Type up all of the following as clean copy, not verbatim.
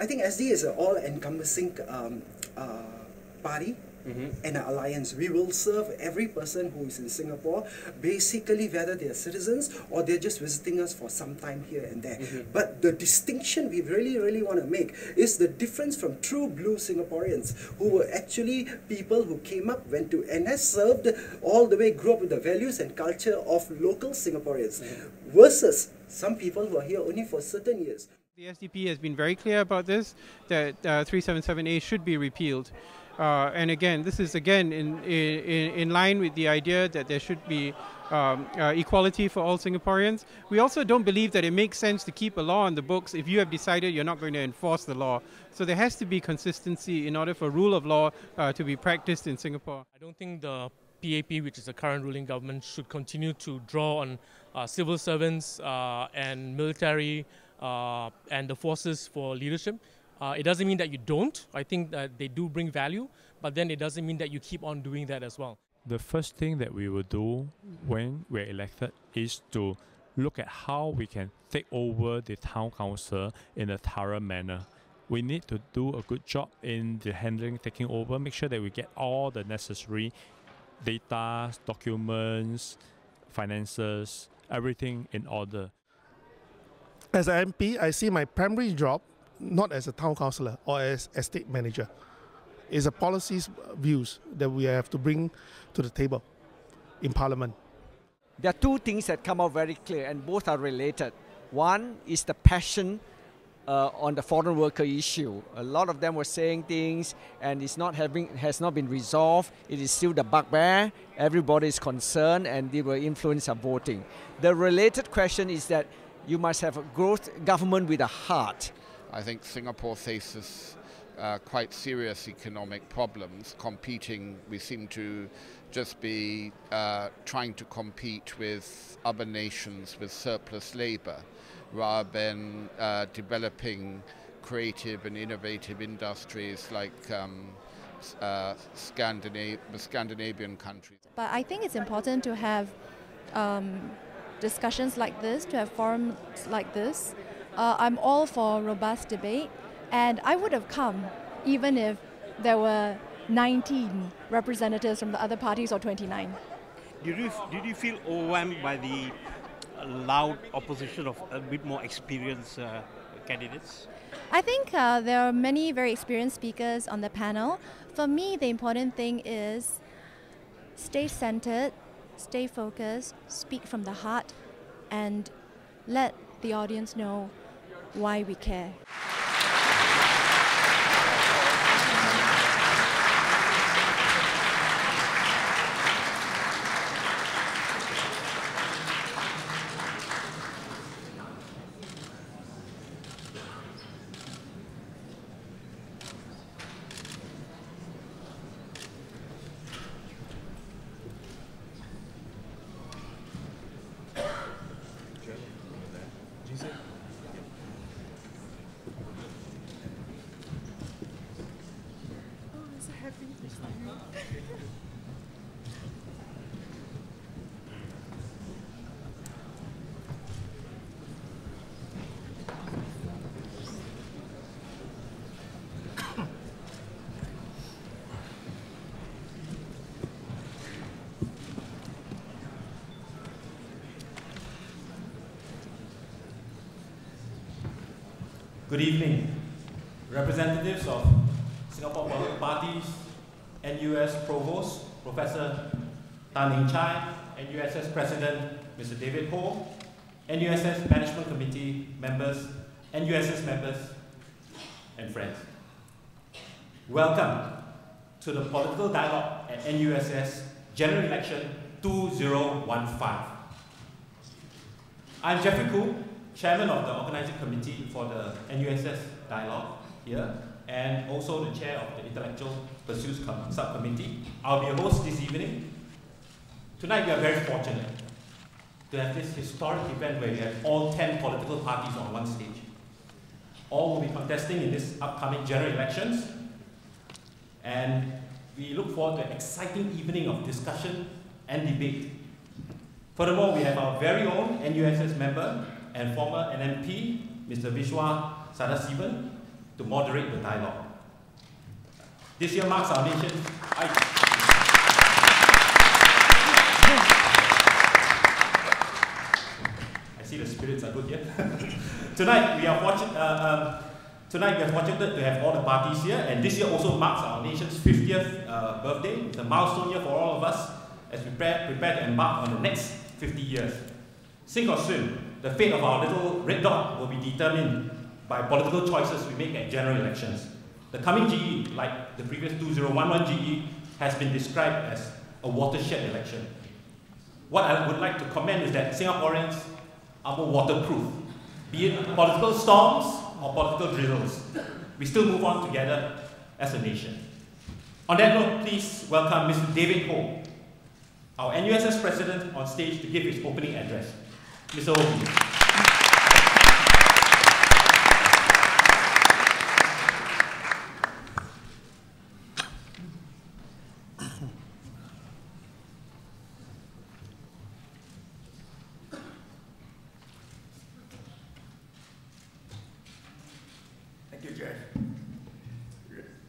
I think SD is an all-encompassing party. And an alliance. We will serve every person who is in Singapore, basically whether they are citizens or they're just visiting us for some time here and there. But the distinction we really want to make is the difference from true blue Singaporeans, who were actually people who came up, went to NS, served all the way, grew up with the values and culture of local Singaporeans, versus some people who are here only for certain years. The SDP has been very clear about this, that 377A should be repealed. And again, this is again in line with the idea that there should be equality for all Singaporeans. We also don't believe that it makes sense to keep a law on the books if you have decided you're not going to enforce the law. So there has to be consistency in order for rule of law to be practiced in Singapore. I don't think the PAP, which is the current ruling government, should continue to draw on civil servants and military and the forces for leadership. It doesn't mean that you don't. I think that they do bring value, but then it doesn't mean that you keep on doing that as well. The first thing that we will do when we're elected is to look at how we can take over the town council in a thorough manner. We need to do a good job in the handling, taking over, make sure that we get all the necessary data, documents, finances, everything in order. As an MP, I see my primary job not as a town councillor or as estate manager. It's a policies views that we have to bring to the table in Parliament. There are two things that come out very clear, and both are related. One is the passion on the foreign worker issue. A lot of them were saying things and has not been resolved. It is still the bugbear. Everybody is concerned and they will influence our voting. The related question is that you must have a growth government with a heart. I think Singapore faces quite serious economic problems. We seem to just be trying to compete with other nations with surplus labour, rather than developing creative and innovative industries like the Scandinavian countries. But I think it's important to have discussions like this, to have forums like this. I'm all for robust debate, and I would have come even if there were 19 representatives from the other parties or 29. Did you feel overwhelmed by the loud opposition of a bit more experienced candidates? I think there are many very experienced speakers on the panel. For me, the important thing is stay centered, stay focused, speak from the heart, and let the audience know why we care. Good evening, representatives of Singapore political parties, NUS Provost, Professor Tan Eng Chai, NUSS President, Mr. David Ho, NUSS Management Committee members, NUSS members, and friends. Welcome to the political dialogue at NUSS General Election 2015. I'm Jeffrey Koo, Chairman of the Organizing Committee for the NUSS Dialogue here, and also the Chair of the Intellectual Pursuits Subcommittee. I'll be your host this evening. Tonight we are very fortunate to have this historic event where we have all 10 political parties on one stage. All will be contesting in this upcoming general elections, and we look forward to an exciting evening of discussion and debate. Furthermore, we have our very own NUSS member and former NMP, Mr. Vishwa Sadasivan, to moderate the dialogue. This year marks our nation's... I see the spirits are good here. Tonight we are fortunate to have all the parties here, and this year also marks our nation's 50th birthday. It's a milestone year for all of us as we prepare to embark on the next 50 years. Sink or swim, the fate of our little red dot will be determined by political choices we make at general elections. The coming GE, like the previous 2011 GE, has been described as a watershed election. What I would like to comment is that Singaporeans are more waterproof, be it political storms or political drizzles. We still move on together as a nation. On that note, please welcome Mr. David Ho, our NUSS President, on stage to give his opening address. Mr. Ho.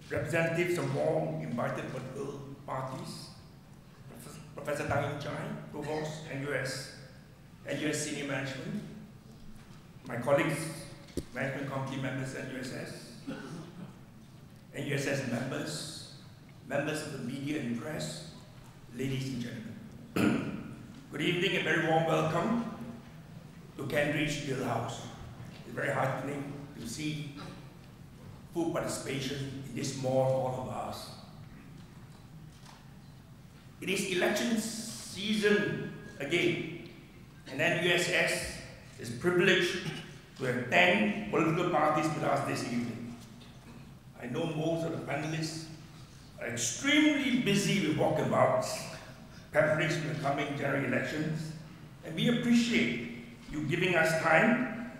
Representatives from all invited political parties, Professor Tang Chai, Provost, NUS Senior Management, my colleagues, Management Committee members at NUSS members, members of the media and press, ladies and gentlemen. Good evening and very warm welcome to Cambridge Hill House. It's very heartening to see full participation in this small hall of ours. It is election season again, and NUSS is privileged to have 10 political parties with us this evening. I know most of the panelists are extremely busy with walkabouts, preparation for the coming general elections, and we appreciate you giving us time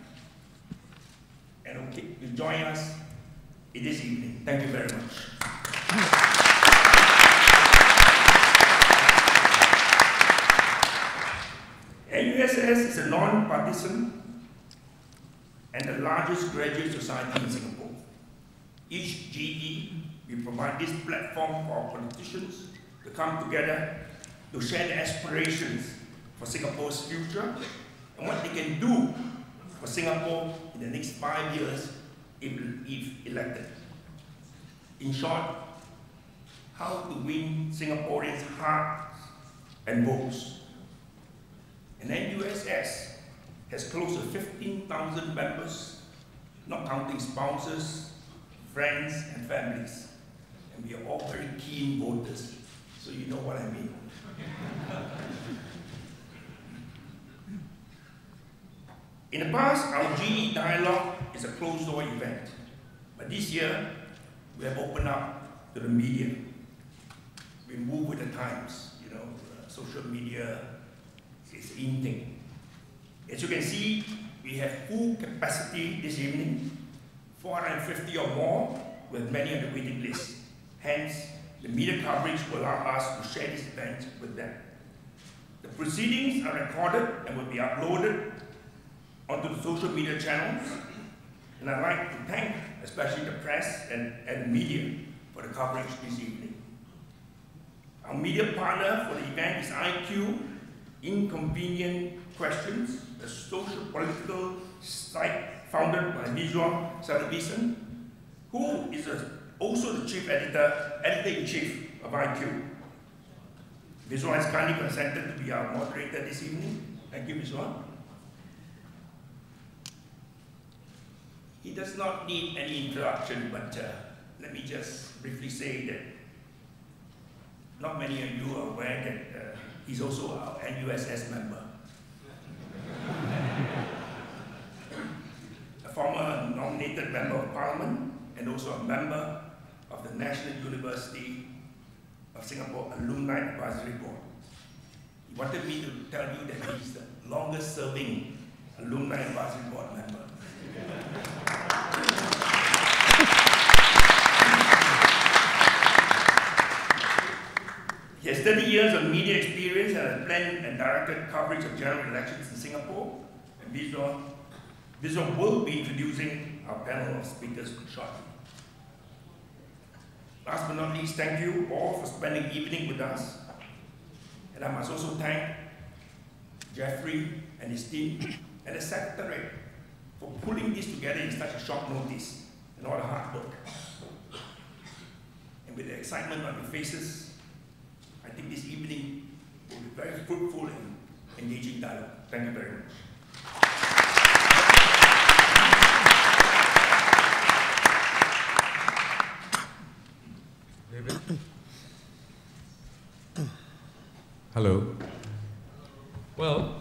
and to join us this evening. Thank you very much. NUSS is a non-partisan and the largest graduate society in Singapore. Each GE, we provide this platform for our politicians to come together to share their aspirations for Singapore's future and what they can do for Singapore in the next 5 years if elected. In short, how to win Singaporeans' hearts and votes. And NUSS has close to 15,000 members, not counting spouses, friends, and families. And we are all very keen voters, so you know what I mean. In the past, our GE dialogue is a closed-door event, but this year, we have opened up to the media. We move with the times, you know, social media is in thing. As you can see, we have full capacity this evening, 450 or more, with many on the waiting list. Hence, the media coverage will allow us to share this event with them. The proceedings are recorded and will be uploaded onto the social media channels, and I'd like to thank especially the press and the media for the coverage this evening. Our media partner for the event is IQ, Inconvenient Questions, a social political site founded by Visual Salavisan, who is also the chief editor-in-chief of IQ. Visual has kindly consented to be our moderator this evening. Thank you, Visual. He does not need any introduction, but let me just briefly say that not many of you are aware that he's also our NUSS member. A former nominated member of Parliament and also a member of the National University of Singapore Alumni Advisory Board. He wanted me to tell you that he's the longest serving Alumni Advisory Board member. He has 30 years of media experience and has planned and directed coverage of general elections in Singapore. And Visual will be introducing our panel of speakers shortly. Last but not least, thank you all for spending the evening with us. And I must also thank Jeffrey and his team and the Secretariat for pulling this together in such a short notice and all the hard work. And with the excitement on your faces, I think this evening will be very fruitful and engaging dialogue. Thank you very much. David? Hello. Well,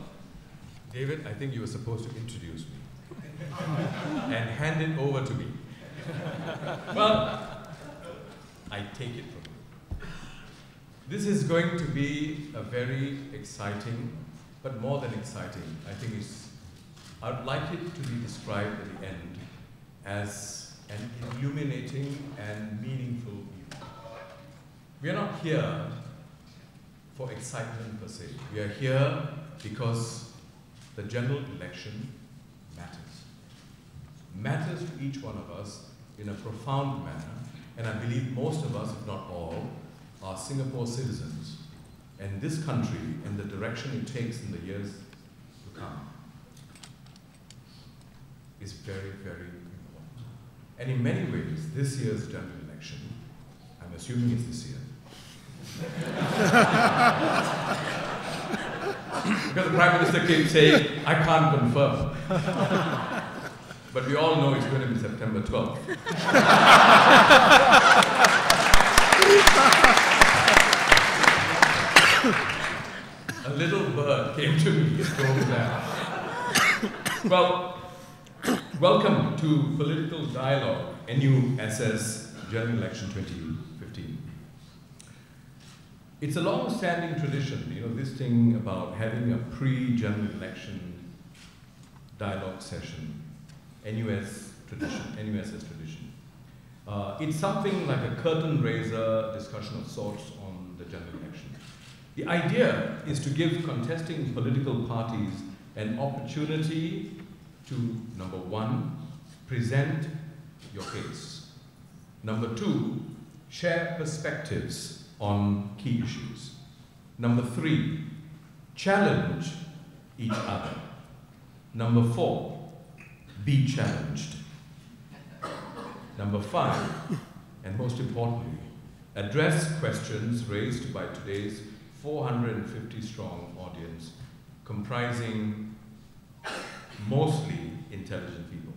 David, I think you were supposed to introduce me and hand it over to me. Well, I take it from you. This is going to be a very exciting, but more than exciting, I think I'd like it to be described at the end as an illuminating and meaningful evening. We are not here for excitement per se. We are here because the general election matters. Matters to each one of us in a profound manner, and I believe most of us, if not all, are Singapore citizens, and this country and the direction it takes in the years to come is very, very important. And in many ways, this year's general election, I'm assuming it's this year, because the Prime Minister keeps saying, I can't confirm. But we all know it's going to be September 12th. A little bird came to me and told me that. Well, welcome to Political Dialogue, NUSS General Election 2015. It's a long-standing tradition, you know, this thing about having a pre-general election dialogue session, NUSS tradition. It's something like a curtain raiser discussion of sorts on the general election. The idea is to give contesting political parties an opportunity to, number one, present your case. Number two, share perspectives on key issues. Number three, challenge each other. Number four, be challenged. Number five, and most importantly, address questions raised by today's 450-strong audience, comprising mostly intelligent people.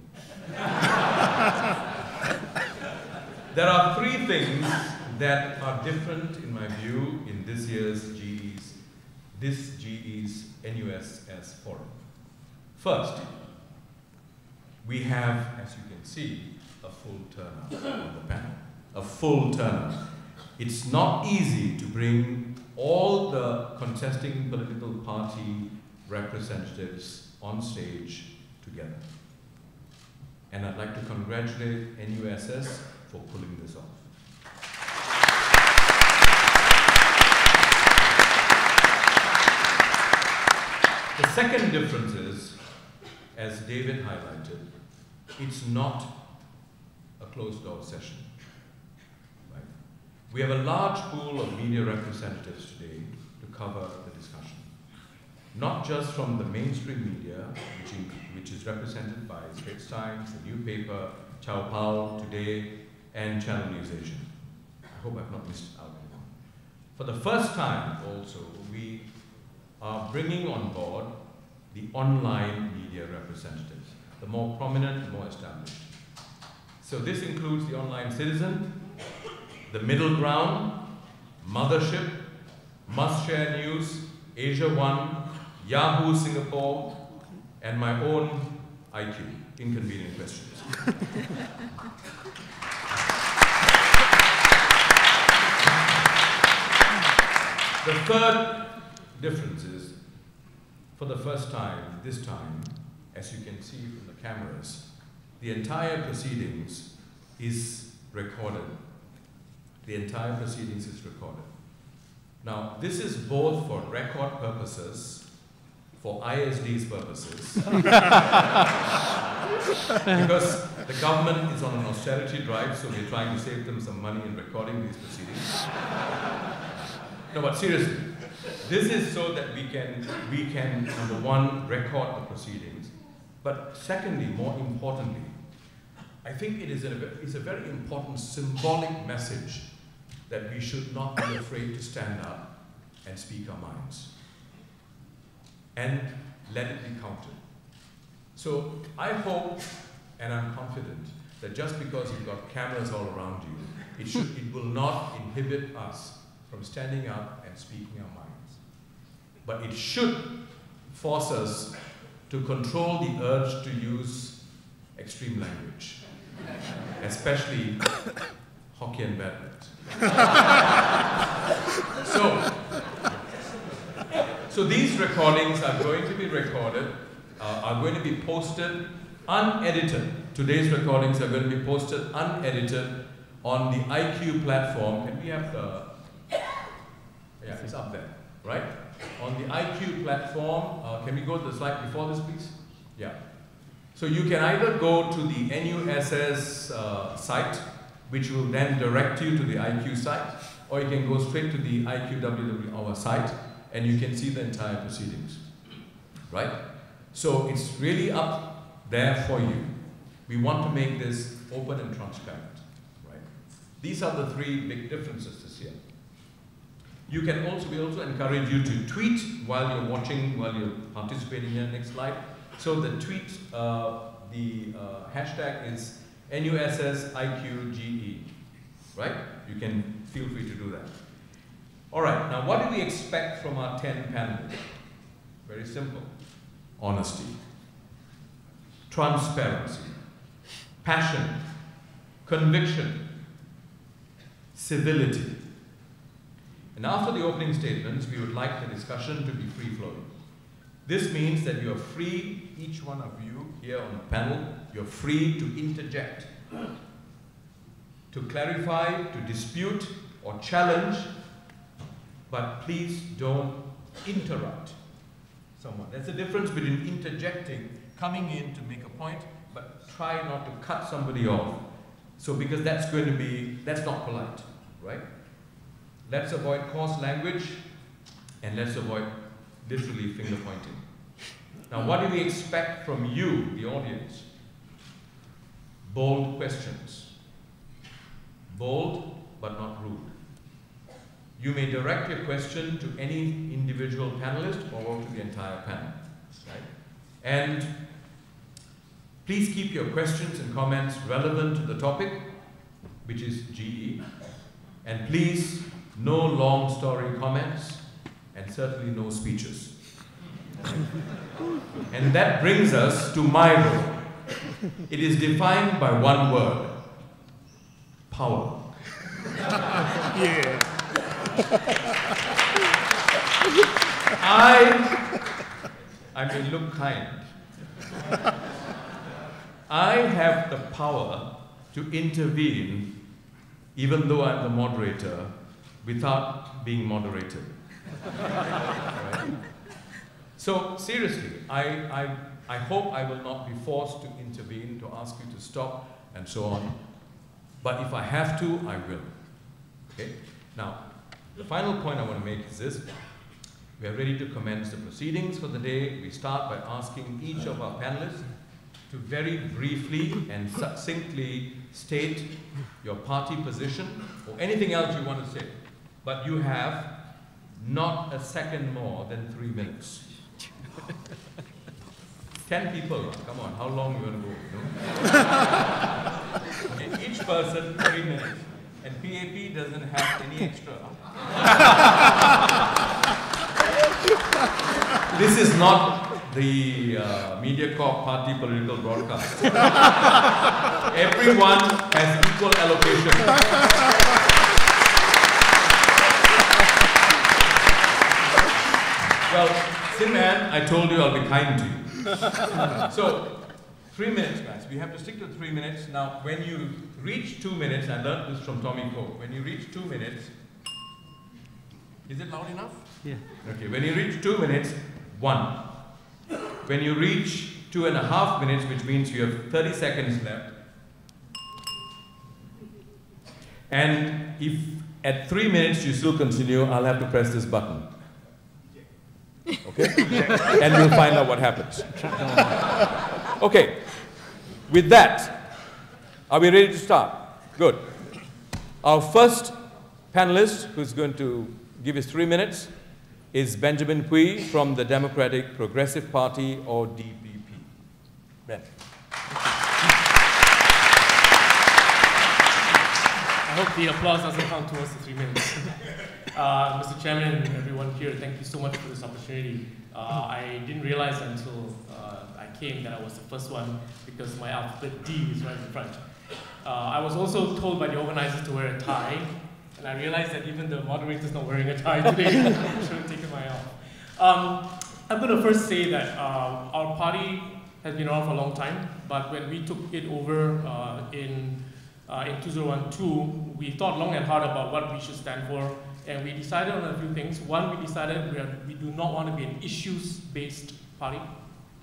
There are three things that are different, in my view, in this year's GE's NUSS forum. First, we have, as you can see, a full turnout on the panel. A full turnout. It's not easy to bring all the contesting political party representatives on stage together. And I'd like to congratulate NUSS for pulling this off. The second difference is, as David highlighted, it's not a closed-door session. Right? We have a large pool of media representatives today to cover the discussion. Not just from the mainstream media, which is represented by Straits Times, the New Paper, Chao Pao, Today, and Channel News Asia. I hope I've not missed out anyone. For the first time also, we are bringing on board the online media representatives, the more prominent, the more established. So this includes the Online Citizen, the Middle Ground, Mothership, Must Share News, Asia One, Yahoo Singapore, and my own IQ, Inconvenient Questions. The third difference is, for the first time, this time, as you can see from the cameras, the entire proceedings is recorded. The entire proceedings is recorded. Now, this is both for record purposes for ISD's purposes. Because the government is on an austerity drive, so we're trying to save them some money in recording these proceedings. No, but seriously, this is so that we can, number one, record the proceedings. But secondly, more importantly, I think it is a very important symbolic message that we should not be afraid to stand up and speak our minds. And let it be counted. So I hope, and I'm confident, that just because you've got cameras all around you, it will not inhibit us from standing up and speaking our minds. But it should force us to control the urge to use extreme language, especially Hokkien bad words. So these recordings are going to be recorded, are going to be posted unedited. Today's recordings are going to be posted unedited on the IQ platform. Can we have the... Yeah, it's up there, right? On the IQ platform, can we go to the slide before this, please? Yeah. So you can either go to the NUSS site, which will then direct you to the IQ site, or you can go straight to the IQWW site, and you can see the entire proceedings, right? So it's really up there for you. We want to make this open and transparent, right? These are the three big differences this year. You can also, we also encourage you to tweet while you're watching, while you're participating in the next slide. So the tweet, hashtag is NUSSIQGE, right? You can feel free to do that. All right, now what do we expect from our 10 panelists? Very simple. Honesty, transparency, passion, conviction, civility. And after the opening statements, we would like the discussion to be free-flowing. This means that you are free, each one of you here on the panel, you're free to interject, to clarify, to dispute, or challenge, but please don't interrupt someone. There's a difference between interjecting, coming in to make a point, but try not to cut somebody off. So because that's not polite, right? Let's avoid coarse language, and let's avoid literally finger pointing. Now, what do we expect from you, the audience? Bold questions. Bold, but not rude. You may direct your question to any individual panelist or to the entire panel, right? And please keep your questions and comments relevant to the topic, which is GE. And please, no long story comments, and certainly no speeches. And that brings us to my role. It is defined by one word: power. Yeah. I may look kind. I have the power to intervene, even though I'm the moderator, without being moderated. Right? So seriously, I hope I will not be forced to intervene, to ask you to stop, and so on. But if I have to, I will. Okay? Now, the final point I want to make is this. We are ready to commence the proceedings for the day. We start by asking each of our panelists to very briefly and succinctly state your party position or anything else you want to say. But you have not a second more than 3 minutes. 10 people, come on, how long are you going to go? Okay, each person 3 minutes. And PAP doesn't have any extra. This is not the MediaCorp party political broadcast. Everyone has equal allocation. Well, Simhan, I told you I'll be kind to you. So, 3 minutes, guys. We have to stick to 3 minutes. Now, when you reach 2 minutes, I learned this from Tommy Coe. When you reach 2 minutes, is it loud enough? Yeah. Okay, when you reach 2 minutes, 1, when you reach 2.5 minutes, which means you have 30 seconds left, and if at 3 minutes you still continue, I'll have to press this button. Okay? And we'll find out what happens. Okay. With that, are we ready to start? Good. Our first panelist, who's going to give us 3 minutes, is Benjamin Pui from the Democratic Progressive Party, or DPP. Ben. I hope the applause doesn't count towards the 3 minutes. Mr. Chairman and everyone here, thank you so much for this opportunity. I didn't realize until I came that I was the first one because my alphabet D is right in front. I was also told by the organizers to wear a tie, and I realized that even the moderator's not wearing a tie today. I should have taken mine off. I'm going to first say that our party has been around for a long time, but when we took it over in 2012, we thought long and hard about what we should stand for, and we decided on a few things. One, we decided we do not want to be an issues-based party,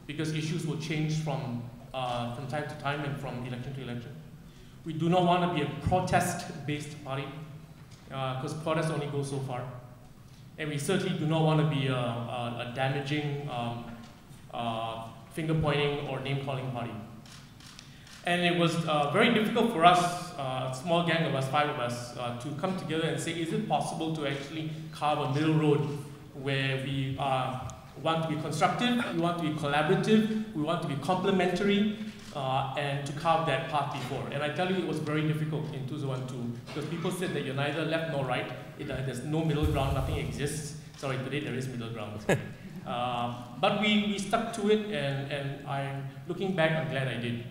because issues will change from time to time and from election to election. We do not want to be a protest-based party, because protests only go so far. And we certainly do not want to be a damaging, finger-pointing or name-calling party. And it was very difficult for us, a small gang of us, 5 of us, to come together and say, is it possible to actually carve a middle road where we want to be constructive, we want to be collaborative, we want to be complementary, and to carve that path before. And I tell you, it was very difficult in 2012, because people said that you're neither left nor right, there's no middle ground, nothing exists. Sorry, today there is middle ground. But we stuck to it, and I'm looking back, I'm glad I did.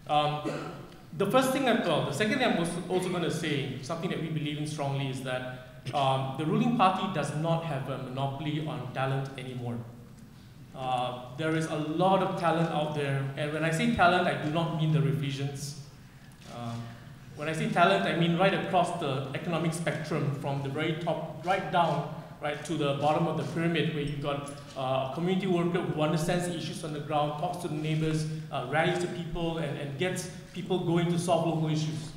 The second thing I'm also going to say, something that we believe in strongly, is that the ruling party does not have a monopoly on talent anymore. There is a lot of talent out there, and when I say talent, I do not mean the Revisionists. When I say talent, I mean right across the economic spectrum, from the very top right down, right to the bottom of the pyramid, where you've got a community worker who understands the issues on the ground, talks to the neighbors, rallies to people, and gets people going to solve local issues.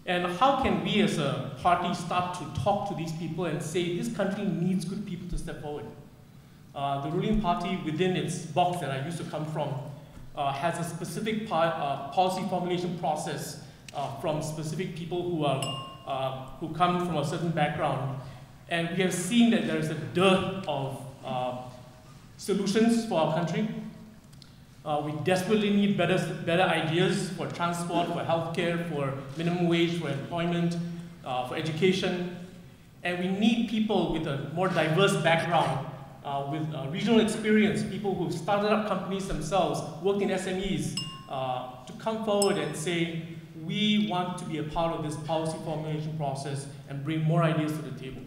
And how can we as a party start to talk to these people and say, this country needs good people to step forward? The ruling party, within its box that I used to come from, has a specific policy formulation process from specific people who come from a certain background. And we have seen that there is a dearth of solutions for our country. We desperately need better ideas for transport, for healthcare, for minimum wage, for employment, for education. And we need people with a more diverse background, with regional experience, people who've started up companies themselves, worked in SMEs, to come forward and say, we want to be a part of this policy formulation process and bring more ideas to the table.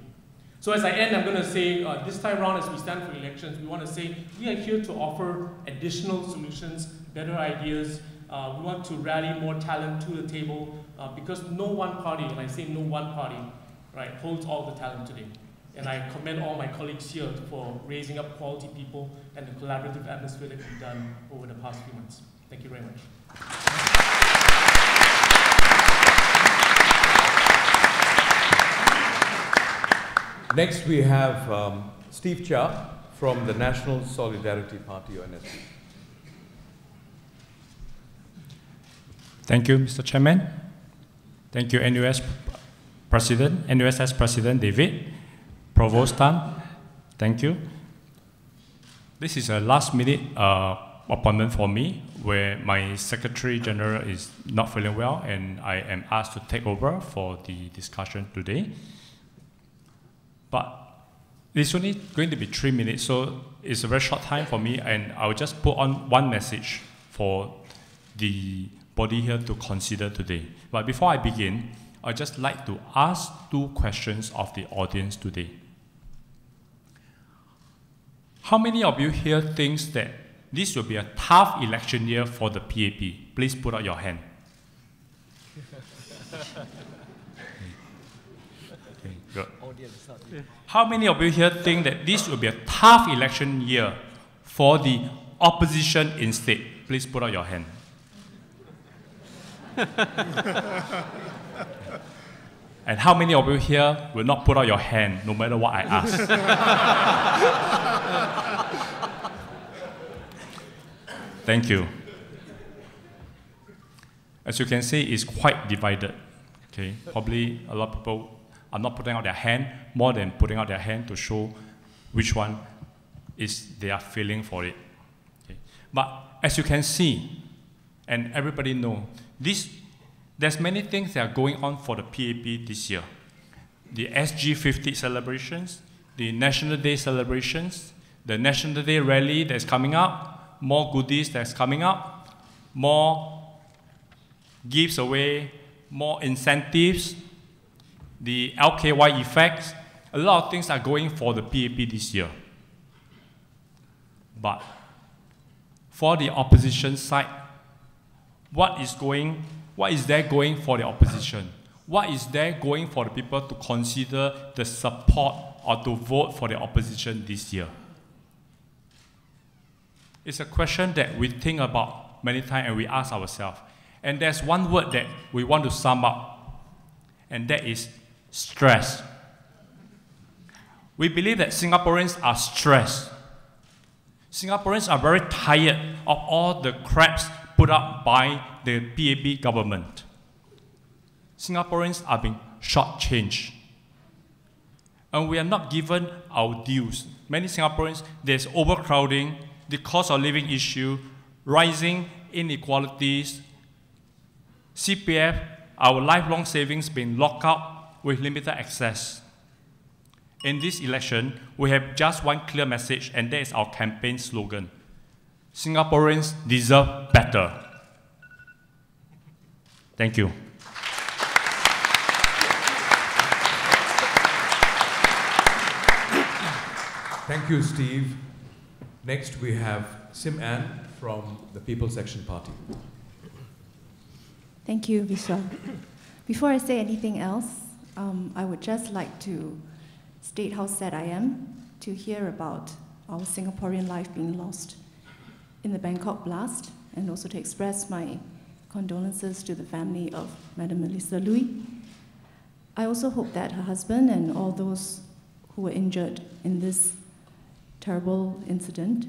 So as I end, I'm going to say, this time around, as we stand for elections, we want to say, we are here to offer additional solutions, better ideas. We want to rally more talent to the table, because no one party, and I say no one party, right, holds all the talent today. And I commend all my colleagues here for raising up quality people and the collaborative atmosphere that we've done over the past few months. Thank you very much. Next, we have Steve Chia from the National Solidarity Party, or NSP. Thank you, Mr. Chairman. Thank you, NUSS President David, Provost Tan. Thank you. This is a last-minute appointment for me, where my Secretary General is not feeling well, and I am asked to take over for the discussion today. But it's only going to be 3 minutes, so it's a very short time for me, and I'll just put on one message for the body here to consider today. But before I begin, I'd just like to ask 2 questions of the audience today. How many of you here thinks that this will be a tough election year for the PAP? Please put out your hand. Okay, good. How many of you here think that this will be a tough election year for the opposition instead? Please put out your hand. And how many of you here will not put out your hand no matter what I ask? Thank you. As you can see, it's quite divided. Okay, probably a lot of people are not putting out their hand more than putting out their hand to show which one is they are feeling for it. Okay. But as you can see, and everybody know, there's many things that are going on for the PAP this year. The SG50 celebrations, the National Day celebrations, the National Day rally that's coming up, more goodies that's coming up, more gives away, more incentives, the LKY effects. A lot of things are going for the PAP this year. But for the opposition side, what is there going for the opposition? What is there going for the people to consider the support or to vote for the opposition this year? It's a question that we think about many times and we ask ourselves. And there's one word that we want to sum up, and that is stress. We believe that Singaporeans are stressed. Singaporeans are very tired of all the craps put up by the PAP government. Singaporeans are being shortchanged. And we are not given our dues. Many Singaporeans, there's overcrowding, the cost of living issue, rising inequalities, CPF, our lifelong savings being locked up with limited access. In this election, we have just one clear message, and that is our campaign slogan. Singaporeans deserve better. Thank you. Thank you, Steve. Next, we have Sim Ann from the People's Action Party. Thank you, Vishal. Before I say anything else, I would just like to state how sad I am to hear about our Singaporean life being lost in the Bangkok blast, and also to express my condolences to the family of Madam Melissa Lui. I also hope that her husband and all those who were injured in this terrible incident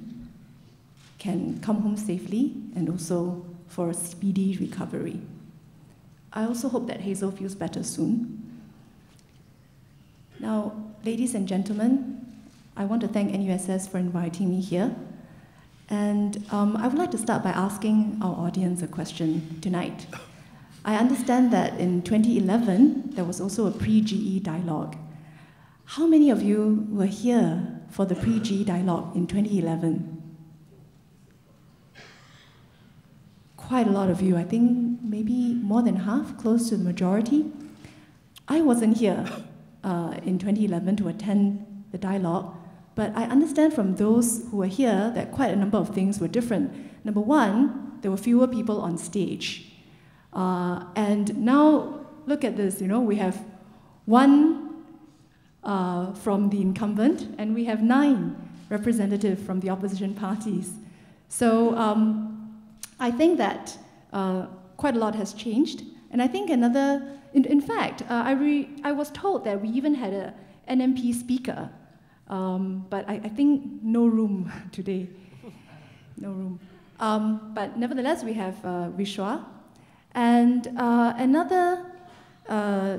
can come home safely and also for a speedy recovery. I also hope that Hazel feels better soon. Now, ladies and gentlemen, I want to thank NUSS for inviting me here. And I would like to start by asking our audience a question tonight. I understand that in 2011, there was also a pre-GE dialogue. How many of you were here for the pre-GE dialogue in 2011? Quite a lot of you, I think maybe more than half, close to the majority. I wasn't here in 2011 to attend the dialogue, but I understand from those who were here that quite a number of things were different. Number one, there were fewer people on stage. And now, look at this, we have one from the incumbent, and we have 9 representatives from the opposition parties. So I think that quite a lot has changed. And I think in fact, I was told that we even had a NMP speaker, but I think no room today, no room. But nevertheless, we have Vishwa. And another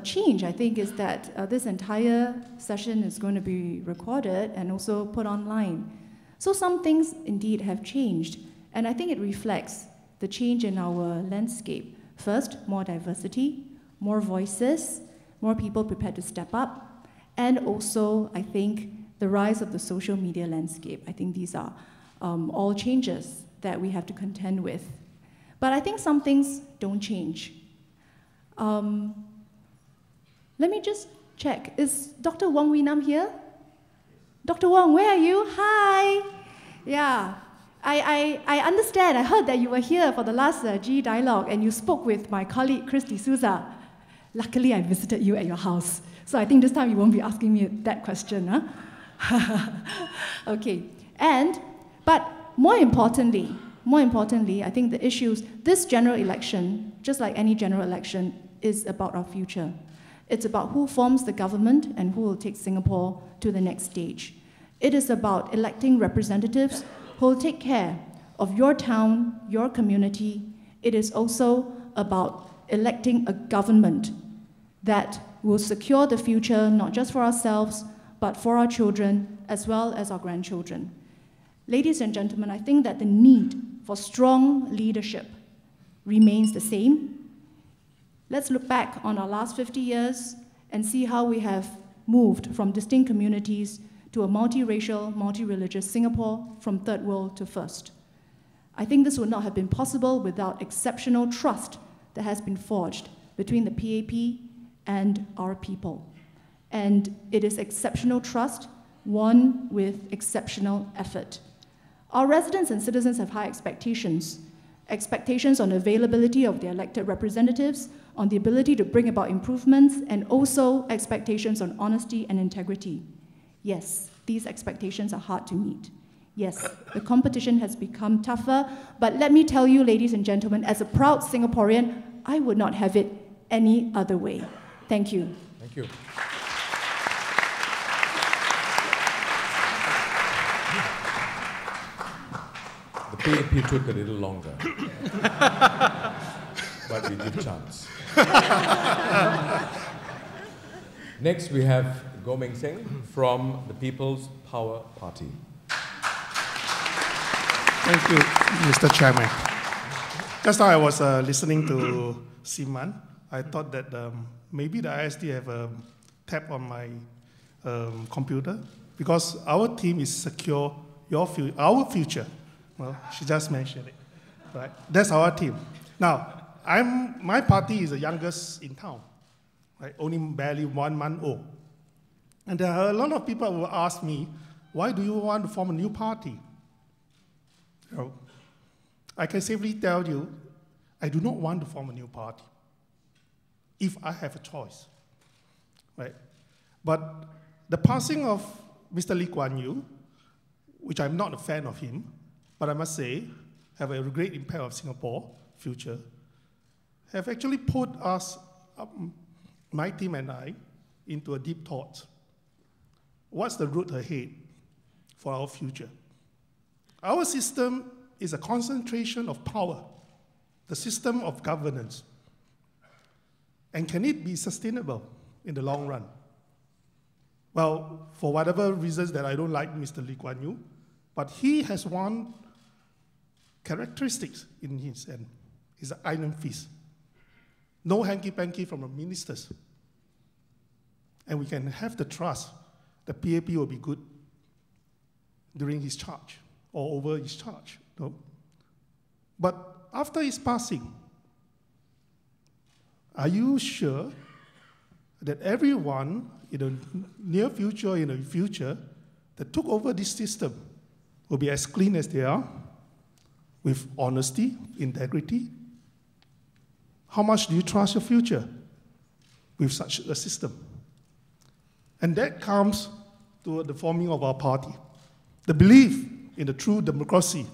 change, I think, is that this entire session is going to be recorded and also put online. So some things indeed have changed, and I think it reflects the change in our landscape. First, more diversity, more voices, more people prepared to step up, and also, I think, the rise of the social media landscape. I think these are all changes that we have to contend with. But I think some things don't change. Let me just check. Is Dr. Wong Wee Nam here? Dr. Wong, where are you? Hi. Yeah, I understand. I heard that you were here for the last GE dialogue and you spoke with my colleague, Chris D'Souza. Luckily, I visited you at your house. So I think this time you won't be asking me that question, huh? Okay. But More importantly, I think the issues, this general election, just like any general election, is about our future. It's about who forms the government and who will take Singapore to the next stage. It is about electing representatives who will take care of your town, your community. It is also about electing a government that will secure the future, not just for ourselves, but for our children, as well as our grandchildren. Ladies and gentlemen, I think that the need for strong leadership remains the same. Let's look back on our last 50 years and see how we have moved from distinct communities to a multiracial, multi-religious Singapore, from third world to first. I think this would not have been possible without exceptional trust that has been forged between the PAP and our people. And it is exceptional trust, won with exceptional effort. Our residents and citizens have high expectations. Expectations on availability of their elected representatives, on the ability to bring about improvements, and also expectations on honesty and integrity. Yes, these expectations are hard to meet. Yes, the competition has become tougher, but let me tell you, ladies and gentlemen, as a proud Singaporean, I would not have it any other way. Thank you. Thank you. The PAP took a little longer, but we give chance. Next, we have Goh Meng Seng from the People's Power Party. Thank you, Mr. Chairman. Just now I was listening to Siman. I thought that maybe the ISD have a tap on my computer, because our team is secure our future. Well, she just mentioned it, right? That's our team. Now, my party is the youngest in town, right? Only barely 1 month old. And there are a lot of people who ask me, why do you want to form a new party? You know, I can safely tell you, I do not want to form a new party if I have a choice, right? But the passing of Mr. Lee Kuan Yew, which I'm not a fan of him, but I must say, have a great impact on Singapore future, have actually put us, my team and I, into a deep thought. What's the route ahead for our future? Our system is a concentration of power, the system of governance. And can it be sustainable in the long run? Well, for whatever reasons that I don't like Mr. Lee Kuan Yew, but he has one characteristics in his end, is an iron fist. No hanky-panky from the ministers. And we can have the trust that PAP will be good during his charge or over his charge. No? But after his passing, are you sure that everyone in the near future, in the future, that took over this system will be as clean as they are, with honesty, integrity? How much do you trust your future with such a system? And that comes to the forming of our party. The belief in the true democracy.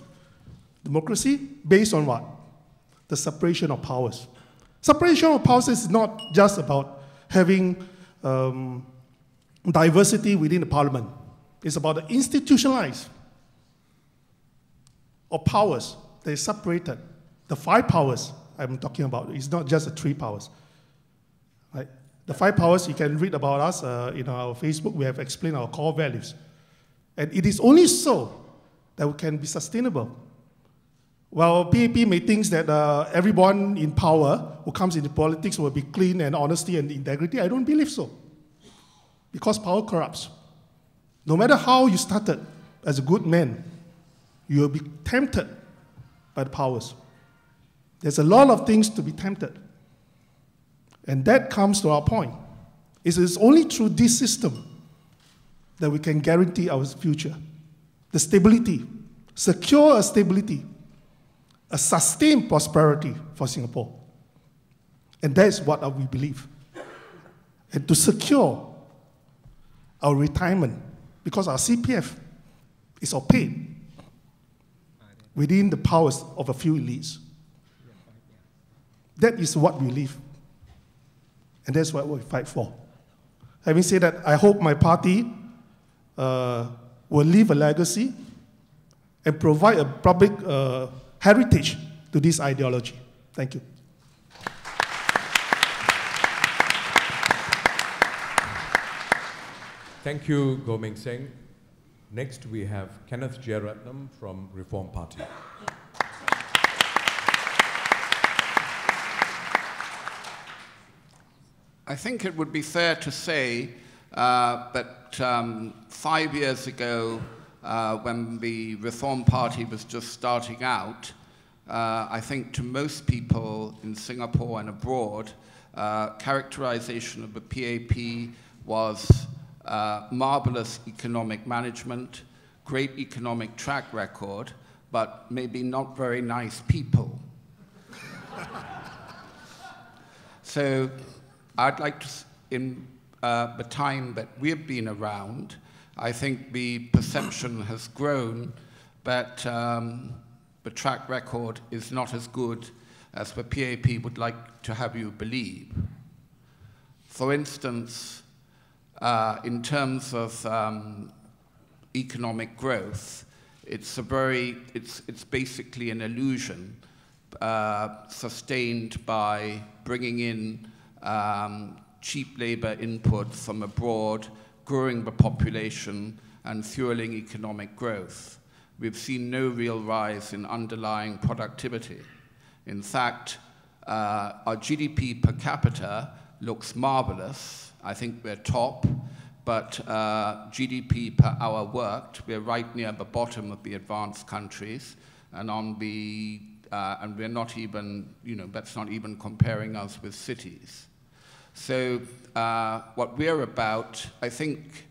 Democracy based on what? The separation of powers. Separation of powers is not just about having diversity within the parliament. It's about the institutionalized of powers that is separated. The 5 powers I'm talking about, it's not just the 3 powers. Right? The 5 powers, you can read about us in our Facebook. We have explained our core values. And it is only so that we can be sustainable. While PAP may think that everyone in power who comes into politics will be clean and honesty and integrity, I don't believe so. Because power corrupts. No matter how you started as a good man, you will be tempted by the powers. There's a lot of things to be tempted. And that comes to our point. It is only through this system that we can guarantee our future. The stability, secure a stability, a sustained prosperity for Singapore. And that is what we believe. And to secure our retirement, because our CPF is all paid. within the powers of a few elites. That is what we live. And that's what we fight for. Having said that, I hope my party will leave a legacy and provide a public heritage to this ideology. Thank you. Thank you, Goh Meng Seng. Next, we have Kenneth Jeyaretnam from Reform Party. I think it would be fair to say that 5 years ago, when the Reform Party was just starting out, I think to most people in Singapore and abroad, characterization of the PAP was marvelous economic management, great economic track record, but maybe not very nice people. So I'd like to, in the time that we've been around, I think the perception has grown that the track record is not as good as the PAP would like to have you believe. For instance, in terms of economic growth, it's basically an illusion sustained by bringing in cheap labor input from abroad, growing the population, and fueling economic growth. We've seen no real rise in underlying productivity. In fact, our GDP per capita looks marvelous. I think we're top, but GDP per hour worked, we're right near the bottom of the advanced countries, and and we're not even, that's not even comparing us with cities. So what we're about, I think,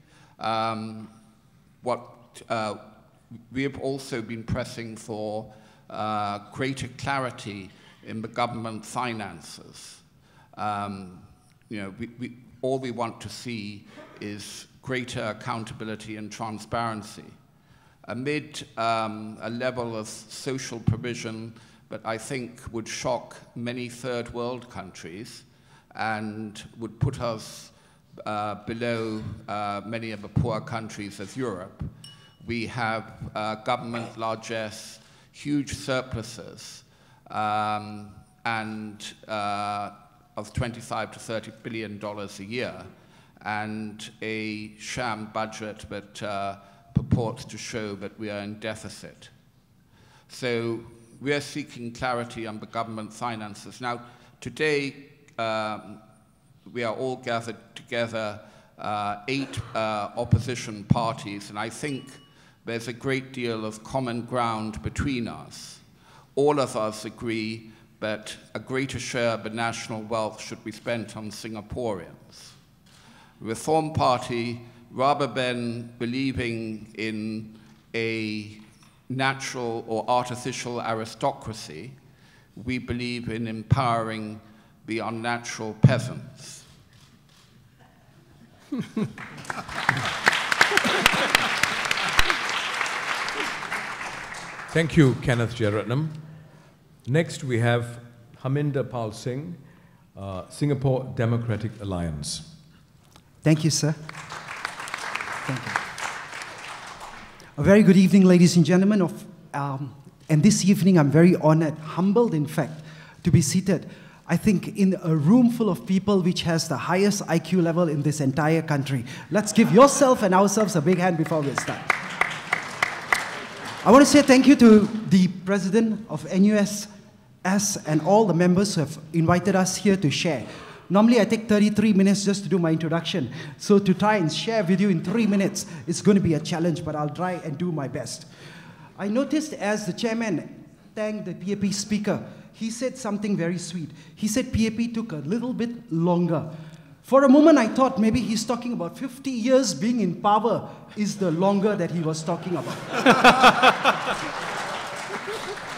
we have also been pressing for greater clarity in the government finances. All we want to see is greater accountability and transparency. Amid a level of social provision that I think would shock many third world countries and would put us below many of the poor countries of Europe, we have government largesse, huge surpluses, and of $25 to $30 billion a year, and a sham budget that purports to show that we are in deficit. So we are seeking clarity on the government finances. Now, today, we are all gathered together, 8 opposition parties, and I think there's a great deal of common ground between us. All of us agree that a greater share of the national wealth should be spent on Singaporeans. Reform Party, rather than believing in a natural or artificial aristocracy, we believe in empowering the unnatural peasants. Thank you, Kenneth Jeyaretnam. Next, we have Harminder Pal Singh, Singapore Democratic Alliance. Thank you, sir. Thank you. A very good evening, ladies and gentlemen. And this evening, I'm very honored, humbled, in fact, to be seated, I think, in a room full of people which has the highest IQ level in this entire country. Let's give yourself and ourselves a big hand before we start. I want to say thank you to the president of NUSS and all the members who have invited us here to share. Normally, I take 33 minutes just to do my introduction. So to try and share with you in 3 minutes, it's going to be a challenge, but I'll try and do my best. I noticed as the chairman thanked the PAP speaker, he said something very sweet. He said PAP took a little bit longer. For a moment, I thought maybe he's talking about 50 years being in power is the longer that he was talking about.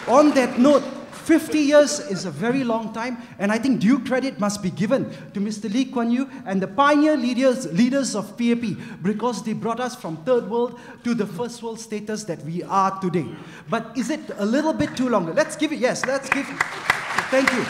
On that note, 50 years is a very long time, and I think due credit must be given to Mr. Lee Kuan Yew and the pioneer leaders of PAP, because they brought us from third world to the first world status that we are today. But is it a little bit too long? Let's give it, yes, let's give, thank you.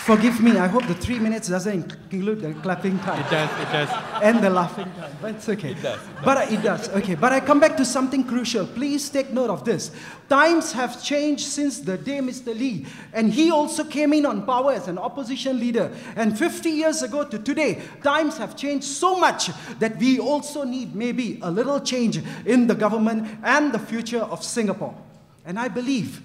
Forgive me, I hope the 3 minutes doesn't include the clapping time. It does, it does. And the laughing time, but it's okay. It does. But it does, okay. But I come back to something crucial. Please take note of this. Times have changed since the day Mr. Lee, and he also came in on power as an opposition leader. And 50 years ago to today, times have changed so much that we also need maybe a little change in the government and the future of Singapore. And I believe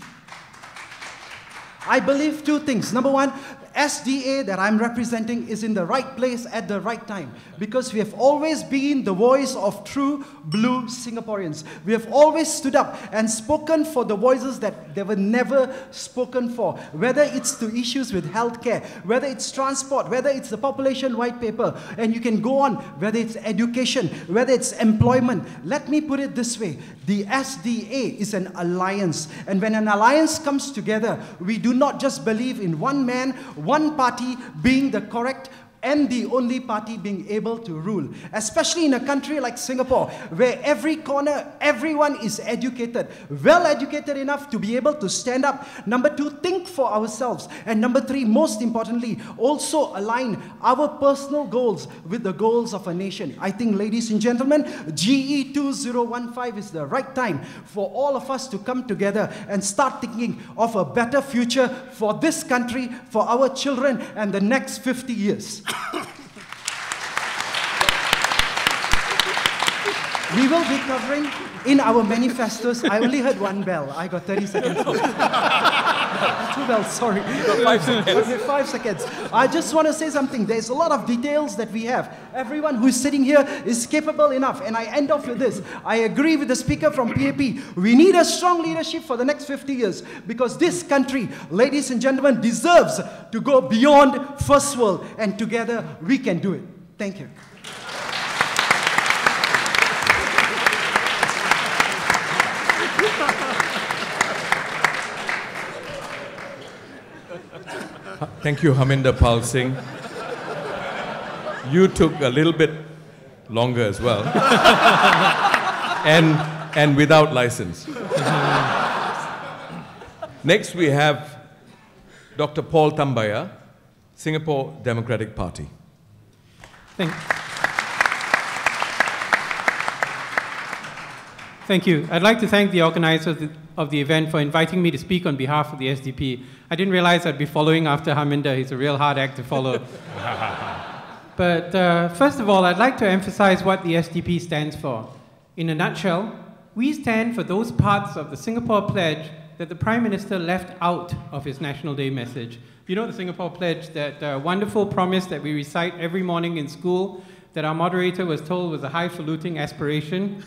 two things. Number one, SDA that I'm representing is in the right place at the right time, because we have always been the voice of true blue Singaporeans. We have always stood up and spoken for the voices that they were never spoken for, whether it's to issues with healthcare, whether it's transport, whether it's the population white paper, and you can go on, whether it's education, whether it's employment. Let me put it this way. The SDA is an alliance, and when an alliance comes together, we do not just believe in one man, one party being the correct and the only party being able to rule. Especially in a country like Singapore, where every corner, everyone is educated, well educated enough to be able to stand up. Number two, think for ourselves. And number three, most importantly, also align our personal goals with the goals of a nation. I think, ladies and gentlemen, GE 2015 is the right time for all of us to come together and start thinking of a better future for this country, for our children, and the next 50 years. We will be covering in our manifestos. I only heard one bell. I got 30 seconds. 2 bells, sorry. You got 5 seconds. Okay, 5 seconds. I just want to say something. There's a lot of details that we have. Everyone who's sitting here is capable enough. And I end off with this. I agree with the speaker from PAP. We need a strong leadership for the next 50 years, because this country, ladies and gentlemen, deserves to go beyond first world. And together, we can do it. Thank you. Thank you, Harminder Pal Singh. You took a little bit longer as well. and without license. Next we have Dr. Paul Tambaya, Singapore Democratic Party. Thank you. I'd like to thank the organizers of the event for inviting me to speak on behalf of the SDP. I didn't realize I'd be following after Harminder. He's a real hard act to follow. But first of all, I'd like to emphasize what the SDP stands for. In a nutshell, we stand for those parts of the Singapore Pledge that the Prime Minister left out of his National Day message. You know the Singapore Pledge, that wonderful promise that we recite every morning in school, that our moderator was told was a highfalutin aspiration.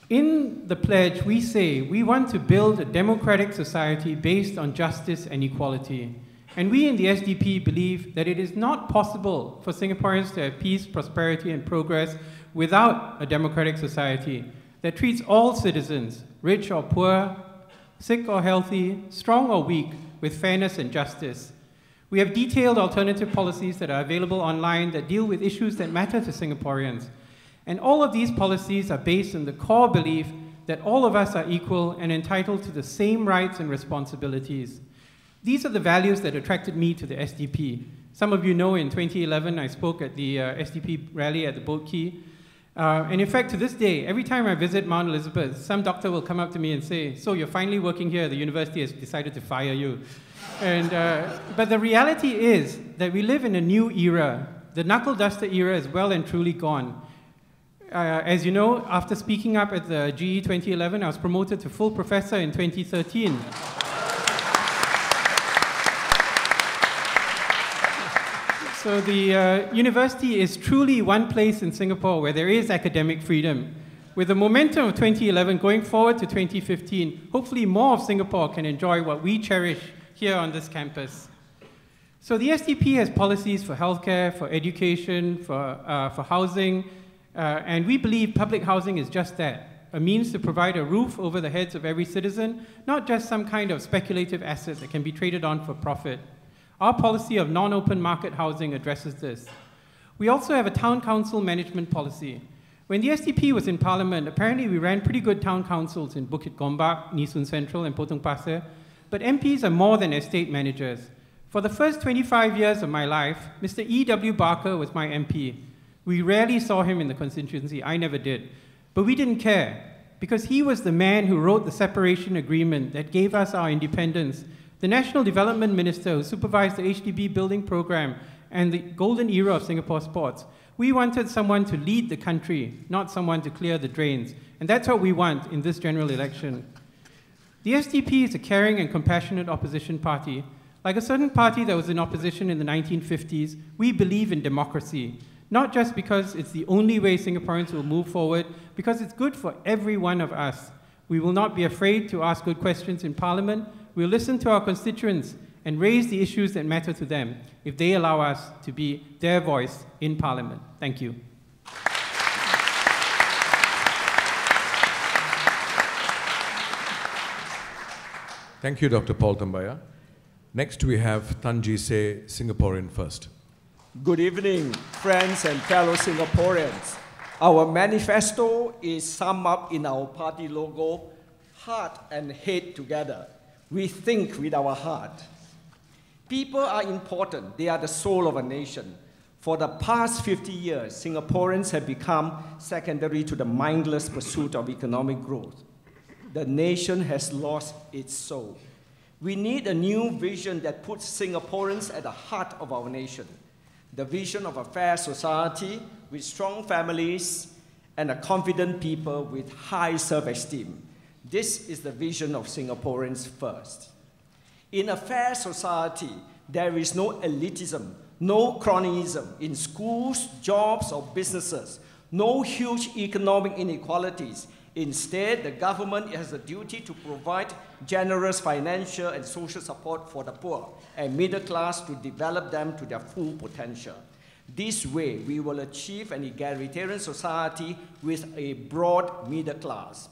In the pledge, we say we want to build a democratic society based on justice and equality. And we in the SDP believe that it is not possible for Singaporeans to have peace, prosperity, and progress without a democratic society that treats all citizens, rich or poor, sick or healthy, strong or weak, with fairness and justice. We have detailed alternative policies that are available online that deal with issues that matter to Singaporeans. And all of these policies are based on the core belief that all of us are equal and entitled to the same rights and responsibilities. These are the values that attracted me to the SDP. Some of you know in 2011 I spoke at the SDP rally at the Boat Quay. And in fact, to this day, every time I visit Mount Elizabeth, some doctor will come up to me and say, "So you're finally working here, the university has decided to fire you." And, but the reality is that we live in a new era. The knuckle duster era is well and truly gone. As you know, after speaking up at the GE 2011, I was promoted to full professor in 2013. So the university is truly one place in Singapore where there is academic freedom. With the momentum of 2011 going forward to 2015, hopefully more of Singapore can enjoy what we cherish here on this campus. So the SDP has policies for healthcare, for education, for housing, and we believe public housing is just that. a means to provide a roof over the heads of every citizen, not just some kind of speculative asset that can be traded on for profit. Our policy of non-open market housing addresses this. We also have a town council management policy. When the SDP was in Parliament, apparently we ran pretty good town councils in Bukit Gombak, Nisun Central, and Potong Pasir, but MPs are more than estate managers. For the first 25 years of my life, Mr. E.W. Barker was my MP. We rarely saw him in the constituency, I never did. But we didn't care, because he was the man who wrote the separation agreement that gave us our independence, the National Development Minister who supervised the HDB building program and the golden era of Singapore sports. We wanted someone to lead the country, not someone to clear the drains. And that's what we want in this general election. The SDP is a caring and compassionate opposition party. Like a certain party that was in opposition in the 1950s, we believe in democracy. Not just because it's the only way Singaporeans will move forward, because it's good for every one of us. We will not be afraid to ask good questions in Parliament. We'll listen to our constituents and raise the issues that matter to them if they allow us to be their voice in Parliament. Thank you. Thank you, Dr. Paul Tambaya. Next, we have Tan Ji Se, Singaporean First. Good evening, friends and fellow Singaporeans. Our manifesto is summed up in our party logo, heart and head together. We think with our heart. People are important. They are the soul of a nation. For the past 50 years, Singaporeans have become secondary to the mindless pursuit of economic growth. The nation has lost its soul. We need a new vision that puts Singaporeans at the heart of our nation. The vision of a fair society with strong families and a confident people with high self-esteem. This is the vision of Singaporeans first. In a fair society, there is no elitism, no cronyism in schools, jobs, or businesses, no huge economic inequalities. Instead, the government has a duty to provide generous financial and social support for the poor and middle class to develop them to their full potential. This way, we will achieve an egalitarian society with a broad middle class.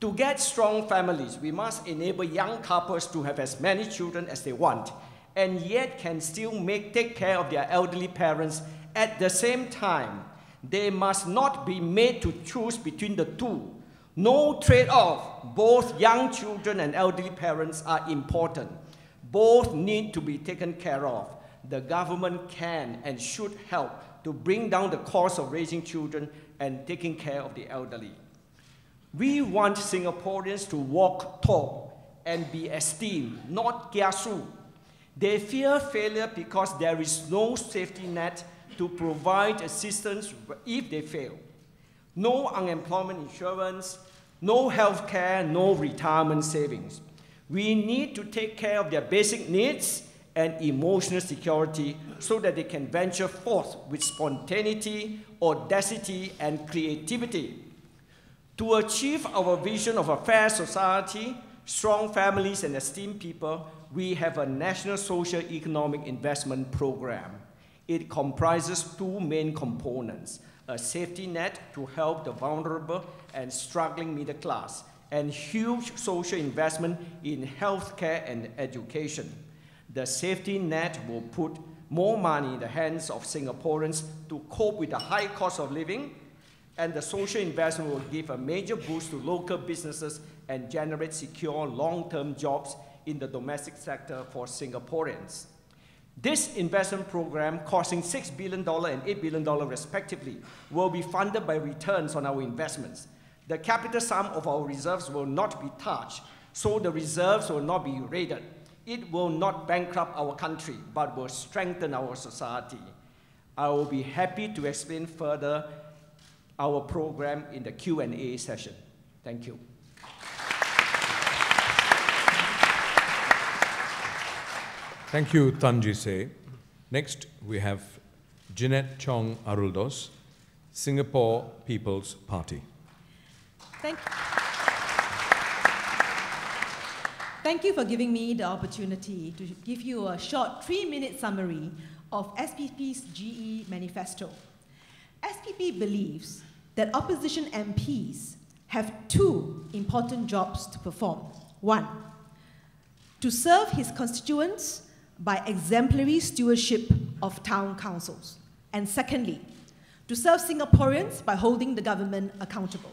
To get strong families, we must enable young couples to have as many children as they want, and yet can still take care of their elderly parents at the same time. They must not be made to choose between the two. No trade-off. Both young children and elderly parents are important. Both need to be taken care of. The government can and should help to bring down the cost of raising children and taking care of the elderly. We want Singaporeans to walk tall and be esteemed, not kiasu. They fear failure because there is no safety net to provide assistance if they fail. No unemployment insurance, no health care, no retirement savings. We need to take care of their basic needs and emotional security so that they can venture forth with spontaneity, audacity, and creativity. To achieve our vision of a fair society, strong families, and esteemed people, we have a National Social Economic Investment Program. It comprises two main components: a safety net to help the vulnerable and struggling middle class, and huge social investment in healthcare and education. The safety net will put more money in the hands of Singaporeans to cope with the high cost of living, and the social investment will give a major boost to local businesses and generate secure long-term jobs in the domestic sector for Singaporeans. This investment program, costing $6 billion and $8 billion respectively, will be funded by returns on our investments. The capital sum of our reserves will not be touched, so the reserves will not be raided. It will not bankrupt our country, but will strengthen our society. I will be happy to explain further our program in the Q&A session. Thank you. Thank you, Tan Ji Se. Next, we have Jeanette Chong-Aruldoss, Singapore People's Party. Thank you for giving me the opportunity to give you a short 3-minute summary of SPP's GE manifesto. SPP believes that opposition MPs have two important jobs to perform. One, to serve his constituents by exemplary stewardship of town councils. And secondly, to serve Singaporeans by holding the government accountable.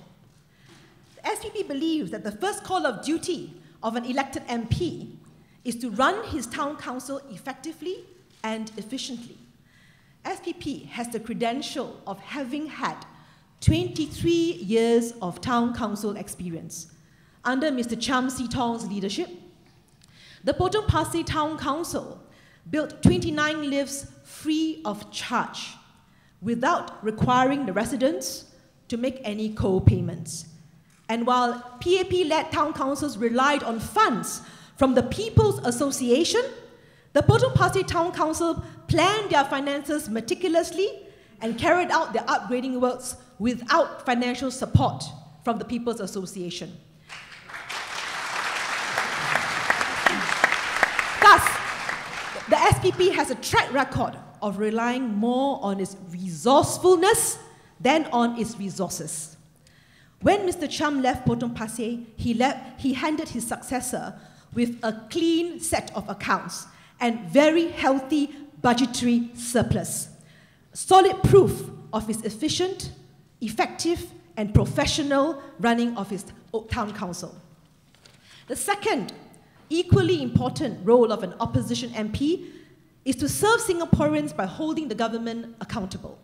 The SPP believes that the first call of duty of an elected MP is to run his town council effectively and efficiently. SPP has the credential of having had 23 years of town council experience. Under Mr. Cham See Tong's leadership, the Potong Pasir Town Council built 29 lifts free of charge without requiring the residents to make any co-payments. And while PAP-led town councils relied on funds from the People's Association, the Potong Pasir Town Council planned their finances meticulously and carried out their upgrading works without financial support from the People's Association. Thus, the SPP has a track record of relying more on its resourcefulness than on its resources. When Mr. Cham left Potong Pasir, he handed his successor with a clean set of accounts and very healthy budgetary surplus. Solid proof of his efficient, effective, and professional running of his town council. The second, equally important role of an opposition MP is to serve Singaporeans by holding the government accountable.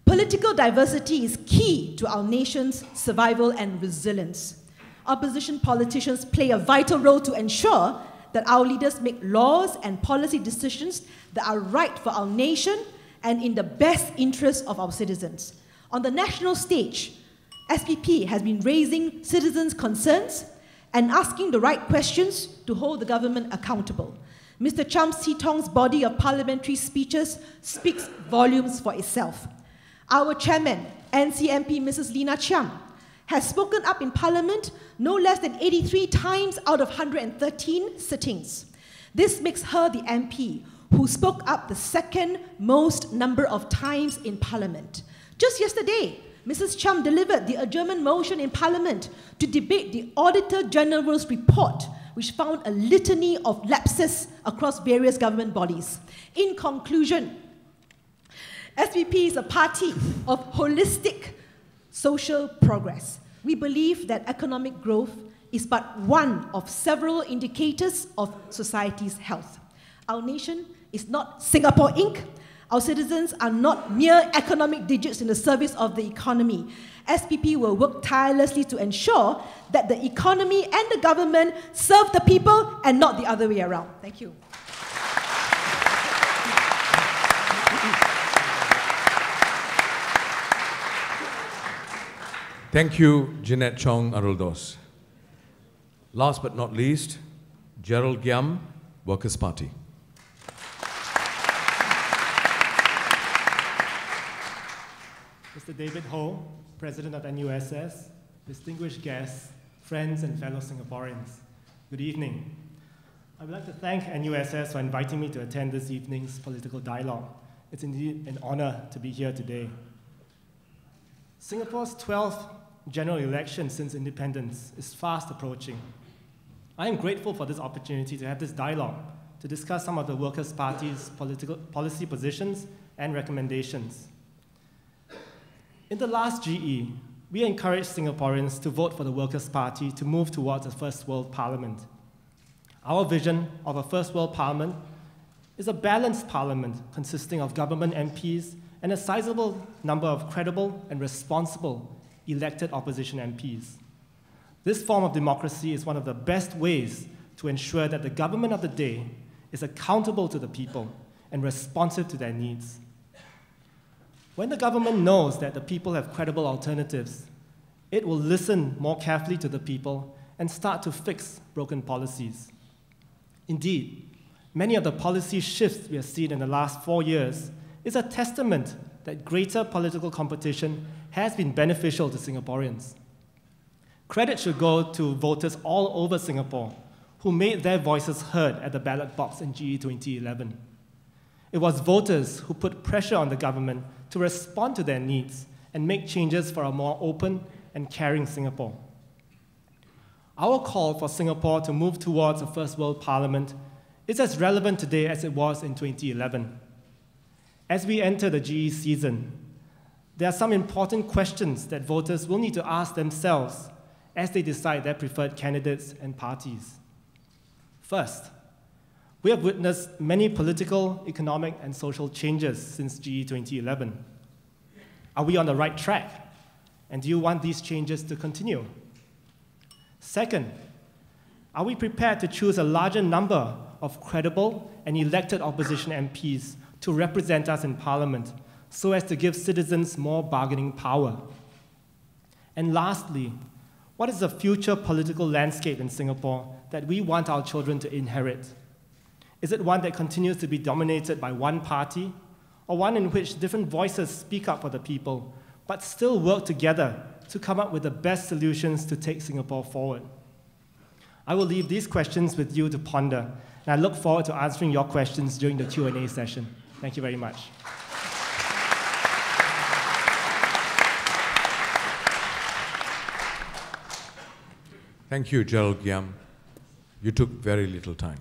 Political diversity is key to our nation's survival and resilience. Opposition politicians play a vital role to ensure that our leaders make laws and policy decisions that are right for our nation and in the best interest of our citizens. On the national stage, SPP has been raising citizens' concerns and asking the right questions to hold the government accountable. Mr. Cham See Tong's body of parliamentary speeches speaks volumes for itself. Our chairman, NCMP Mrs. Lina Chiam, has spoken up in Parliament no less than 83 times out of 113 sittings. This makes her the MP who spoke up the second most number of times in Parliament. Just yesterday, Mrs. Cham delivered the adjournment motion in Parliament to debate the Auditor General's report, which found a litany of lapses across various government bodies. In conclusion, SPP is a party of holistic social progress. We believe that economic growth is but one of several indicators of society's health. Our nation is not Singapore Inc. Our citizens are not mere economic digits in the service of the economy. SPP will work tirelessly to ensure that the economy and the government serve the people and not the other way around. Thank you. Thank you, Jeanette Chong-Aruldoss. Last but not least, Gerald Giam, Workers' Party. Mr. David Ho, President of NUSS, distinguished guests, friends and fellow Singaporeans, good evening. I would like to thank NUSS for inviting me to attend this evening's political dialogue. It's indeed an honor to be here today. Singapore's 12th general election since independence is fast approaching. I am grateful for this opportunity to have this dialogue to discuss some of the Workers' Party's policy positions and recommendations. In the last GE, we encouraged Singaporeans to vote for the Workers' Party to move towards a first world parliament. Our vision of a first world parliament is a balanced parliament consisting of government MPs and a sizable number of credible and responsible elected opposition MPs. This form of democracy is one of the best ways to ensure that the government of the day is accountable to the people and responsive to their needs. When the government knows that the people have credible alternatives, it will listen more carefully to the people and start to fix broken policies. Indeed, many of the policy shifts we have seen in the last 4 years is a testament that greater political competition has been beneficial to Singaporeans. Credit should go to voters all over Singapore who made their voices heard at the ballot box in GE 2011. It was voters who put pressure on the government to respond to their needs and make changes for a more open and caring Singapore. Our call for Singapore to move towards a first world parliament is as relevant today as it was in 2011. As we enter the GE season, there are some important questions that voters will need to ask themselves as they decide their preferred candidates and parties. First, we have witnessed many political, economic, and social changes since GE 2011. Are we on the right track? And do you want these changes to continue? Second, are we prepared to choose a larger number of credible and elected opposition MPs to represent us in Parliament so as to give citizens more bargaining power? And lastly, what is the future political landscape in Singapore that we want our children to inherit? Is it one that continues to be dominated by one party, or one in which different voices speak up for the people, but still work together to come up with the best solutions to take Singapore forward? I will leave these questions with you to ponder, and I look forward to answering your questions during the Q&A session. Thank you very much. Thank you, Gerald Giam. You took very little time.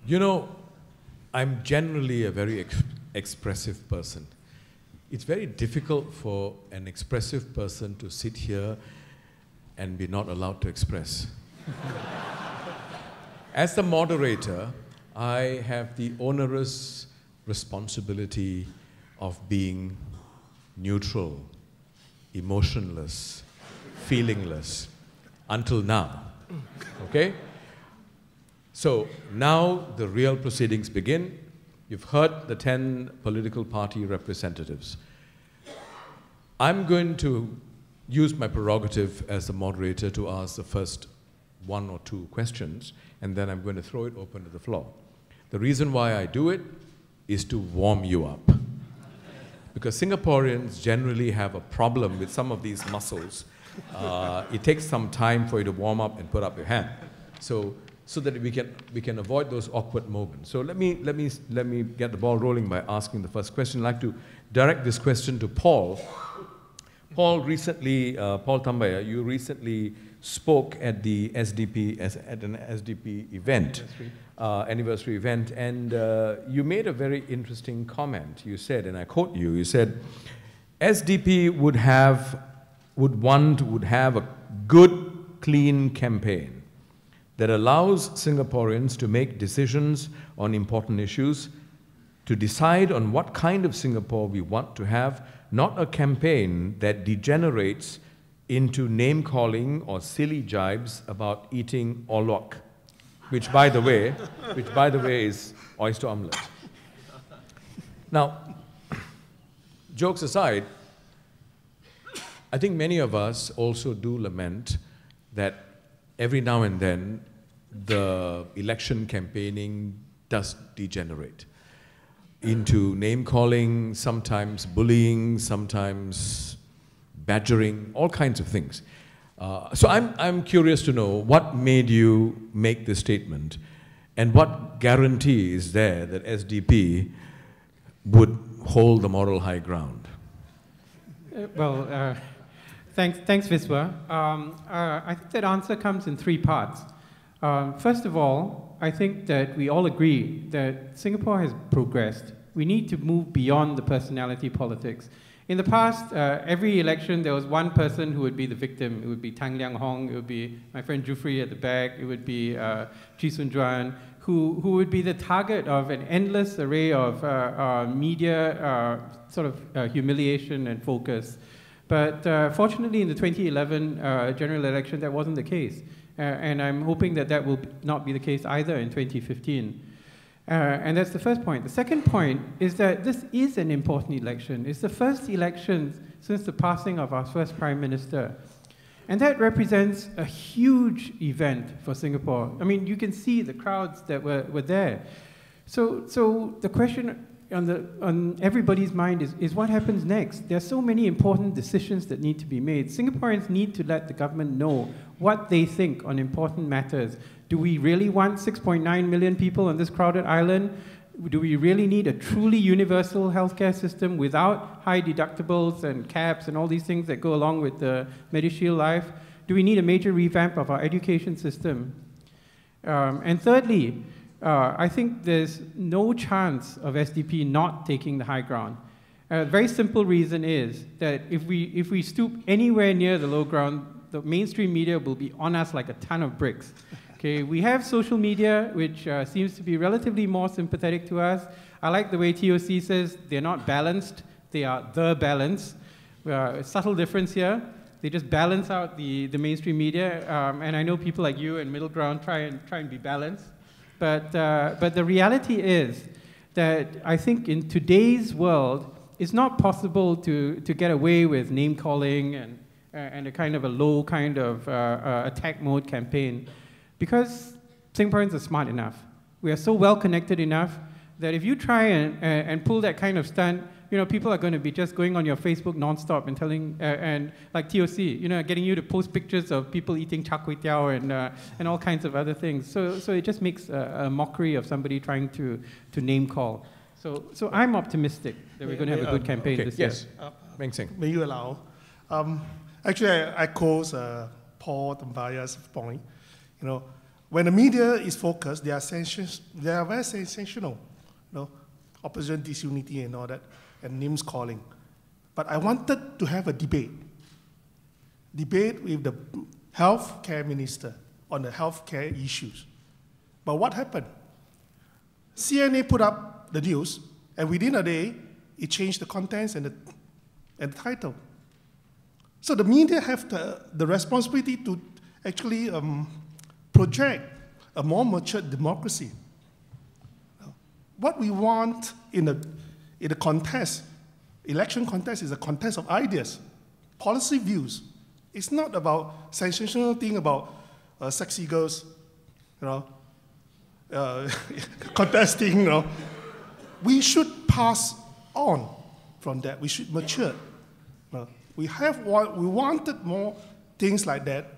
You know, I'm generally a very expressive person. It's very difficult for an expressive person to sit here and be not allowed to express. As the moderator, I have the onerous responsibility of being neutral, emotionless, feelingless, until now, okay? So now the real proceedings begin. You've heard the 10 political party representatives. I'm going to use my prerogative as the moderator to ask the first 1 or 2 questions, and then I'm going to throw it open to the floor. The reason why I do it is to warm you up. Because Singaporeans generally have a problem with some of these muscles. It takes some time for you to warm up and put up your hand. So that we can avoid those awkward moments. So let me get the ball rolling by asking the first question. I'd like to direct this question to Paul. Paul Tambaya, you recently spoke at the SDP at an SDP event, anniversary event, and you made a very interesting comment. You said, and I quote you, you said, SDP would have a good, clean campaign that allows Singaporeans to make decisions on important issues, to decide on what kind of Singapore we want to have, not a campaign that degenerates into name-calling or silly jibes about eating olok, which by the way is oyster omelette. Now, jokes aside, I think many of us also do lament that every now and then, the election campaigning does degenerate into name-calling, sometimes bullying, sometimes badgering, all kinds of things. So I'm curious to know what made you make this statement, and what guarantee is there that SDP would hold the moral high ground? Thanks, Viswa. I think that answer comes in 3 parts. First of all, I think that we all agree that Singapore has progressed. We need to move beyond the personality politics. In the past, every election, there was one person who would be the victim. It would be Tang Liang Hong, it would be my friend Jufri at the back, it would be Chee Soon Juan, who would be the target of an endless array of media humiliation and focus. But fortunately, in the 2011 general election, that wasn't the case. And I'm hoping that that will not be the case either in 2015. And that's the first point. The second point is that this is an important election. It's the first election since the passing of our first Prime Minister. And that represents a huge event for Singapore. I mean, you can see the crowds that were there. So the question on everybody's mind is what happens next? There are so many important decisions that need to be made. Singaporeans need to let the government know what they think on important matters. Do we really want 6.9 million people on this crowded island? Do we really need a truly universal healthcare system without high deductibles and caps and all these things that go along with the MediShield Life? Do we need a major revamp of our education system? And thirdly, I think there's no chance of SDP not taking the high ground. A very simple reason is that if we stoop anywhere near the low ground, the mainstream media will be on us like a ton of bricks. Okay, we have social media, which seems to be relatively more sympathetic to us. I like the way TOC says they're not balanced, they are the balance. A subtle difference here. They just balance out the mainstream media, and I know people like you and Middle Ground try and be balanced. But the reality is that I think in today's world, it's not possible to get away with name calling and a kind of a low kind of attack mode campaign. Because Singaporeans are smart enough. We are so well connected enough that if you try and pull that kind of stunt, you know, people are going to be just going on your Facebook nonstop and telling, and like TOC, you know, getting you to post pictures of people eating char kway teow and all kinds of other things. So it just makes a mockery of somebody trying to name call. So I'm optimistic that we're going to have a good campaign this year. Yes, Meng Sing. May you allow? Actually, I echo Paul Tambaya's point. You know, when the media is focused, they are very sensational. You know, opposition disunity and all that, and names calling. But I wanted to have a debate with the healthcare minister on the healthcare issues. But what happened? CNA put up the news, and within a day, it changed the contents and the title. So the media have the responsibility to actually project a more mature democracy. What we want in a contest, election contest, is a contest of ideas, policy views. It's not about sensational thing about sexy girls, you know, contesting. You know, we should pass on from that. We should mature. We wanted more things like that.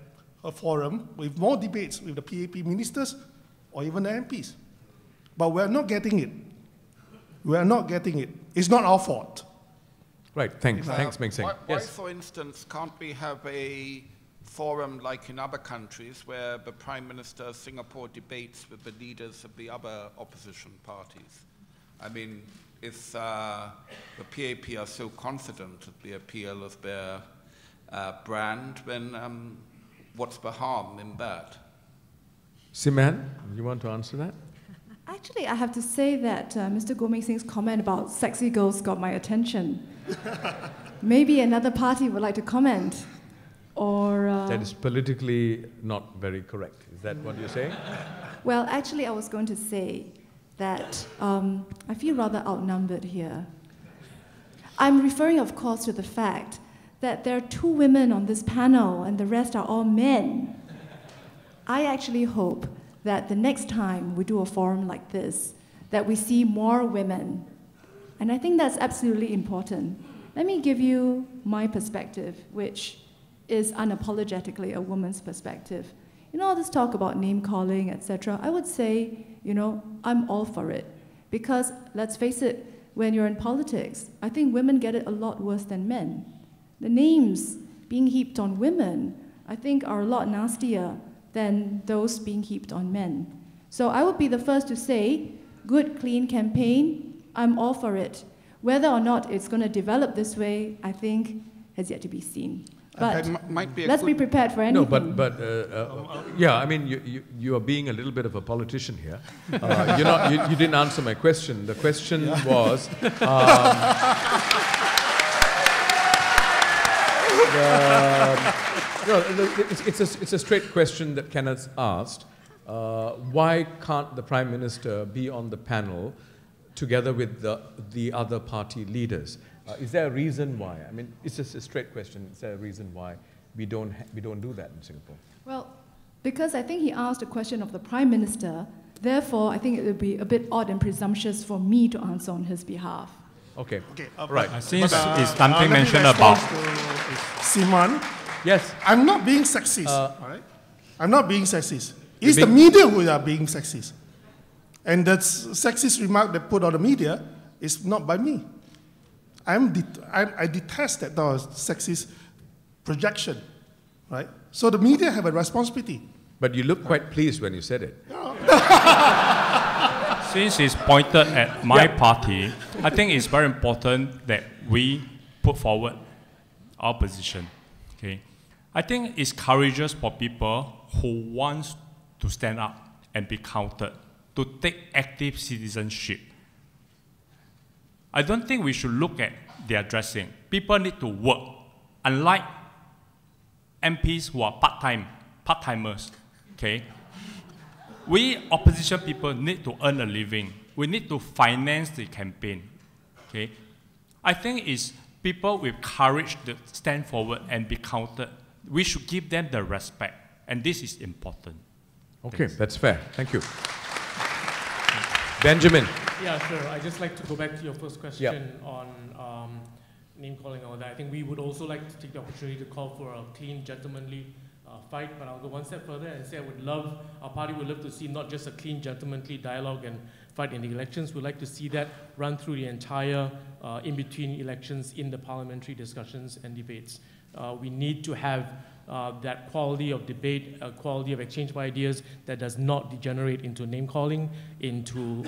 A forum with more debates with the PAP ministers or even the MPs. But we're not getting it. We're not getting it. It's not our fault. Right, thanks Meng Sing. Why, for instance, can't we have a forum like in other countries where the Prime Minister of Singapore debates with the leaders of the other opposition parties? I mean, if the PAP are so confident of the appeal of their brand, then what's the harm in that? Siman, you want to answer that? Actually, I have to say that Mr. Goh Meng Sing's comment about sexy girls got my attention. Maybe another party would like to comment, or... that is politically not very correct. Is that what you're saying? Well, actually, I was going to say that I feel rather outnumbered here. I'm referring, of course, to the fact that there are 2 women on this panel and the rest are all men. I actually hope that the next time we do a forum like this, that we see more women. And I think that's absolutely important. Let me give you my perspective, which is unapologetically a woman's perspective. You know, all this talk about name calling, etc. I would say, you know, I'm all for it. Because let's face it, when you're in politics, I think women get it a lot worse than men. The names being heaped on women, I think, are a lot nastier than those being heaped on men. So I would be the first to say, good, clean campaign, I'm all for it. Whether or not it's going to develop this way, I think, has yet to be seen. But let's be prepared for anything. No, but yeah, I mean, you are being a little bit of a politician here. You didn't answer my question. The question was... it's a straight question that Kenneth asked. Why can't the Prime Minister be on the panel together with the other party leaders? Is there a reason why? I mean, it's just a straight question. Is there a reason why we don't do that in Singapore? Well, because I think he asked a question of the Prime Minister. Therefore, I think it would be a bit odd and presumptuous for me to answer on his behalf. Okay. Right. Since it's something mentioned about Simon. Yes. I'm not being sexist. All right. I'm not being sexist. It's the media who are being sexist. And that sexist remark that put on the media is not by me. I detest that sexist projection, right? So the media have a responsibility. But you look quite pleased when you said it. Since it's pointed at my party, I think it's very important that we put forward our position. Okay, I think it's courageous for people who want to stand up and be counted, to take active citizenship. I don't think we should look at their dressing. People need to work, unlike MPs who are part-timers. Okay. We opposition people need to earn a living. We need to finance the campaign. Okay? I think it's people with courage to stand forward and be counted. We should give them the respect, and this is important. Okay, that's fair. Thank you. Benjamin. Yeah, sure. I'd just like to go back to your first question on name calling and all that. I think we would also like to take the opportunity to call for a clean, gentlemanly fight, but I'll go one step further and say our party would love to see not just a clean, gentlemanly dialogue and fight in the elections. We'd like to see that run through the entire in-between elections in the parliamentary discussions and debates. We need to have that quality of debate, quality of exchange of ideas that does not degenerate into name-calling, into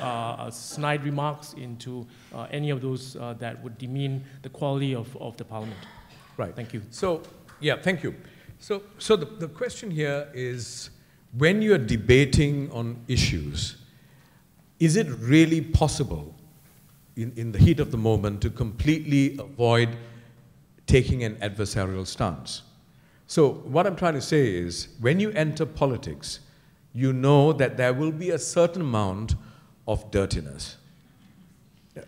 snide remarks, into any of those that would demean the quality of the parliament. Right. Thank you. So, yeah, thank you. So the question here is, when you're debating on issues, is it really possible in the heat of the moment to completely avoid taking an adversarial stance? So what I'm trying to say is, when you enter politics, you know that there will be a certain amount of dirtiness.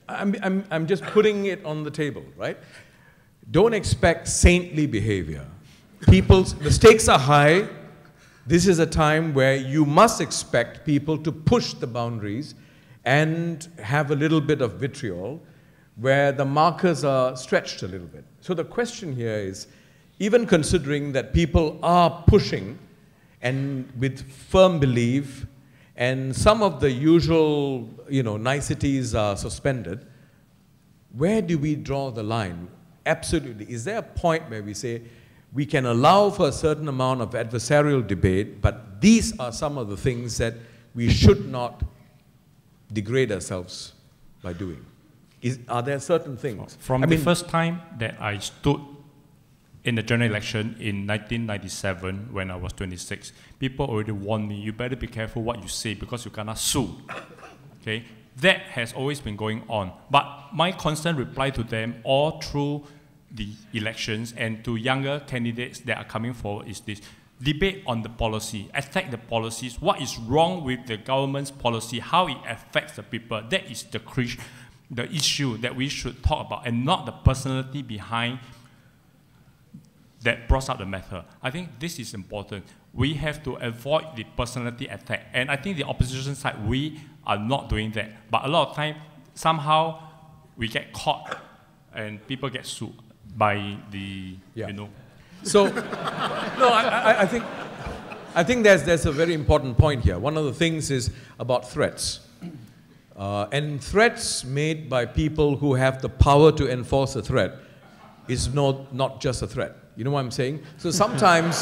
I'm just putting it on the table, right? Don't expect saintly behavior. The stakes are high. This is a time where you must expect people to push the boundaries and have a little bit of vitriol, where the markers are stretched a little bit. So the question here is, even considering that people are pushing and with firm belief, and some of the usual, niceties are suspended, where do we draw the line? Absolutely. Is there a point where we say, we can allow for a certain amount of adversarial debate, but these are some of the things that we should not degrade ourselves by doing? Are there certain things? From the first time that I stood in the general election in 1997, when I was 26, people already warned me, you better be careful what you say because you cannot sue. Okay? That has always been going on. But my constant reply to them all through the elections and to younger candidates that are coming forward is this: debate on the policy, attack the policies, what is wrong with the government's policy, how it affects the people. That is the issue that we should talk about, and not the personality behind that brought up the matter. I think this is important. We have to avoid the personality attack. And I think the opposition side, we are not doing that. But a lot of time, somehow, we get caught and people get sued by the, So, no, I think there's a very important point here. One of the things is about threats. And threats made by people who have the power to enforce a threat is not just a threat. You know what I'm saying? So sometimes,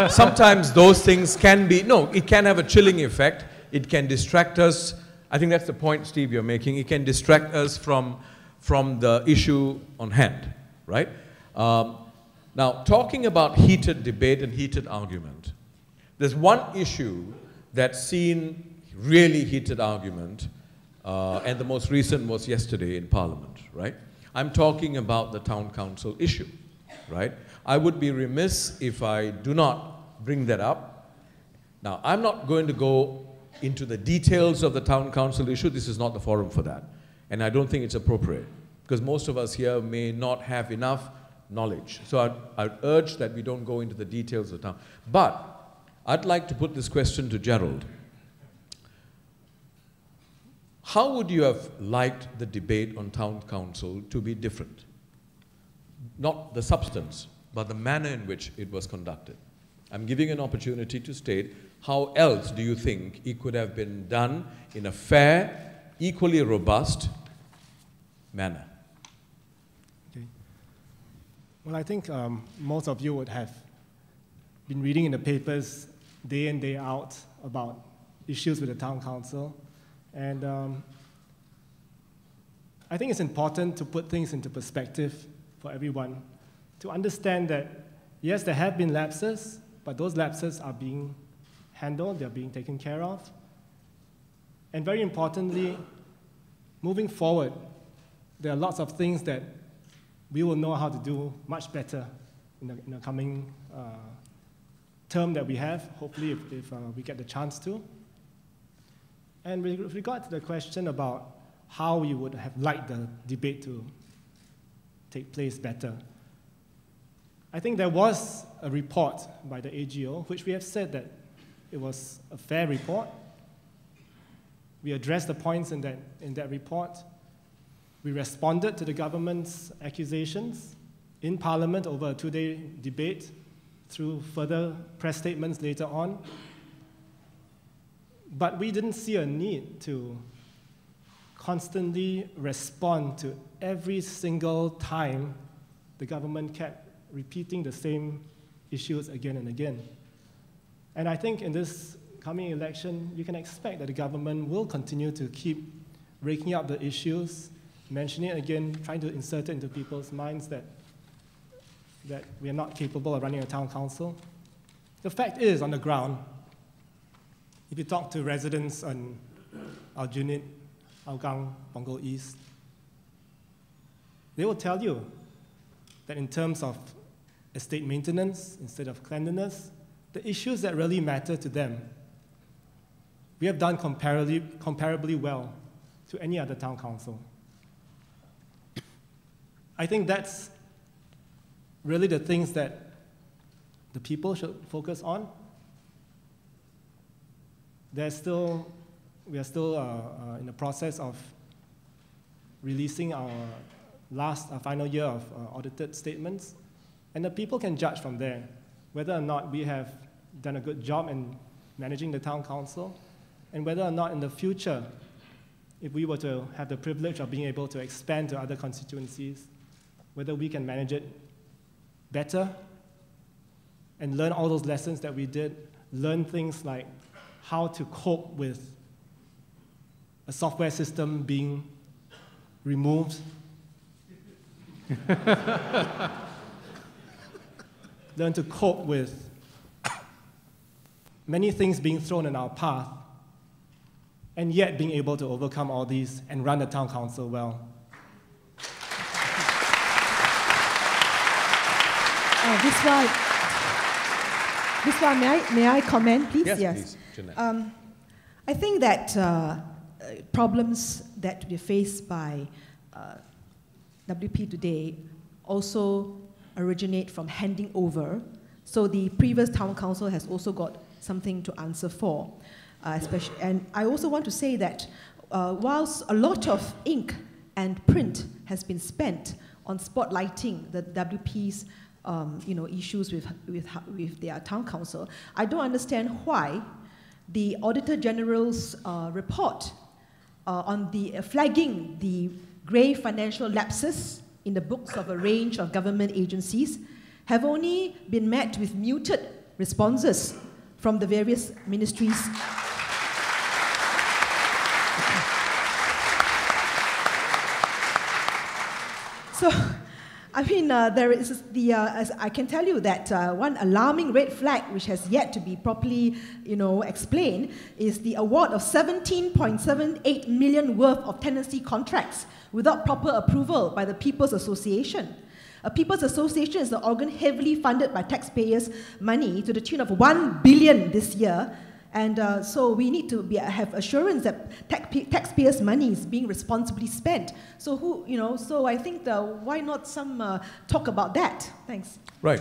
sometimes those things can be, it can have a chilling effect. It can distract us. I think that's the point, Steve, you're making. It can distract us from the issue on hand, right? Now, talking about heated debate and heated argument, there's one issue that's seen really heated argument, and the most recent was yesterday in Parliament, right? I'm talking about the town council issue, right? I would be remiss if I do not bring that up. Now, I'm not going to go into the details of the town council issue. This is not the forum for that. And I don't think it's appropriate, because most of us here may not have enough knowledge. So I'd urge that we don't go into the details of the town. But I'd like to put this question to Gerald. How would you have liked the debate on town council to be different? Not the substance, but the manner in which it was conducted. I'm giving an opportunity to state how else do you think it could have been done in a fair, equally robust manner. Okay. Well, I think most of you would have been reading in the papers day in, day out about issues with the town council. And I think it's important to put things into perspective for everyone, to understand that, yes, there have been lapses, but those lapses are being handled, they're being taken care of. And very importantly, moving forward, there are lots of things that we will know how to do much better in the coming term that we have, hopefully if we get the chance to. And with regard to the question about how we would have liked the debate to take place better, I think there was a report by the AGO, which we have said that it was a fair report. We addressed the points in that report. We responded to the government's accusations in Parliament over a 2-day debate through further press statements later on. But we didn't see a need to constantly respond to every single time the government kept repeating the same issues again and again. And I think in this coming election, you can expect that the government will continue to keep raking up the issues, mentioning it again, trying to insert it into people's minds that we are not capable of running a town council. The fact is, on the ground, if you talk to residents on Aljunied, Hougang, Punggol East, they will tell you that in terms of estate maintenance, instead of cleanliness, the issues that really matter to them, we have done comparably well to any other town council. I think that's really the things that the people should focus on. We are still in the process of releasing our final year of audited statements, and the people can judge from there whether or not we have done a good job in managing the town council, and whether or not in the future, if we were to have the privilege of being able to expand to other constituencies, whether we can manage it better and learn all those lessons that we did, learn things like how to cope with a software system being removed, learn to cope with many things being thrown in our path, and yet being able to overcome all these and run the town council well. This one, may I comment, please? Yes, please, Jeanette. I think that problems that we face by WP today also originate from handing over. So the previous town council has also got something to answer for. And I also want to say that whilst a lot of ink and print has been spent on spotlighting the WP's issues with their town council, I don't understand why the Auditor General's report on the flagging the grave financial lapses in the books of a range of government agencies have only been met with muted responses from the various ministries. So, I mean, there is as I can tell you that one alarming red flag which has yet to be properly, explained is the award of 17.78 million worth of tenancy contracts without proper approval by the People's Association. A People's Association is an organ heavily funded by taxpayers' money to the tune of 1 billion this year. And so we need to have assurance that taxpayers' money is being responsibly spent. So so I think why not some talk about that? Thanks. Right.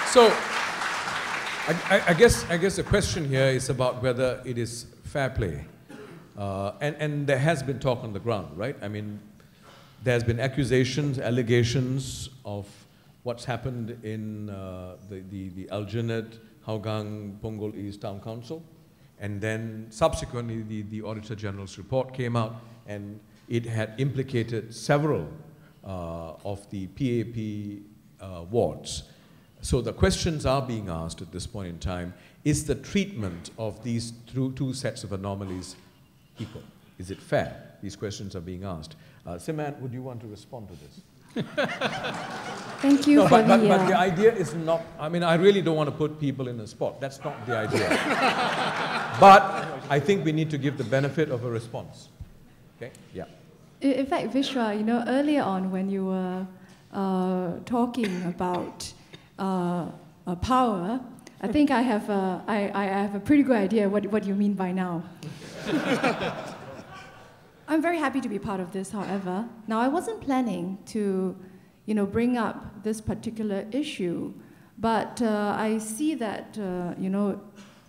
So I guess the question here is about whether it is fair play, and there has been talk on the ground, right? I mean, there's been accusations, allegations of what's happened in the Aljunied, Hougang, Punggol East Town Council. And then subsequently, the Auditor General's report came out, and it had implicated several of the PAP wards. So the questions are being asked at this point in time, is the treatment of these two sets of anomalies equal? Is it fair? These questions are being asked. Siman, would you want to respond to this? Thank you for but the idea is not, I mean, I really don't want to put people in a spot. That's not the idea. But I think we need to give the benefit of a response. Okay? Yeah. In fact, Vishwa, you know, earlier on when you were talking about power, I think I have a pretty good idea what you mean by now. I'm very happy to be part of this, however. Now, I wasn't planning to, you know, bring up this particular issue, but I see that, you know,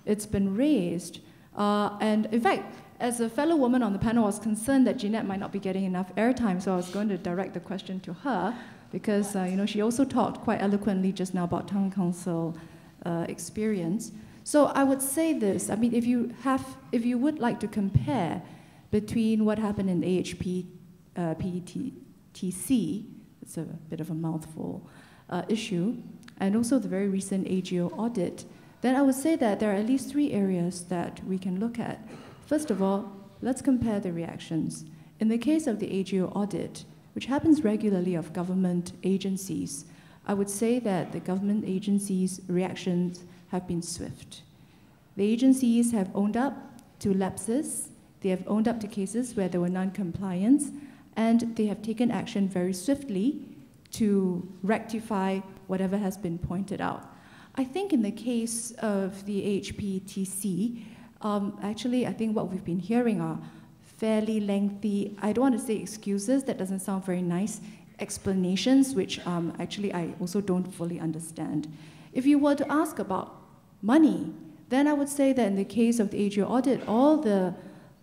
it's been raised. And in fact, as a fellow woman on the panel, I was concerned that Jeanette might not be getting enough airtime, so I was going to direct the question to her, because, you know, she also talked quite eloquently just now about town council experience. So I would say this, I mean, if you would like to compare between what happened in AHP, PETC, it's a bit of a mouthful, issue, and also the very recent AGO audit, then I would say that there are at least 3 areas that we can look at. First of all, let's compare the reactions. In the case of the AGO audit, which happens regularly of government agencies, I would say that the government agencies' reactions have been swift. The agencies have owned up to lapses, they have owned up to cases where there were non-compliance, and they have taken action very swiftly to rectify whatever has been pointed out. I think in the case of the HPTC, actually I think what we've been hearing are fairly lengthy, I don't want to say excuses, that doesn't sound very nice, explanations, which actually I also don't fully understand. If you were to ask about money, then I would say that in the case of the AGO audit, all the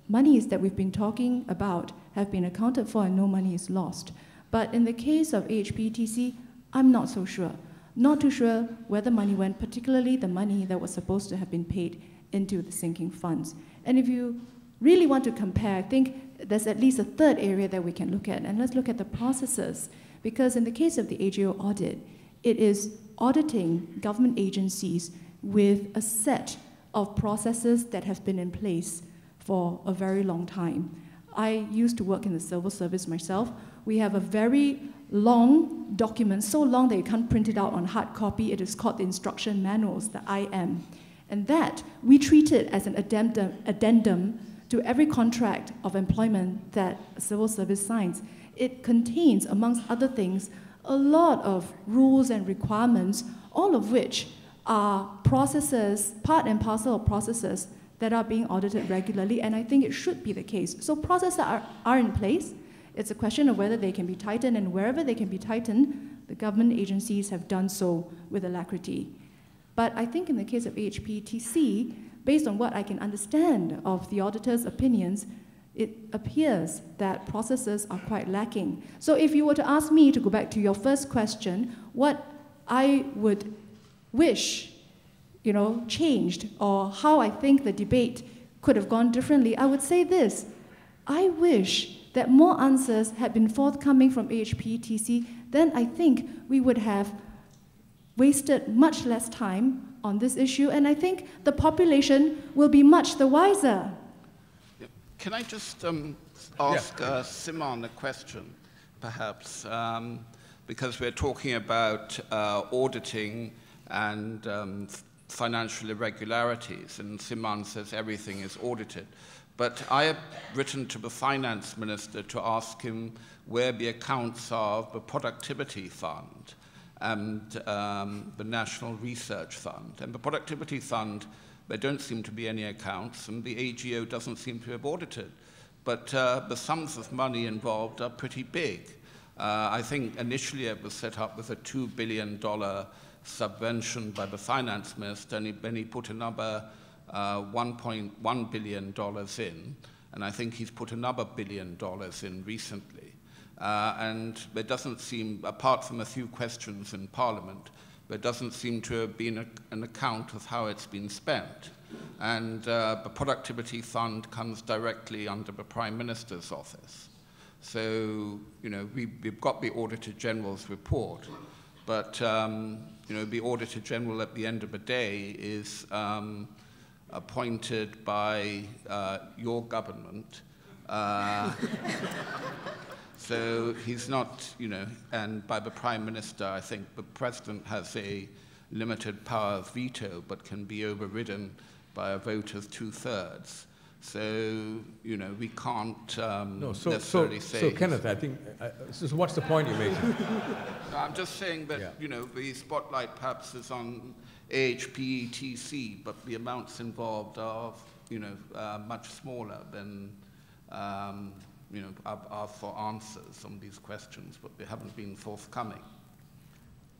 monies that we've been talking about have been accounted for and no money is lost. But in the case of HPTC, I'm not so sure. Not too sure where the money went, particularly the money that was supposed to have been paid into the sinking funds. And if you really want to compare, I think there's at least a 3rd area that we can look at, and let's look at the processes. Because in the case of the AGO audit, it is auditing government agencies with a set of processes that have been in place for a very long time. I used to work in the civil service myself. We have a very long document, so long that you can't print it out on hard copy. It is called the instruction manuals, the IM. And that, we treat it as an addendum to every contract of employment that a civil service signs. It contains, amongst other things, a lot of rules and requirements, all of which are processes, part and parcel of processes that are being audited regularly, and I think it should be the case. So processes are in place. It's a question of whether they can be tightened, and wherever they can be tightened, the government agencies have done so with alacrity. But I think in the case of HPTC, based on what I can understand of the auditor's opinions, it appears that processes are quite lacking. So if you were to ask me, to go back to your first question, what I would wish, you know, changed, or how I think the debate could have gone differently, I would say this. I wish that more answers had been forthcoming from HPTC, then I think we would have wasted much less time on this issue, and I think the population will be much the wiser. Can I just ask Simon a question, perhaps? Because we're talking about auditing and financial irregularities, and Simon says everything is audited. But I have written to the finance minister to ask him where the accounts are of the productivity fund and the National Research Fund. And the productivity fund, there don't seem to be any accounts, and the AGO doesn't seem to have audited. But the sums of money involved are pretty big. I think initially it was set up with a $2 billion subvention by the finance minister, and then he put another $1.1 billion in, and I think he's put another $1 billion in recently. And there doesn't seem, apart from a few questions in Parliament, there doesn't seem to have been an account of how it's been spent. And the Productivity Fund comes directly under the Prime Minister's office. So, you know, we've got the Auditor General's report, but, you know, the Auditor General at the end of the day is appointed by your government. So he's not, you know, and by the Prime Minister, I think the President has a limited power of veto, but can be overridden by a vote of 2/3. So, you know, we can't necessarily say... So, Kenneth, I think, so what's the point you're making? No, I'm just saying that, you know, the spotlight perhaps is on AHPETC, but the amounts involved are, you know, much smaller than, you know, are for answers on these questions, but they haven't been forthcoming.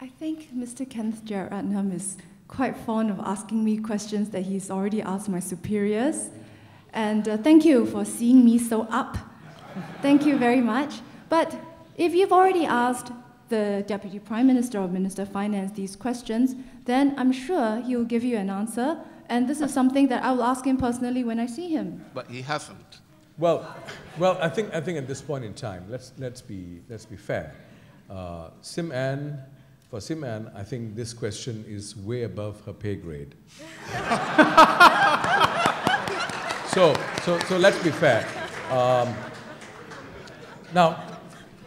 I think Mr. Kenneth Jeyaretnam is quite fond of asking me questions that he's already asked my superiors. And thank you for seeing me so up. Thank you very much. But if you've already asked the Deputy Prime Minister or Minister of Finance these questions, then I'm sure he'll give you an answer. And this is something that I will ask him personally when I see him. But he hasn't. Well, I think at this point in time, let's be fair. Sim-Ann, for Sim-Ann, I think this question is way above her pay grade. So let's be fair. Now,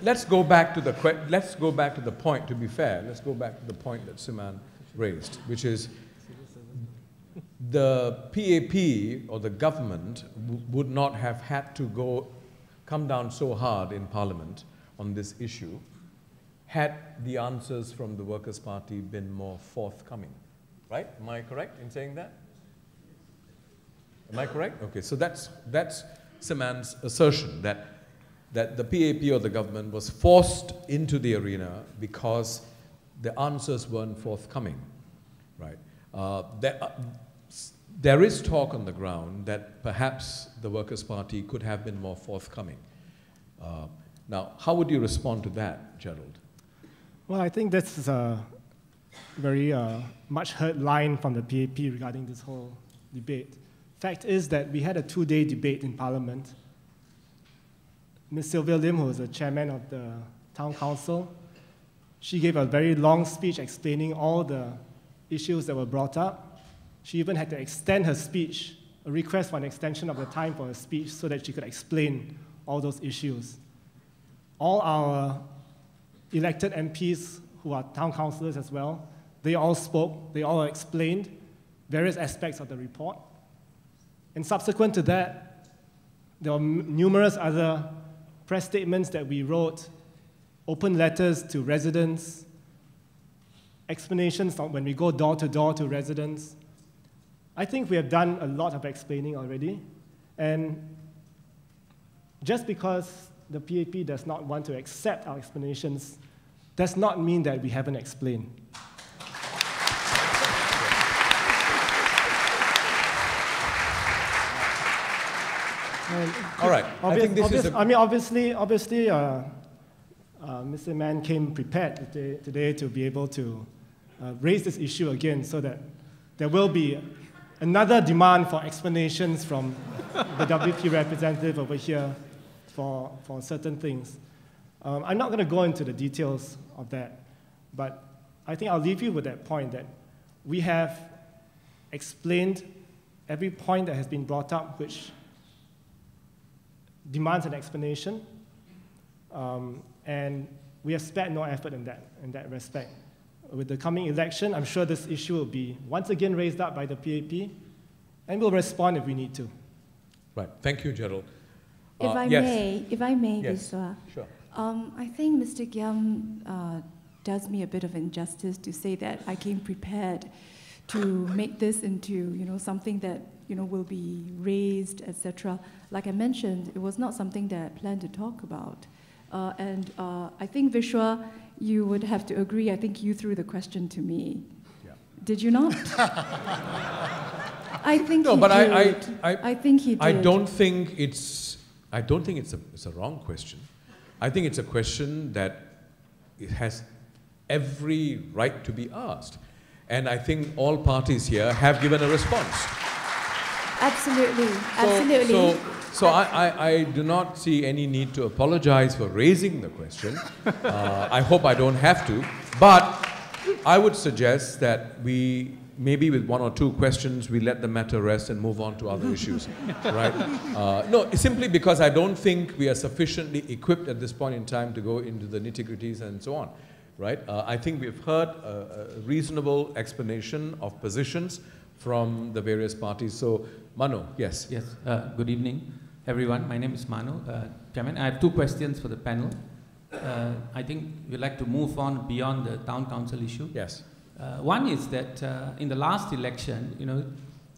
let's go back to the point. To be fair, let's go back to the point that Sim-Ann raised, which is the PAP or the government would not have had to come down so hard in Parliament on this issue had the answers from the Workers' Party been more forthcoming. Right? Am I correct in saying that? Am I correct? Okay, so that's Sim-Ann's assertion that the PAP or the government was forced into the arena because the answers weren't forthcoming, right? There is talk on the ground that perhaps the Workers' Party could have been more forthcoming. Now, how would you respond to that, Gerald? Well, I think this is a very much heard line from the PAP regarding this whole debate. Fact is that we had a 2-day debate in Parliament. Ms. Sylvia Lim, who was the chairman of the Town Council, she gave a very long speech explaining all the issues that were brought up. She even had to extend her speech, a request for an extension of the time for her speech so that she could explain all those issues. All our elected MPs, who are town councillors as well, they all spoke, they all explained various aspects of the report. And subsequent to that, there were numerous other press statements that we wrote, open letters to residents, explanations when we go door to door to residents. I think we have done a lot of explaining already. And just because the PAP does not want to accept our explanations does not mean that we haven't explained. All right. I think this is I mean, obviously, Mr. Mann came prepared today to be able to raise this issue again so that there will be another demand for explanations from the WP representative over here for certain things. I'm not going to go into the details of that, but I think I'll leave you with that point that we have explained every point that has been brought up which demands an explanation, and we have spared no effort in that respect. With the coming election, I'm sure this issue will be once again raised up by the PAP, and we'll respond if we need to. Right. Thank you, Gerald. If I may, yes. Biswa, sure. I think Mr. Giam does me a bit of injustice to say that I came prepared to make this into something that will be raised, etc. Like I mentioned, it was not something that I planned to talk about. And I think, Vishwa, you would have to agree, I think you threw the question to me. Yeah. Did you not? I think no, he but did. I think he did. I don't think it's a wrong question. I think it's a question that it has every right to be asked. And I think all parties here have given a response. Absolutely, absolutely. So I do not see any need to apologize for raising the question. I hope I don't have to. But I would suggest that we, maybe with one or two questions, we let the matter rest and move on to other issues, right? No, simply because I don't think we are sufficiently equipped at this point in time to go into the nitty-gritties and so on, right? I think we've heard a reasonable explanation of positions from the various parties. So, Manu, yes. Yes, good evening, everyone. My name is Manu. Chairman, I have two questions for the panel. I think we'd like to move on beyond the town council issue. Yes. One is that in the last election, you know,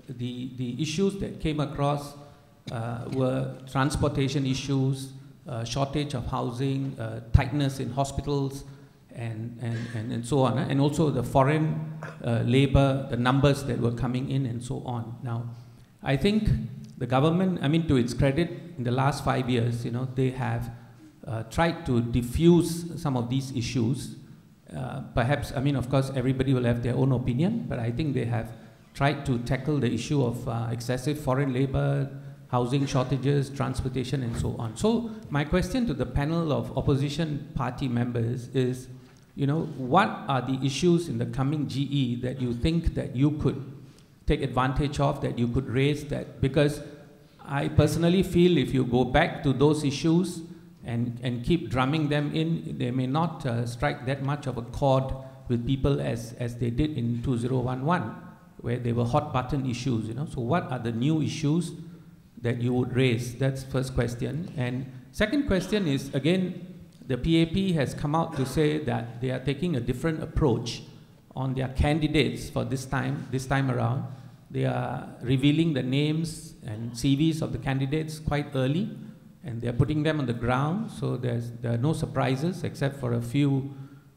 the issues that came across were transportation issues, shortage of housing, tightness in hospitals, and so on, and also the foreign labor, the numbers that were coming in and so on. Now, I think the government, I mean, to its credit, in the last 5 years, you know, they have tried to diffuse some of these issues. Perhaps, I mean, of course, everybody will have their own opinion, but I think they have tried to tackle the issue of excessive foreign labor, housing shortages, transportation, and so on. So my question to the panel of opposition party members is, you know, what are the issues in the coming GE that you think that you could take advantage of, that you could raise that? Because I personally feel if you go back to those issues and keep drumming them in, they may not strike that much of a chord with people as they did in 2011, where they were hot button issues, you know. So what are the new issues that you would raise? That's first question. And second question is, again, the PAP has come out to say that they are taking a different approach on their candidates for this time around. They are revealing the names and CVs of the candidates quite early, and they're putting them on the ground, so there are no surprises except for a few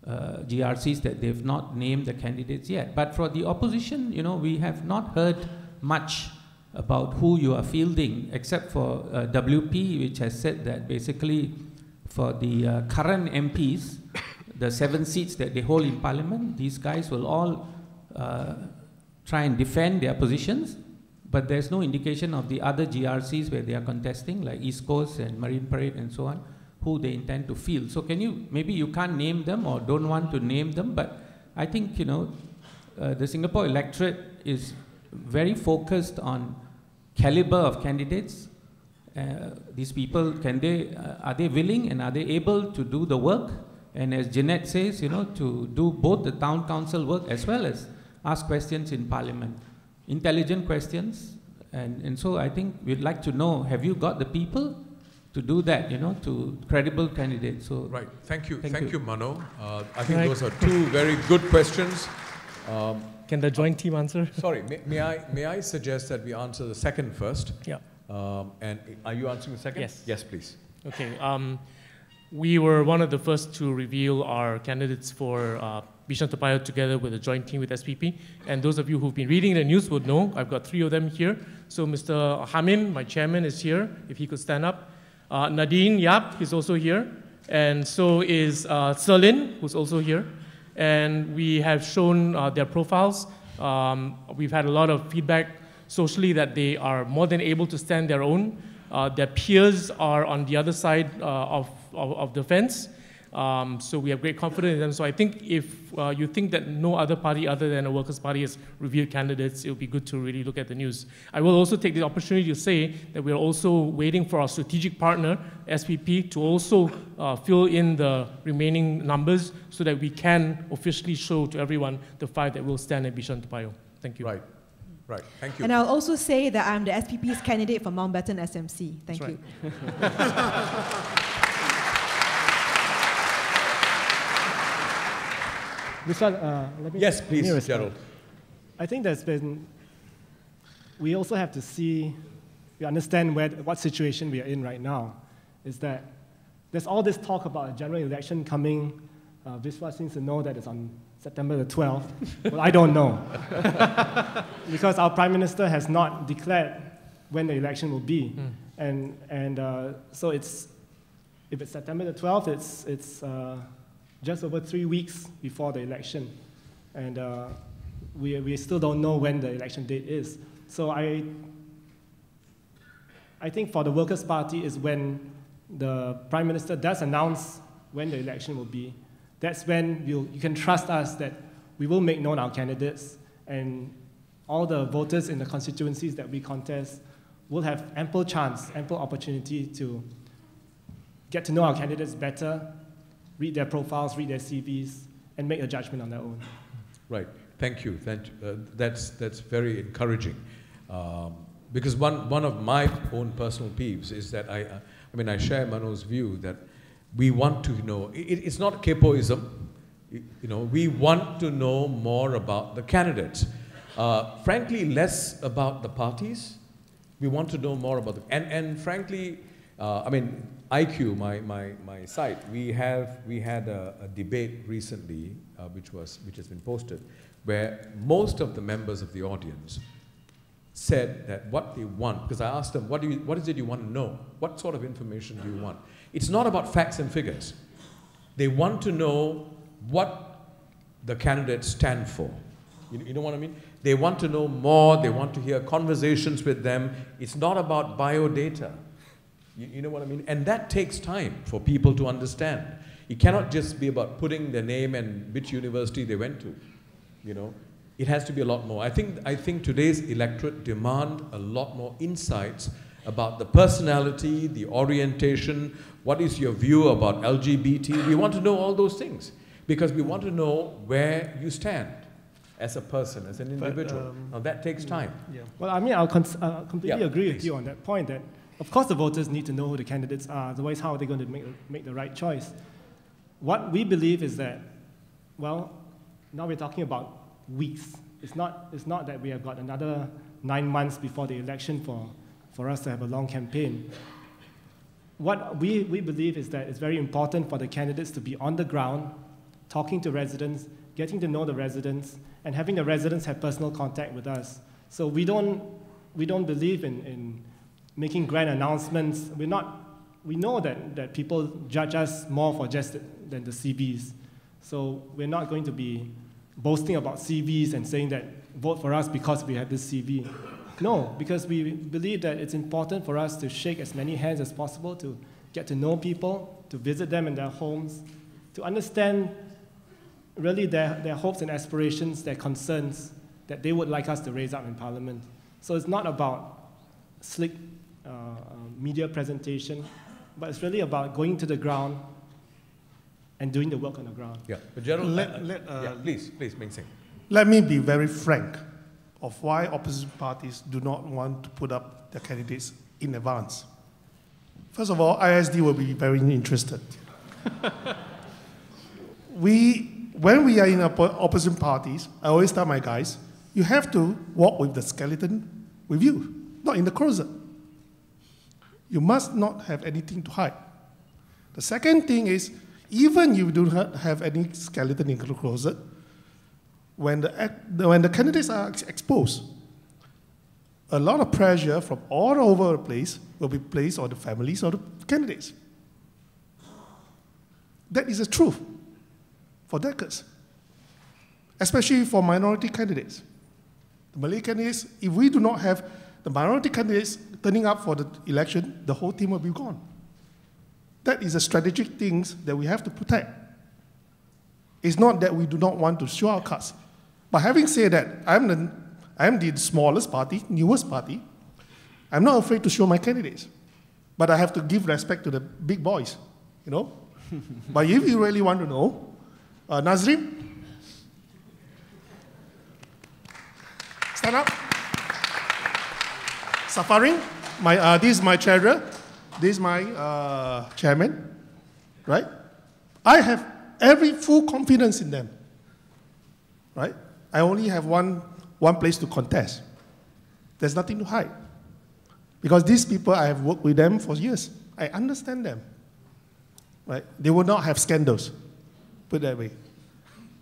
GRCs that they've not named the candidates yet. But for the opposition, you know, we have not heard much about who you are fielding, except for WP, which has said that basically for the current MPs, the 7 seats that they hold in Parliament, these guys will all try and defend their positions, but there's no indication of the other GRCs where they are contesting, like East Coast and Marine Parade and so on, who they intend to field. So can you, maybe you can't name them or don't want to name them, but I think, you know, the Singapore electorate is very focused on caliber of candidates. These people, can they, are they willing and are they able to do the work? And as Jeanette says, you know, to do both the town council work as well as ask questions in Parliament. Intelligent questions. And so I think we'd like to know, have you got the people to do that, you know, to credible candidates? So right, thank you, thank you, Mano. I think those are two very good questions. Can the joint team answer? Sorry, may I suggest that we answer the second first? Yeah. And are you answering the second? Yes. Yes, please. Okay. We were one of the first to reveal our candidates for Bishan Toa Payoh together with a joint team with SPP. And those of you who've been reading the news would know, I've got 3 of them here. So Mr. Hamin, my chairman, is here, if he could stand up. Nadine Yap is also here. And so is Serlin, who's also here. And we have shown their profiles. We've had a lot of feedback socially that they are more than able to stand their own. Their peers are on the other side of the fence. So we have great confidence in them. So I think if you think that no other party other than a Workers' Party has revealed candidates, it would be good to really look at the news. I will also take the opportunity to say that we are also waiting for our strategic partner, SPP, to also fill in the remaining numbers so that we can officially show to everyone the 5 that will stand at Bishan Toa Payoh. Thank you. Right. Right, thank you. And I'll also say that I'm the SPP's candidate for Mountbatten SMC. Thank you. Yes, please, Gerald. I think there's been, we also have to see, we understand what situation we are in right now, is that there's all this talk about a general election coming. Viswa seems to know that it's on September the 12th. Well, I don't know. Because our Prime Minister has not declared when the election will be. And so it's if it's September the 12th, it's just over 3 weeks before the election. And we still don't know when the election date is. So I think for the Workers' Party is when the Prime Minister does announce when the election will be. That's when you can trust us that we will make known our candidates, and all the voters in the constituencies that we contest will have ample chance, ample opportunity to get to know our candidates better, read their profiles, read their CVs, and make a judgment on their own. Right. Thank you. That's very encouraging. Because one of my own personal peeves is that I share Mano's view that we want to know. It's not capoism. We want to know more about the candidates. Frankly, less about the parties. We want to know more about them. And frankly, IQ, my site, we had a debate recently, which has been posted, where most of the members of the audience said that what they want, because I asked them, what is it you want to know? What sort of information do you want? It's not about facts and figures. They want to know what the candidates stand for. You know what I mean? They want to know more, they want to hear conversations with them. It's not about biodata. You know what I mean? And that takes time for people to understand. It cannot just be about putting their name and which university they went to. It has to be a lot more. I think today's electorate demand a lot more insights about the personality, the orientation, what is your view about LGBT. We want to know all those things because we want to know where you stand as a person, as an individual. Now that takes time. Yeah. Well, I'll completely agree with you on that point that, of course, the voters need to know who the candidates are, otherwise how are they going to make the right choice? What we believe is that, well, now we're talking about weeks. It's not that we have got another 9 months before the election for us to have a long campaign. What we believe is that it's very important for the candidates to be on the ground, talking to residents, getting to know the residents, and having the residents have personal contact with us. So we don't believe in making grand announcements. We know that people judge us more for just than the CVs. So we're not going to be boasting about CVs and saying that vote for us because we have this CV. No, because we believe that it's important for us to shake as many hands as possible, to get to know people, to visit them in their homes, to understand really their hopes and aspirations, their concerns that they would like us to raise up in Parliament. So it's not about slick media presentation, but it's really about going to the ground and doing the work on the ground. Yeah, but Gerald, please, Meng Seng. Let me be very frank of why opposition parties do not want to put up their candidates in advance. First of all, ISD will be very interested. When we are in opposition parties, I always tell my guys, you have to walk with the skeleton with you, not in the closet. You must not have anything to hide. The second thing is, even you do not have any skeleton in the closet, when the candidates are exposed, a lot of pressure from all over the place will be placed on the families of the candidates. That is the truth for decades, especially for minority candidates. The Malay candidates, if we do not have the minority candidates turning up for the election, the whole team will be gone. That is the strategic things that we have to protect. It's not that we do not want to show our cards. But having said that, I'm the smallest party, newest party. I'm not afraid to show my candidates. But I have to give respect to the big boys, But if you really want to know, Nazrim, stand up. Safaring, this is my treasurer, this is my chairman, right? I have every full confidence in them, right? I only have one place to contest. There's nothing to hide. Because these people, I have worked with them for years. I understand them, right? They will not have scandals, put it that way.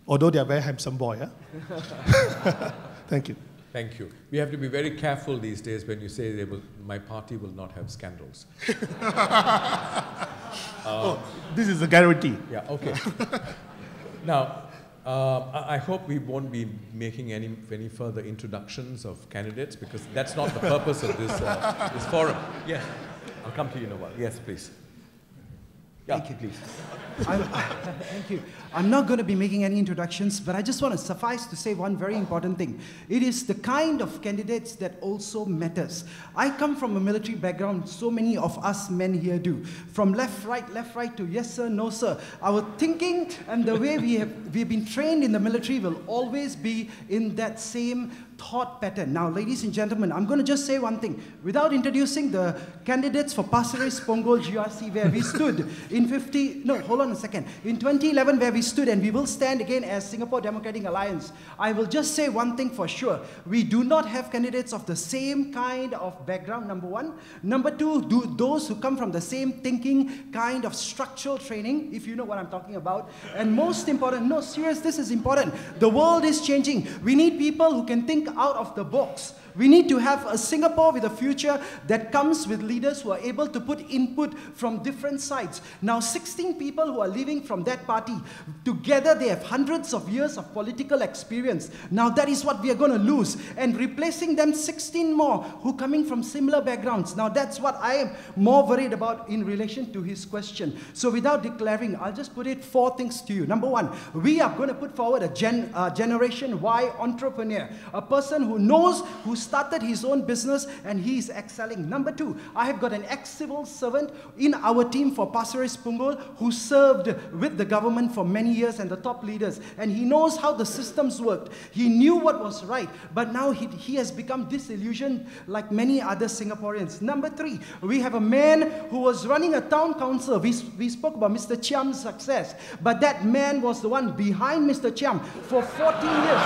Although they are very handsome boy, Thank you. Thank you. We have to be very careful these days when you say my party will not have scandals. This is a guarantee. Yeah, okay. Now, I hope we won't be making any further introductions of candidates, because that's not the purpose of this forum. Yes, I'll come to you in a while. Yes, please. Yeah, thank you, please. Thank you. I'm not going to be making any introductions, but I just want to suffice to say one very important thing. It is the kind of candidates that also matters. I come from a military background, so many of us men here do. From left, right to yes sir, no sir. Our thinking and the way we've been trained in the military will always be in that same thought pattern. Now, ladies and gentlemen, I'm going to just say one thing. Without introducing the candidates for Pasir Ris Punggol GRC, where we stood in 2011, where we stood, and we will stand again as Singapore Democratic Alliance, I will just say one thing for sure. We do not have candidates of the same kind of background, number one. Number two, those who come from the same thinking kind of structural training, if you know what I'm talking about. And most important, no, serious, this is important. The world is changing. We need people who can think out of the box. We need to have a Singapore with a future that comes with leaders who are able to put input from different sides. Now, 16 people who are leaving from that party, together they have hundreds of years of political experience. Now, that is what we are going to lose. And replacing them, 16 more who are coming from similar backgrounds. Now, that's what I am more worried about in relation to his question. So without declaring, I'll just put it 4 things to you. Number one, we are going to put forward a Generation Y entrepreneur, a person who knows, who started his own business, and he is excelling. Number two, I have got an ex-civil servant in our team for Pasir Ris Punggol who served with the government for many years and the top leaders, and he knows how the systems worked. He knew what was right, but now he has become disillusioned like many other Singaporeans. Number three, we have a man who was running a town council. We spoke about Mr. Chiam's success, but that man was the one behind Mr. Chiam for 14 years.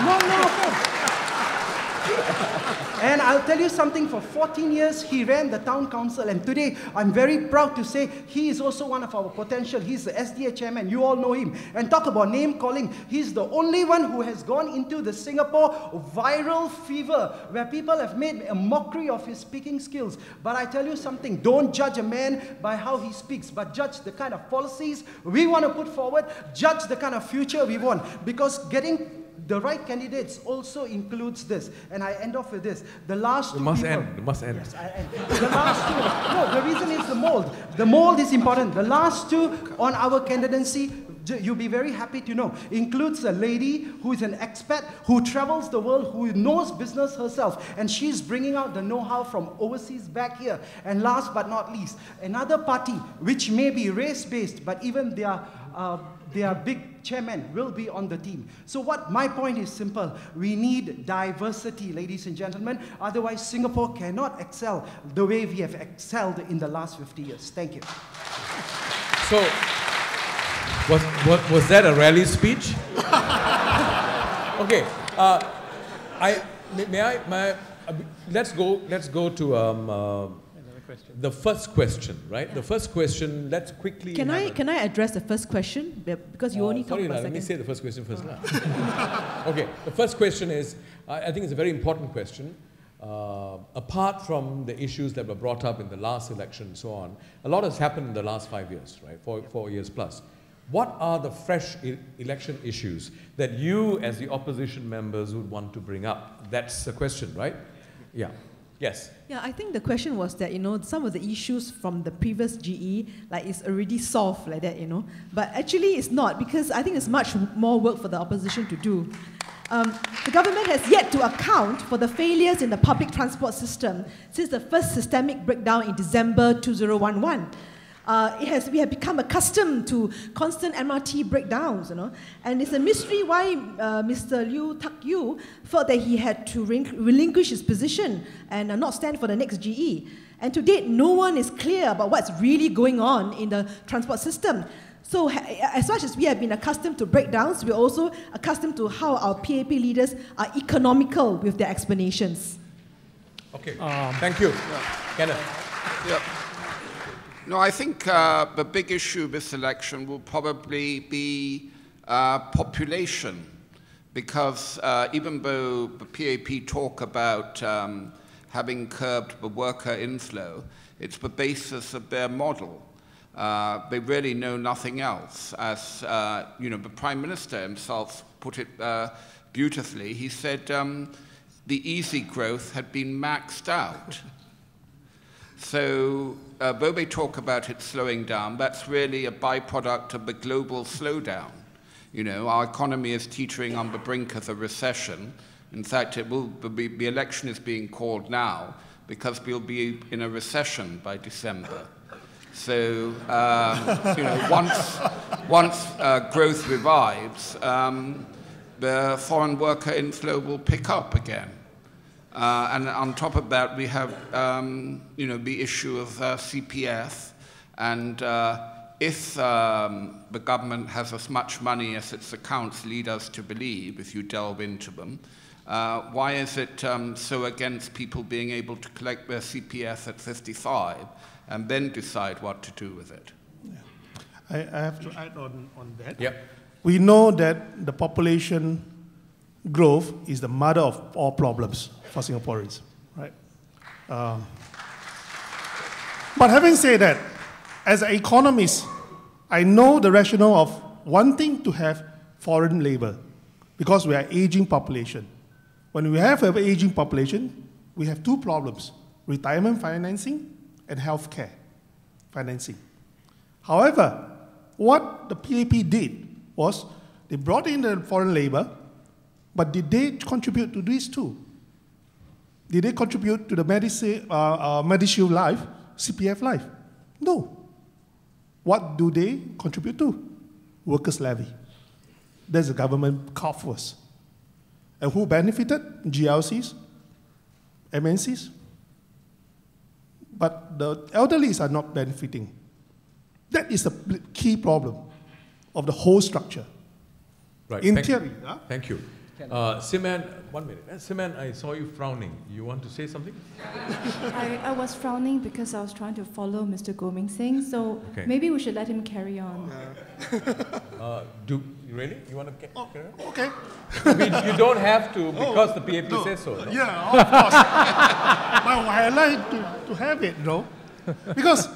No offense. And I'll tell you something, for 14 years he ran the town council, and today I'm very proud to say he is also one of our potential. He's the SDA chairman, you all know him. And talk about name calling, he's the only one who has gone into the Singapore viral fever, where people have made a mockery of his speaking skills. But I tell you something, don't judge a man by how he speaks, but judge the kind of policies we want to put forward, judge the kind of future we want, because getting the right candidates also includes this. And I end off with this. The last two people... It must end. Yes, I end. The last two... No, the reason is the mold. The mold is important. The last two on our candidacy, you'll be very happy to know, includes a lady who is an expat, who travels the world, who knows business herself, and she's bringing out the know-how from overseas back here. And last but not least, another party, which may be race-based, but even their big chairman will be on the team. So my point is simple. We need diversity, ladies and gentlemen. Otherwise, Singapore cannot excel the way we have excelled in the last 50 years. Thank you. So, was that a rally speech? Okay. Let's go to the first question, right? The first question, let's quickly... Can I address the first question? Because you only talked about let me say the first question first. Okay, the first question is, I think it's a very important question. Apart from the issues that were brought up in the last election and so on, a lot has happened in the last 5 years, right? 4 years plus. What are the fresh election issues that you, as the opposition members, would want to bring up? That's the question, right? Yeah. Yes. Yeah, I think the question was that, some of the issues from the previous GE, like it's already solved like that, But actually it's not, because I think there's much more work for the opposition to do. The government has yet to account for the failures in the public transport system since the first systemic breakdown in December 2011. We have become accustomed to constant MRT breakdowns, and it's a mystery why Mr. Liu Tak Yu felt that he had to relinquish his position and not stand for the next GE. And to date, no one is clear about what's really going on in the transport system. So as much as we have been accustomed to breakdowns, we're also accustomed to how our PAP leaders are economical with their explanations. Okay, thank you. Kenneth. Yeah. No, I think the big issue this election will probably be population, because even though the PAP talk about having curbed the worker inflow, it's the basis of their model. They really know nothing else. As the Prime Minister himself put it beautifully, he said the easy growth had been maxed out. So though they talk about it slowing down, that's really a byproduct of the global slowdown. Our economy is teetering on the brink of a recession. In fact, the election is being called now because we'll be in a recession by December. So, once growth revives, the foreign worker inflow will pick up again. And on top of that, we have, the issue of CPF. And if the government has as much money as its accounts lead us to believe, if you delve into them, why is it so against people being able to collect their CPF at 55 and then decide what to do with it? Yeah. I have to add on that. Yep. We know that the population growth is the mother of all problems for Singaporeans, right? But having said that, as an economist, I know the rationale of wanting to have foreign labor because we are aging population. When we have an aging population, we have two problems: retirement financing and healthcare financing. However, what the PAP did was they brought in the foreign labor, but did they contribute to these two? Did they contribute to the Medishield Life, CPF Life? No. What do they contribute to? Workers' levy. That's the government coffers. And who benefited? GLCs, MNCs. But the elderlies are not benefiting. That is the key problem of the whole structure. Right. In theory. Thank you. Siman, 1 minute. Siman, I saw you frowning. You want to say something? I was frowning because I was trying to follow Mr. Goming Singh, so maybe we should let him carry on. Really? You want to carry on? Okay. You don't have to because the PAP says so. No? Yeah, of course. But I like to have it, no? Because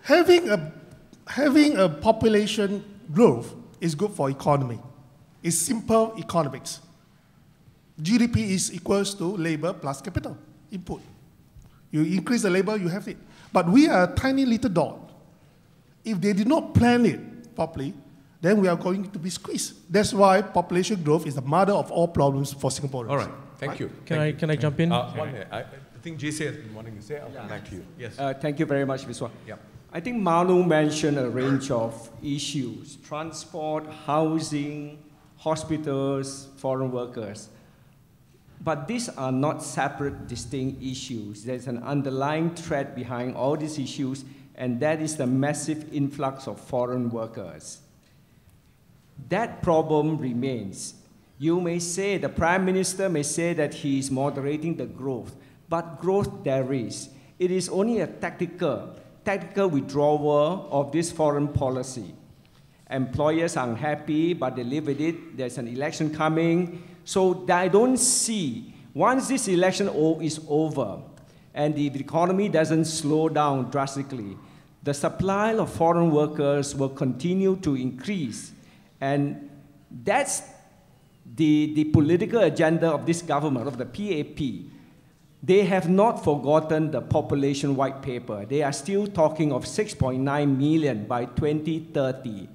having a population growth is good for economy. It's simple economics. GDP is equals to labor plus capital input. You increase the labor, you have it. But we are a tiny little dot. If they did not plan it properly, then we are going to be squeezed. That's why population growth is the mother of all problems for Singaporeans. All right, thank you. Can I jump in? 1 minute. I think JC has been wanting to say. I'll come back to you. Yes. Thank you very much, Ms. Wang. Yep. I think Manu mentioned a range of issues: transport, housing, hospitals, foreign workers. But these are not separate, distinct issues. There's an underlying thread behind all these issues, and that is the massive influx of foreign workers. That problem remains. You may say, the Prime Minister may say that he is moderating the growth, but growth there is. It is only a tactical withdrawal of this foreign policy. Employers are unhappy, but they live with it. There's an election coming. So I don't see, once this election is over and the economy doesn't slow down drastically, the supply of foreign workers will continue to increase. And that's the political agenda of this government, of the PAP. They have not forgotten the population white paper. They are still talking of 6.9 million by 2030.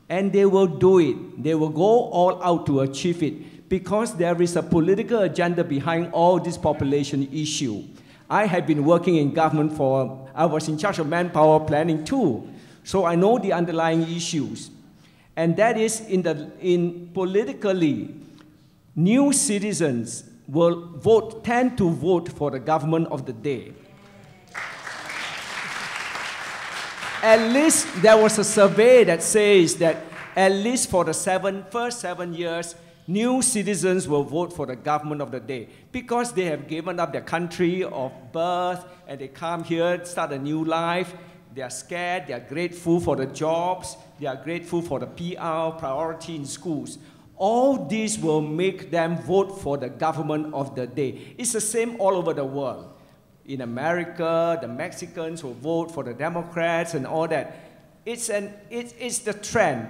And they will do it. They will go all out to achieve it because there is a political agenda behind all this population issue. I have been working in government I was in charge of manpower planning too. So I know the underlying issues. And that is politically, new citizens will tend to vote for the government of the day. At least there was a survey that says that at least for the first 7 years, new citizens will vote for the government of the day because they have given up their country of birth and they come here, start a new life. They are scared, they are grateful for the jobs, they are grateful for the PR priority in schools. All this will make them vote for the government of the day. It's the same all over the world. in America, the Mexicans who vote for the Democrats and all that. It's the trend.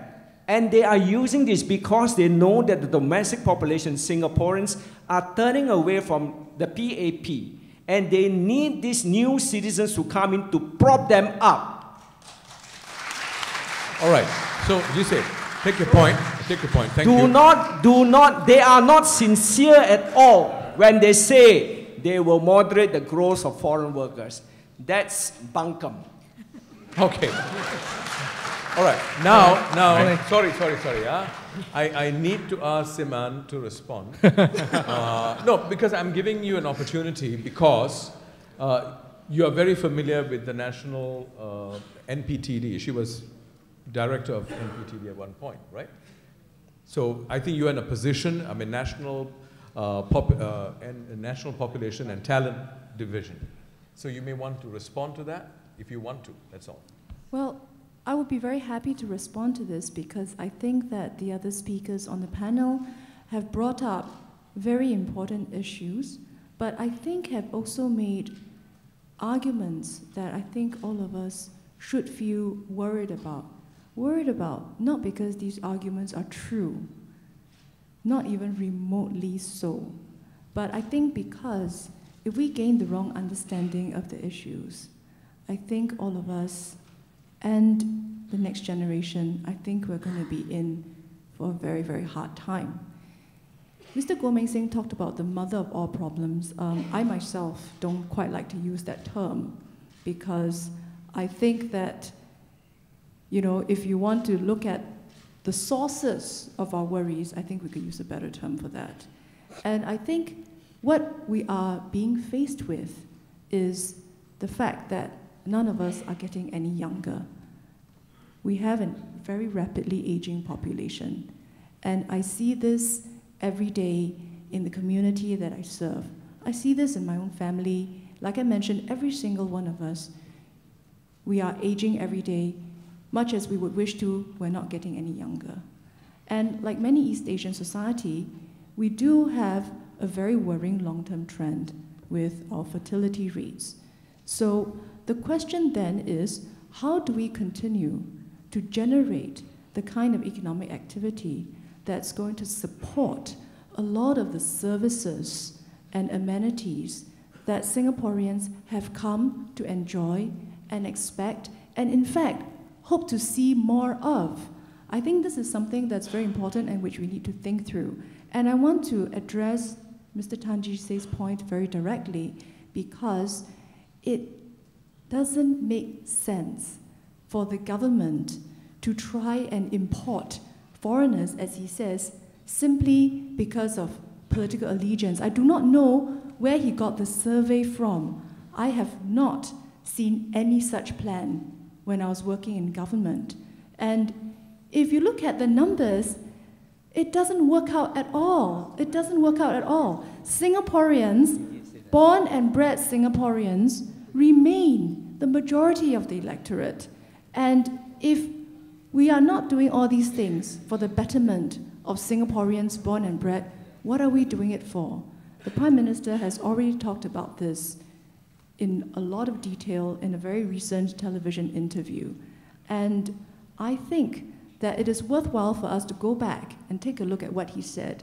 And they are using this because they know that the domestic population, Singaporeans, are turning away from the PAP. And they need these new citizens to come in to prop them up. All right. So, Jose, take your point. Take your point. Thank you. Do not, they are not sincere at all when they say they will moderate the growth of foreign workers. That's bunkum. Okay. All right. Now, sorry. I need to ask Siman to respond. No, because I'm giving you an opportunity because you are very familiar with the national NPTD. She was director of NPTD at one point, right? So I think you're in a position, I mean, national population and talent division. So you may want to respond to that if you want to, that's all. Well, I would be very happy to respond to this because I think that the other speakers on the panel have brought up very important issues, but I think have also made arguments that I think all of us should feel worried about. Worried about, not because these arguments are true, not even remotely so, but I think because if we gain the wrong understanding of the issues, I think all of us and the next generation, I think we're going to be in for a very, very hard time. Mr. Goh Meng Sing talked about the mother of all problems. I myself don't quite like to use that term because I think that, you know, if you want to look at the sources of our worries, I think we could use a better term for that. And I think what we are being faced with is the fact that none of us are getting any younger. We have a very rapidly aging population. And I see this every day in the community that I serve. I see this in my own family. Like I mentioned, every single one of us, we are aging every day. Much as we would wish to, we're not getting any younger. And like many East Asian society, we do have a very worrying long-term trend with our fertility rates. So the question then is, how do we continue to generate the kind of economic activity that's going to support a lot of the services and amenities that Singaporeans have come to enjoy and expect, and in fact, hope to see more of. I think this is something that's very important and which we need to think through. And I want to address Mr. Tan Jee Se's point very directly because it doesn't make sense for the government to try and import foreigners, as he says, simply because of political allegiance. I do not know where he got the survey from. I have not seen any such plan when I was working in government. And if you look at the numbers, it doesn't work out at all. It doesn't work out at all. Singaporeans, born and bred Singaporeans, remain the majority of the electorate. And if we are not doing all these things for the betterment of Singaporeans born and bred, what are we doing it for? The Prime Minister has already talked about this in a lot of detail in a very recent television interview. And I think that it is worthwhile for us to go back and take a look at what he said.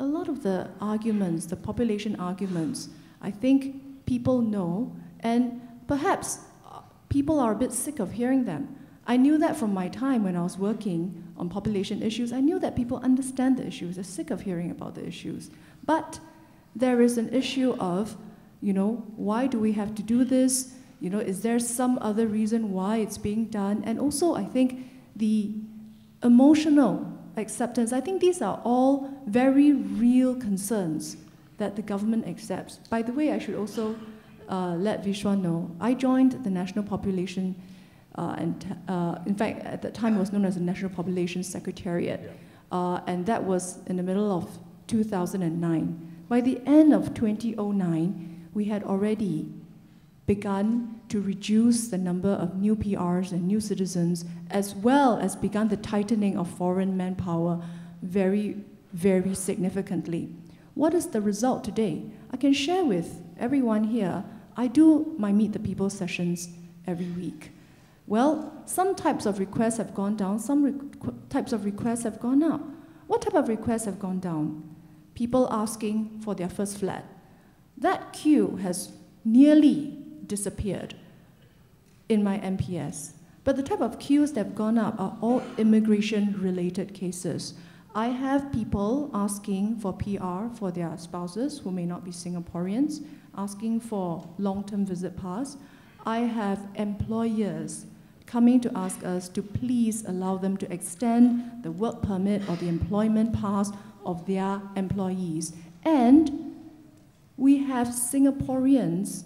A lot of the arguments, the population arguments, I think people know, and perhaps people are a bit sick of hearing them. I knew that from my time when I was working on population issues. I knew that people understand the issues, they're sick of hearing about the issues. But there is an issue of, you know, why do we have to do this? You know, is there some other reason why it's being done? And also, I think the emotional acceptance, I think these are all very real concerns that the government accepts. By the way, I should also let Vishwan know, I joined the National Population, in fact, at that time it was known as the National Population Secretariat, and that was in the middle of 2009. By the end of 2009, we had already begun to reduce the number of new PRs and new citizens, as well as begun the tightening of foreign manpower very, very significantly. What is the result today? I can share with everyone here I do my Meet the People sessions every week. Well, some types of requests have gone down, some types of requests have gone up. What type of requests have gone down? People asking for their first flat. That queue has nearly disappeared in my MPS. But the type of queues that have gone up are all immigration-related cases. I have people asking for PR for their spouses who may not be Singaporeans, asking for long-term visit pass. I have employers coming to ask us to please allow them to extend the work permit or the employment pass of their employees. And we have Singaporeans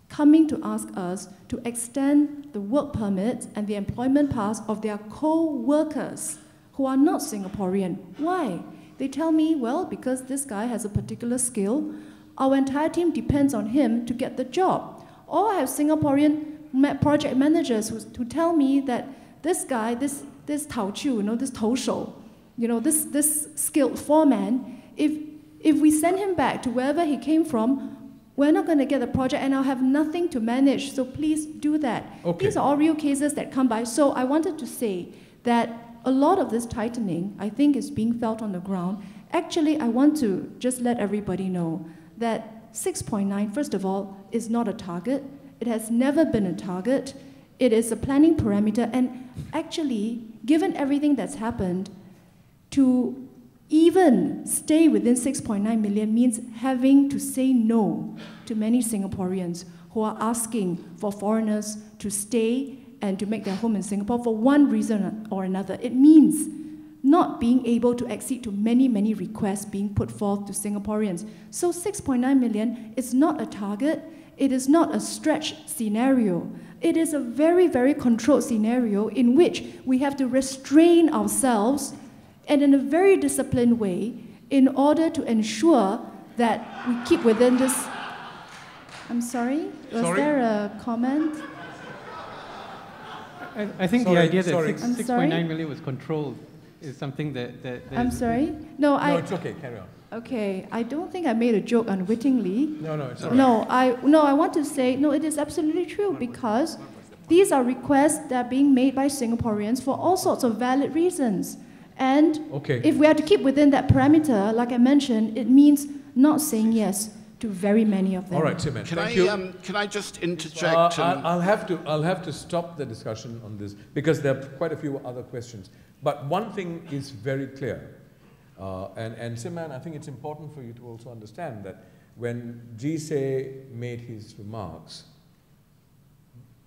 coming to ask us to extend the work permits and the employment pass of their co-workers who are not Singaporean. Why? They tell me, well, because this guy has a particular skill, our entire team depends on him to get the job. Or I have Singaporean project managers who tell me that this guy, this Tao Chu, this Tou Shou, this skilled foreman, if we send him back to wherever he came from, we're not going to get the project and I'll have nothing to manage, so please do that. Okay. These are all real cases that come by. So I wanted to say that a lot of this tightening, I think, is being felt on the ground. Actually, I want to just let everybody know that 6.9, first of all, is not a target. It has never been a target. It is a planning parameter. And actually, given everything that's happened, to even stay within 6.9 million means having to say no to many Singaporeans who are asking for foreigners to stay and to make their home in Singapore for one reason or another. It means not being able to accede to many, many requests being put forth to Singaporeans. So 6.9 million is not a target. It is not a stretch scenario. It is a very, very controlled scenario in which we have to restrain ourselves and in a very disciplined way in order to ensure that we keep within this. I'm sorry? Was there a comment? I think the idea that 6.9 million was controlled is something that I'm sorry? No, it's okay, carry on. Okay, I don't think I made a joke unwittingly. No, it's all right. No, I want to say, no, it is absolutely true because these are requests that are being made by Singaporeans for all sorts of valid reasons. And if we are to keep within that parameter, like I mentioned, it means not saying yes to very many of them. All right, Simen, thank you. Can I just interject? I'll have to stop the discussion on this because there are quite a few other questions. But one thing is very clear, and Simen, I think it's important for you to also understand that when Jise made his remarks,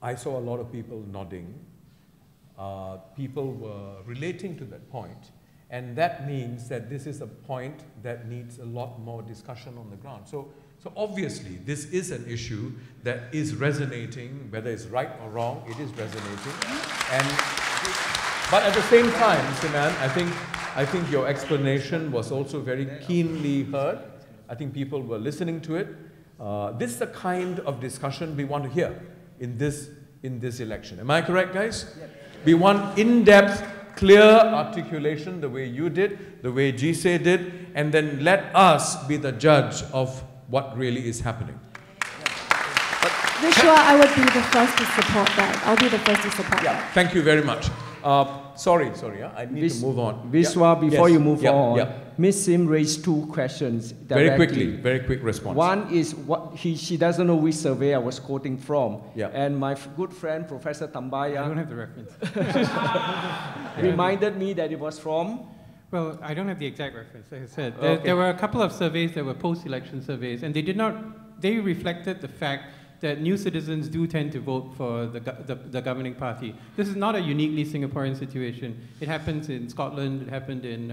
I saw a lot of people nodding. People were relating to that point, and that means that this is a point that needs a lot more discussion on the ground. So obviously, this is an issue that is resonating, whether it's right or wrong, it is resonating. But at the same time, Siman, I think your explanation was also very keenly heard. I think people were listening to it. This is the kind of discussion we want to hear in this election. Am I correct, guys? Yep. We want in-depth, clear articulation, the way you did, the way Jise did, and then let us be the judge of what really is happening. Vishwa, I would be the first to support that. I'll be the first to support that. Thank you very much. Sorry, I need to move on. Vishwa, before you move on, Ms. Sim raised two questions directly. Very quick response. One is she doesn't know which survey I was quoting from. And my good friend, Professor Tambaya, I don't have the reference. reminded me that it was from. Well, I don't have the exact reference. Like I said, there were a couple of surveys that were post-election surveys, and they reflected the fact that new citizens do tend to vote for the governing party. This is not a uniquely Singaporean situation. It happens in Scotland, it happened in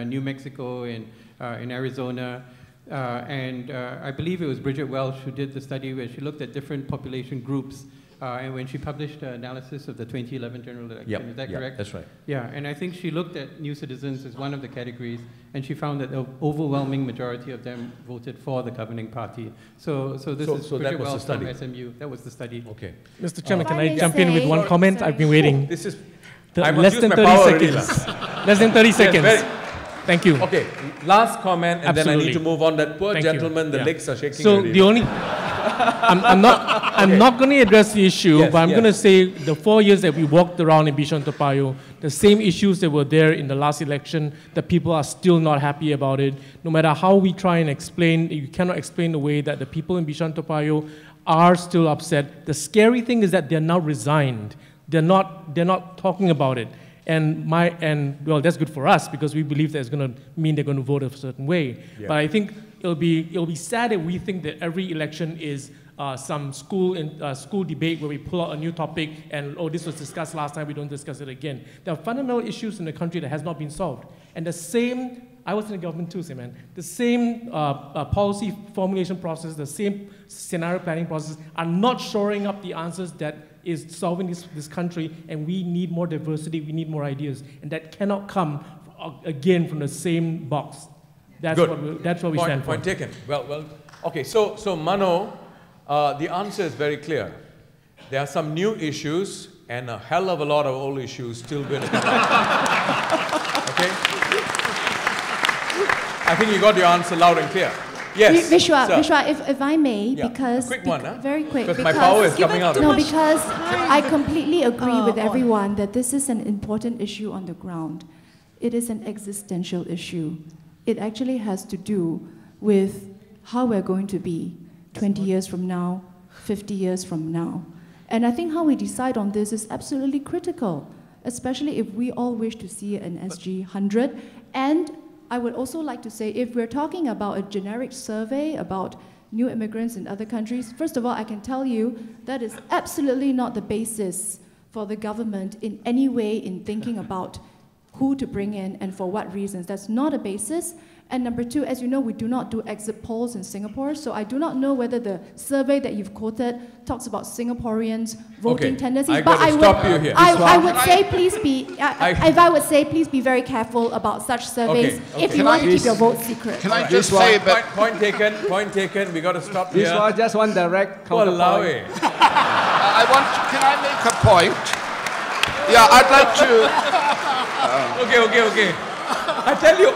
New Mexico, in Arizona, and I believe it was Bridget Welsh who did the study where she looked at different population groups, and when she published an analysis of the 2011 general election, is that correct? That's right. Yeah, and I think she looked at new citizens as one of the categories, and she found that the overwhelming majority of them voted for the governing party. So this is Bridget Welsh from SMU. That was the study. Okay. Mr. Chairman, can I jump in with one comment? I've been waiting. This is less than 30 seconds. Less than 30 seconds. Thank you. Okay, last comment, and then I need to move on. That poor gentleman, the legs are shaking. So the only I'm not going to address the issue, Yes, but I'm yes. going to say the 4 years that we walked around in Bishan Toa Payoh, the same issues that were there in the last election, the people are still not happy about it. No matter how we try and explain, you cannot explain the way that the people in Bishan Toa Payoh are still upset. The scary thing is that they're now resigned. They're not talking about it. And well, that's good for us because we believe that it's going to mean they're going to vote a certain way. Yeah. But I think it'll be sad if we think that every election is some school debate where we pull out a new topic and, oh, this was discussed last time, we don't discuss it again. There are fundamental issues in the country that has not been solved. And the same, I was in the government too, man. The same policy formulation process, the same scenario planning process are not shoring up the answers that is solving this country, and we need more diversity, we need more ideas. And that cannot come, again, from the same box. That's what we stand for. Point taken. Well, okay, so Mano, the answer is very clear. There are some new issues and a hell of a lot of old issues still going to come up. Okay? I think you got your answer loud and clear. Yes, Vishwa, if I may, Yeah, because a quick one, huh? very quick, Because my power is coming out. No, because I completely agree with everyone that this is an important issue on the ground. It is an existential issue. It actually has to do with how we're going to be 20 years from now, 50 years from now. And I think how we decide on this is absolutely critical, especially if we all wish to see an SG 100. And I would also like to say, if we're talking about a generic survey about new immigrants in other countries, first of all, I can tell you that is absolutely not the basis for the government in any way in thinking about who to bring in and for what reasons. That's not a basis. And number two, as you know, we do not do exit polls in Singapore, so I do not know whether the survey that you've quoted talks about Singaporeans' voting tendencies. But I would say please be, if I would say please be very careful about such surveys if you want to keep your vote secret. Can I just say that... Point taken, we got to stop here. This was just one direct counterpoint. Can I make a point? Yeah, I'd like to... Okay. I tell you,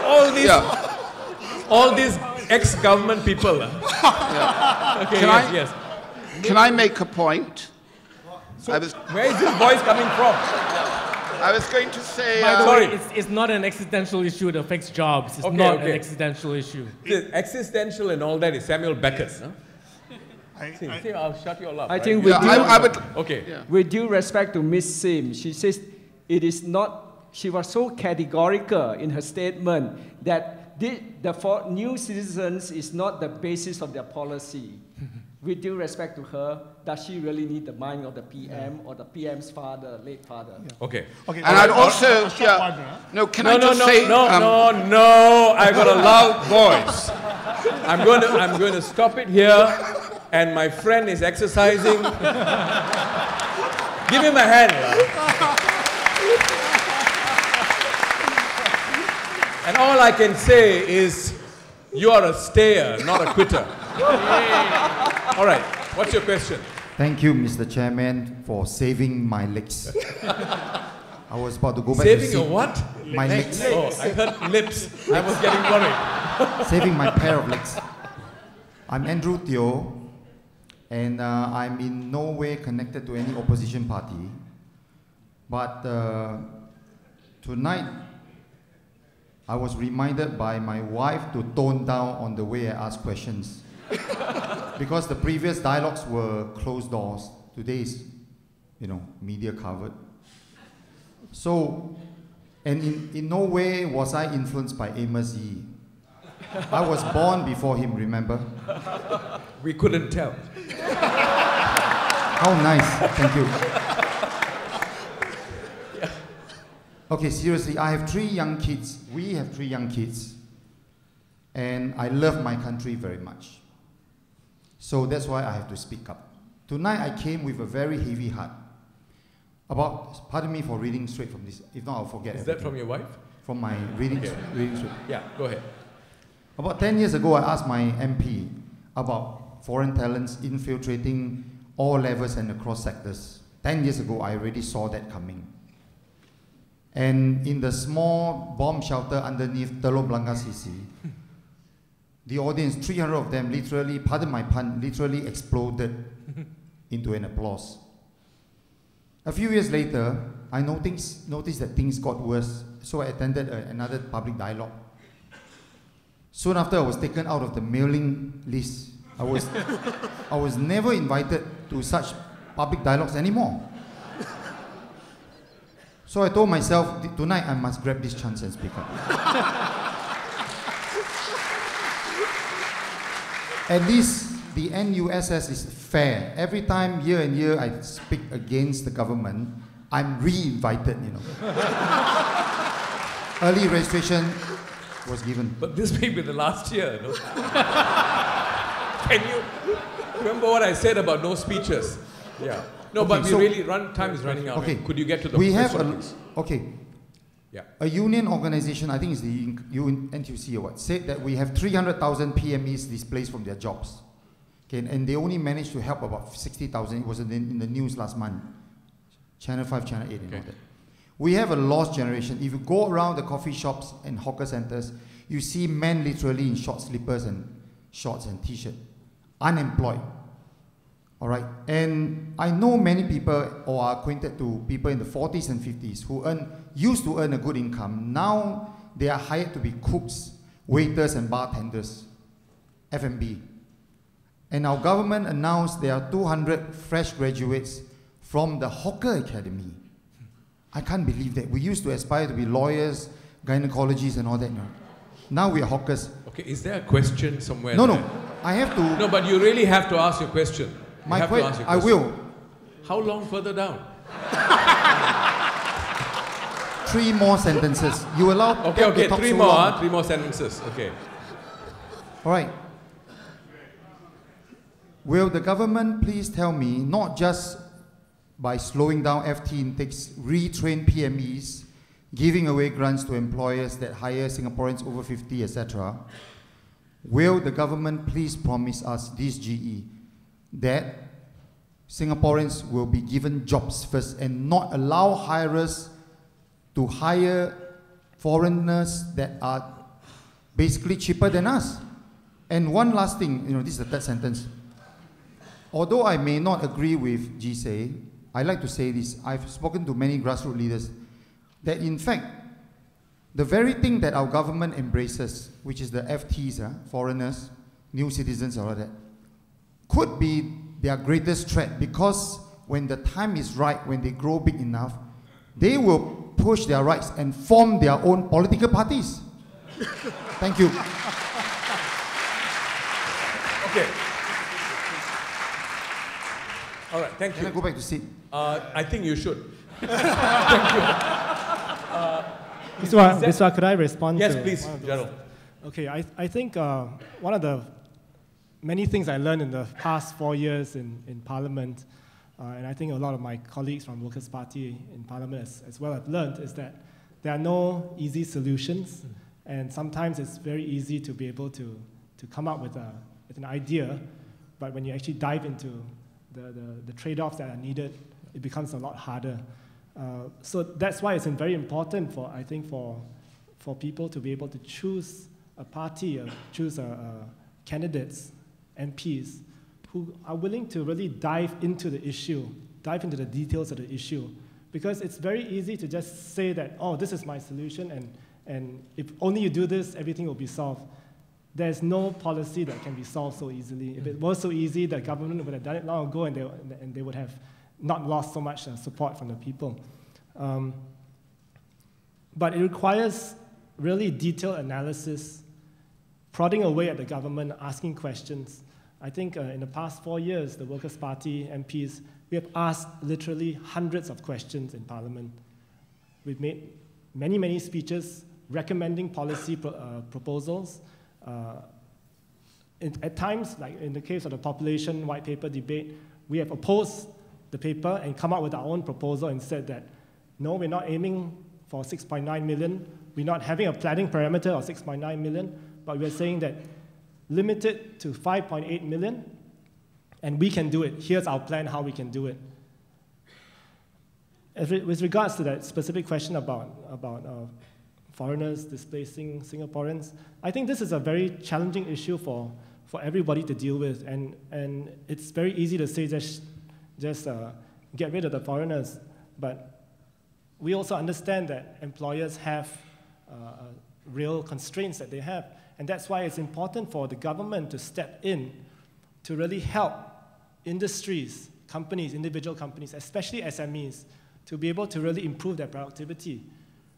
all these ex-government people. Okay, yes. Can I make a point? So where is this voice coming from? I was going to say... By the way, it's not an existential issue that affects jobs. It's not an existential issue. The existential and all that is Samuel Beckett's. Huh? I'll shut you all up. I think with due respect to Ms. Sim, she says it is not... She was so categorical in her statement that the new citizens is not the basis of their policy. With due respect to her, does she really need the mind of the PM or the PM's father, late father? Okay. And I'd also... No, can I just say... No, I got a loud voice. I'm going to stop it here, and my friend is exercising. Give him a hand. And all I can say is, you are a stayer, not a quitter. All right, what's your question? Thank you, Mr. Chairman, for saving my legs. I was about to go back saving to your what? My legs. Oh, I heard lips. I was getting worried. Saving my pair of legs. I'm Andrew Teo, and I'm in no way connected to any opposition party. But tonight, I was reminded by my wife to tone down on the way I ask questions. Because the previous dialogues were closed doors. Today is, media covered. So, and in no way was I influenced by Amos Yee. I was born before him, remember? We couldn't tell. How nice, thank you. Okay, seriously, I have 3 young kids. We have 3 young kids. And I love my country very much. So that's why I have to speak up. Tonight I came with a very heavy heart. Pardon me for reading straight from this. If not, I'll forget everything. Is that from your wife? From my reading straight. Yeah, go ahead. About 10 years ago, I asked my MP about foreign talents infiltrating all levels and across sectors. 10 years ago, I already saw that coming. And in the small bomb shelter underneath Telok Blangah CC, the audience, 300 of them literally, pardon my pun, literally exploded into an applause. A few years later, I noticed that things got worse, so I attended another public dialogue. Soon after, I was taken out of the mailing list. I was never invited to such public dialogues anymore. So I told myself, tonight I must grab this chance and speak up. At least the NUSS is fair. Every time, year and year, I speak against the government, I'm re-invited, you know. Early registration was given. But this may be the last year, no? Can you remember what I said about no speeches? Yeah. No, Okay, but we so- really time is running out. Okay. Could you get to the We have question, a, please? okay. Yeah. A union organization, I think it's the NTUC or what, said that we have 300,000 PMEs displaced from their jobs. Okay, and they only managed to help about 60,000. It was in the news last month. Channel 5, Channel 8 and all that. We have a lost generation. If you go around the coffee shops and hawker centers, you see men literally in short slippers and shorts and t-shirt, unemployed. All right, and I know many people or are acquainted to people in the 40s and 50s who used to earn a good income. Now they are hired to be cooks, waiters and bartenders, F&B. And our government announced there are 200 fresh graduates from the Hawker Academy. I can't believe that. We used to aspire to be lawyers, gynecologists and all that. No. Now we are hawkers. Okay, is there a question somewhere? No, there? no, I have to. No, but you really have to ask your question. You have to ask your I question. will. How long further down? 3 more sentences. You allow Okay, them to okay, talk 3 so more, long. 3 more sentences. Okay. All right. Will the government please tell me, not just by slowing down FT intakes, retrain PMEs, giving away grants to employers that hire Singaporeans over 50, etc., will the government please promise us, this GE, that Singaporeans will be given jobs first and not allow hirers to hire foreigners that are basically cheaper than us? And one last thing, this is the third sentence. Although I may not agree with GSE, I like to say this. I've spoken to many grassroots leaders that in fact, the very thing that our government embraces, which is the FTs, foreigners, new citizens, all of that, could be their greatest threat, because when the time is right, when they grow big enough, they will push their rights and form their own political parties. Thank you. Okay. All right, thank you. Can I go back to seat? I think you should. Thank you. Biswa, could I respond Yes, to please, one of those? Gerald. Okay, I think one of the many things I learned in the past 4 years in Parliament, and I think a lot of my colleagues from Workers' Party in Parliament as well have learned, is that there are no easy solutions, and sometimes it's very easy to be able to come up with an idea, but when you actually dive into the trade-offs that are needed, it becomes a lot harder. So that's why it's very important I think for people to be able to choose a party, choose candidates, MPs, who are willing to really dive into the issue, dive into the details of the issue. Because it's very easy to just say that, oh, this is my solution, and if only you do this, everything will be solved. There's no policy that can be solved so easily. If it was so easy, the government would have done it long ago, and they would have not lost so much support from the people. But it requires really detailed analysis, prodding away at the government, asking questions. I think in the past 4 years, the Workers' Party MPs, we have asked literally hundreds of questions in Parliament. We've made many, many speeches recommending policy proposals. At times, like in the case of the population white paper debate, we have opposed the paper and come up with our own proposal and said that, no, we're not aiming for 6.9 million. We're not having a planning parameter of 6.9 million, but we're saying that limit it to 5.8 million, and we can do it. Here's our plan how we can do it. With regards to that specific question about foreigners displacing Singaporeans. I think this is a very challenging issue for everybody to deal with, and it's very easy to say just get rid of the foreigners, but we also understand that employers have real constraints that they have, and that's why it's important for the government to step in to really help industries, companies, individual companies, especially SMEs, to be able to really improve their productivity.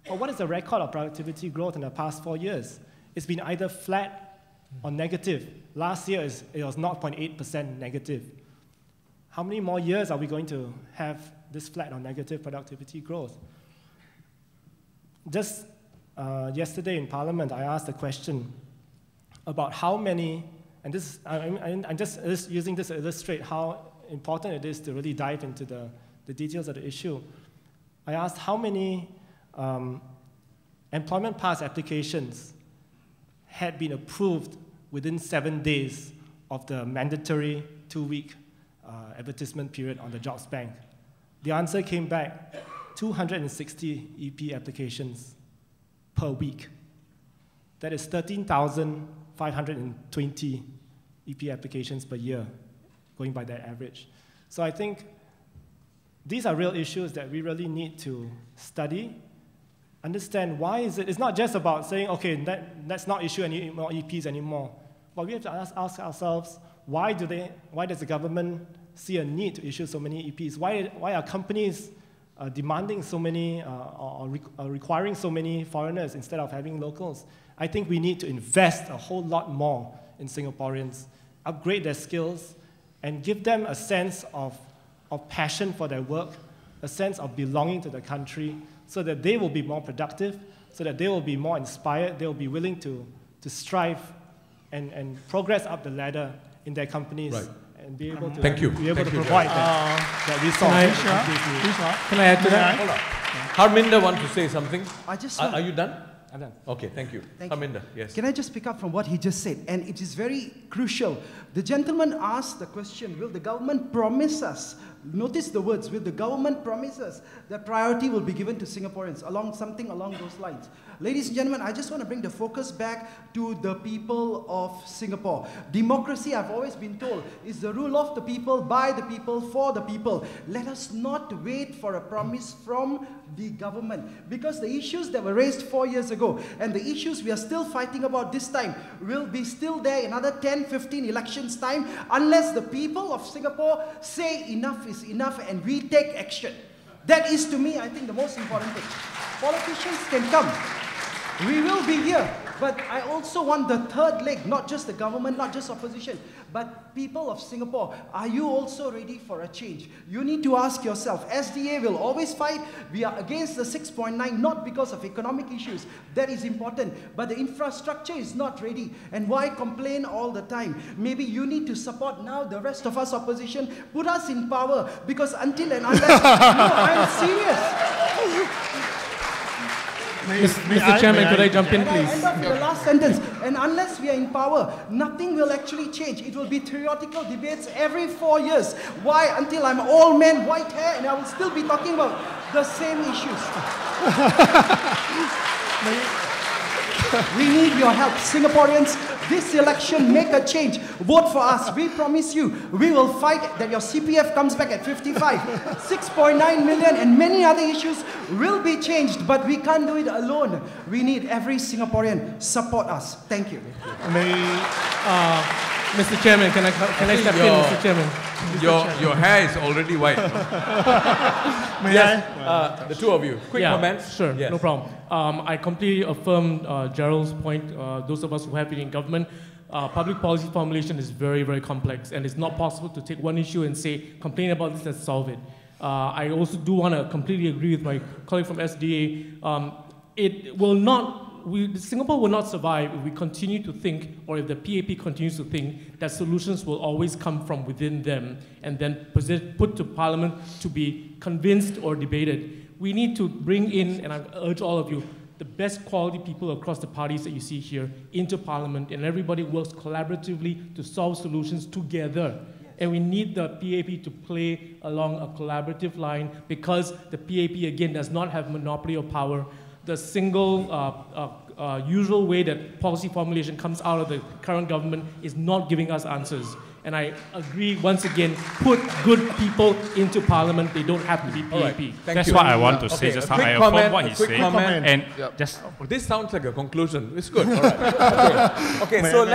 But what is the record of productivity growth in the past 4 years? It's been either flat or negative. Last year, it was 0.8% negative. How many more years are we going to have this flat or negative productivity growth? Just yesterday in Parliament, I asked a question about how many, and this, I'm just using this to illustrate how important it is to really dive into the details of the issue. I asked how many employment pass applications had been approved within 7 days of the mandatory 2-week advertisement period on the Jobs Bank. The answer came back, 260 EP applications per week. That is 13,520 EP applications per year, going by that average. So I think these are real issues that we really need to study, understand why is it. It's not just about saying, okay, let's not issue any more EPs anymore. But we have to ask ourselves, why does the government see a need to issue so many EPs? Why are companies demanding so many or requiring so many foreigners instead of having locals? I think we need to invest a whole lot more in Singaporeans, upgrade their skills, and give them a sense of passion for their work, a sense of belonging to the country, so that they will be more productive, so that they will be more inspired, they will be willing to strive and progress up the ladder in their companies. Right. And be able to, Thank you. Be able Thank to you, provide Jared. that resource. Can I add to that? Hold on. Harminder wants to say something. Are you done? I'm done. Okay, thank you. Thank Harminder, yes. Can I just pick up from what he just said? And it is very crucial. The gentleman asked the question, will the government promise us, notice the words, will the government promise us that priority will be given to Singaporeans, something along those lines? Ladies and gentlemen, I just want to bring the focus back to the people of Singapore. Democracy, I've always been told, is the rule of the people, by the people, for the people. Let us not wait for a promise from the government, because the issues that were raised 4 years ago and the issues we are still fighting about this time will be still there another 10, 15 elections time unless the people of Singapore say enough is enough and we take action. That is, to me, I think the most important thing. Politicians can come. We will be here, but I also want the third leg, not just the government, not just opposition, but people of Singapore. Are you also ready for a change? You need to ask yourself. SDA will always fight. We are against the 6.9, not because of economic issues. That is important, but the infrastructure is not ready. And why complain all the time? Maybe you need to support now the rest of us opposition. Put us in power, because until and unless... No, I'm serious. Mr. Chairman, could I jump in, please? End up with the last sentence. And unless we are in power, nothing will actually change. It will be theoretical debates every 4 years. Why? Until I'm old man, white hair, and I will still be talking about the same issues. We need your help. Singaporeans, this election, make a change. Vote for us. We promise you, we will fight that your CPF comes back at 55. 6.9 million and many other issues will be changed, but we can't do it alone. We need every Singaporean. Support us. Thank you. Mr. Chairman, can I step in, Mr. Chairman? Your hair is already white. Yes, the two of you. Quick comments. Sure, yes. no problem. I completely affirm Gerald's point. Those of us who have been in government, public policy formulation is very, very complex, and it's not possible to take one issue and say, complain about this and solve it. I also do want to completely agree with my colleague from SDA. It will not, Singapore will not survive if we continue to think, or if the PAP continues to think, that solutions will always come from within them and then put to Parliament to be convinced or debated. We need to bring in, and I urge all of you, the best quality people across the parties that you see here into Parliament, and everybody works collaboratively to solve solutions together. And we need the PAP to play along a collaborative line, because the PAP, again, does not have monopoly of power. the single usual way that policy formulation comes out of the current government is not giving us answers. And I agree, once again, put good people into parliament. They don't have to be PAP. Right. That's what I want to say. Just how I affirm what he said. And just this sounds like a conclusion. It's good. All right. Okay. So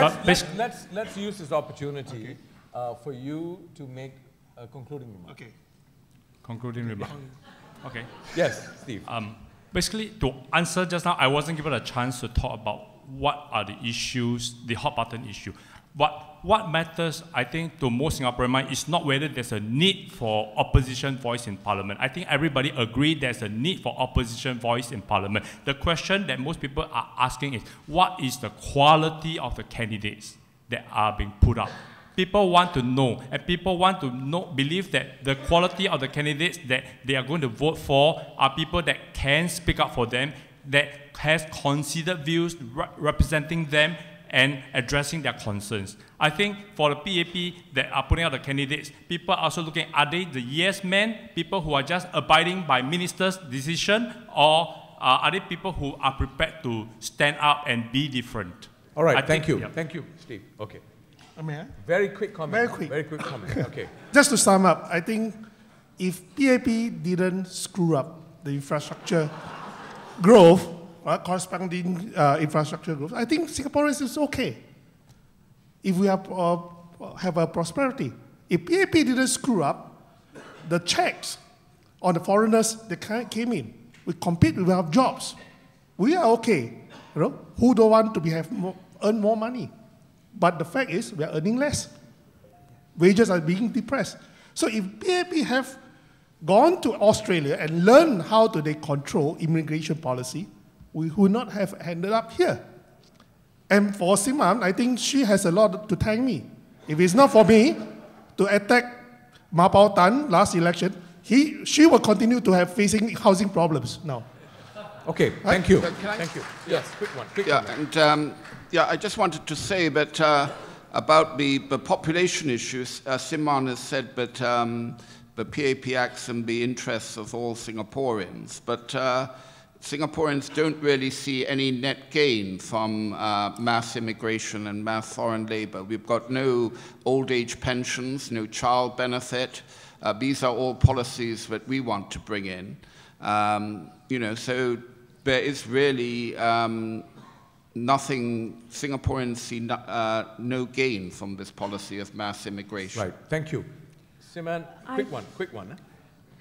let's use this opportunity for you to make a concluding remark. Okay. Concluding remark. Okay. Yes, Steve. Basically, to answer just now, I wasn't given a chance to talk about what are the issues, the hot button issue. But what matters, I think, to most Singaporean mind is not whether there's a need for opposition voice in parliament. I think everybody agrees there's a need for opposition voice in parliament. The question that most people are asking is, what is the quality of the candidates that are being put up? People want to know, and people want to believe that the quality of the candidates that they are going to vote for are people that can speak up for them, that has considered views representing them, and addressing their concerns. I think for the PAP that are putting out the candidates, people are also looking, are they the yes men, people who are just abiding by ministers' decision, or are they people who are prepared to stand up and be different? All right, thank you. Thank you, Steve. Okay. May I? Very quick comment. Very quick. Very quick comment. Okay. Just to sum up, I think if PAP didn't screw up the infrastructure growth, corresponding infrastructure growth, I think Singaporeans is okay. If we have a prosperity. If PAP didn't screw up, the checks on the foreigners that came in, we compete, we have jobs. We are okay. You know, who don't want to earn more money? But the fact is, we are earning less. Wages are being depressed. So if PAP have gone to Australia and learned how they control immigration policy, we would not have ended up here. And for Simam, I think she has a lot to thank me. If it's not for me to attack Ma Pao Tan last election, she will continue to have facing housing problems now. Okay, thank you. Thank you. Yes, quick one. And I just wanted to say that about the population issues, Simon has said that the PAP acts in the interests of all Singaporeans, but Singaporeans don't really see any net gain from mass immigration and mass foreign labor. We've got no old age pensions, no child benefit. These are all policies that we want to bring in. So there is really nothing, Singaporeans see no gain from this policy of mass immigration. Right, thank you. Siman, quick one.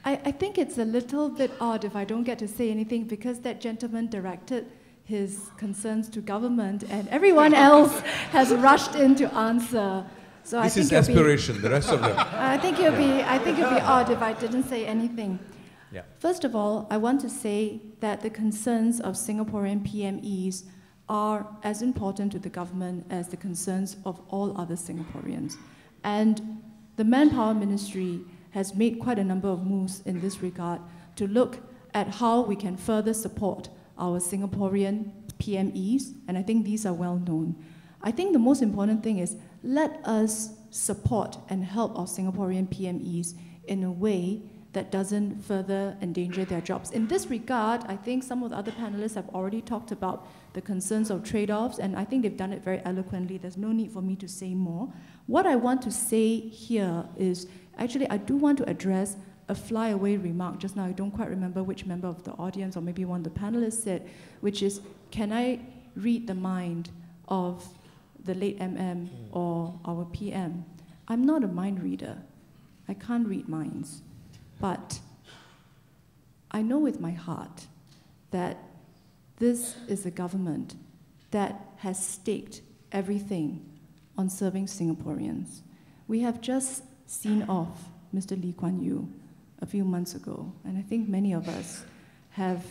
I think it's a little bit odd if I don't get to say anything because that gentleman directed his concerns to government and everyone else has rushed in to answer. So this is aspiration, the rest of them. I think it'll be odd if I didn't say anything. Yeah. First of all, I want to say that the concerns of Singaporean PMEs are as important to the government as the concerns of all other Singaporeans. And the Manpower Ministry has made quite a number of moves in this regard to look at how we can further support our Singaporean PMEs, and I think these are well known. I think the most important thing is let us support and help our Singaporean PMEs in a way that doesn't further endanger their jobs. In this regard, I think some of the other panelists have already talked about the concerns of trade-offs, and I think they've done it very eloquently. There's no need for me to say more. What I want to say here is, actually, I do want to address a flyaway remark just now. I don't quite remember which member of the audience or maybe one of the panelists said, which is, can I read the mind of the late MM or our PM? I'm not a mind reader. I can't read minds. But I know with my heart that this is a government that has staked everything on serving Singaporeans. We have just seen off Mr. Lee Kuan Yew a few months ago, and I think many of us have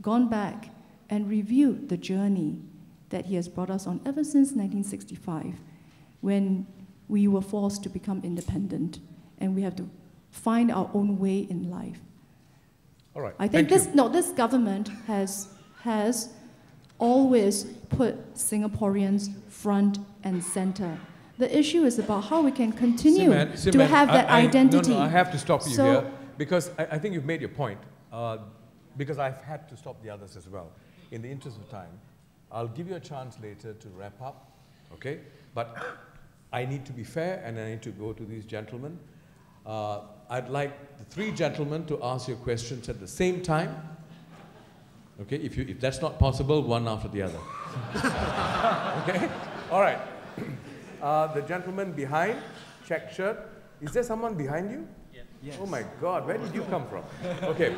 gone back and reviewed the journey that he has brought us on ever since 1965, when we were forced to become independent, and we have to find our own way in life. All right. I think this government has always put Singaporeans front and center. The issue is about how we can continue to have that identity. No, I have to stop you here because I think you've made your point. because I've had to stop the others as well. In the interest of time, I'll give you a chance later to wrap up, okay? But I need to be fair and I need to go to these gentlemen. I'd like the three gentlemen to ask your questions at the same time. Okay, if that's not possible, one after the other. Okay, all right. The gentleman behind, check shirt. Is there someone behind you? Yeah. Yes. Oh my God, where did you come from? Okay.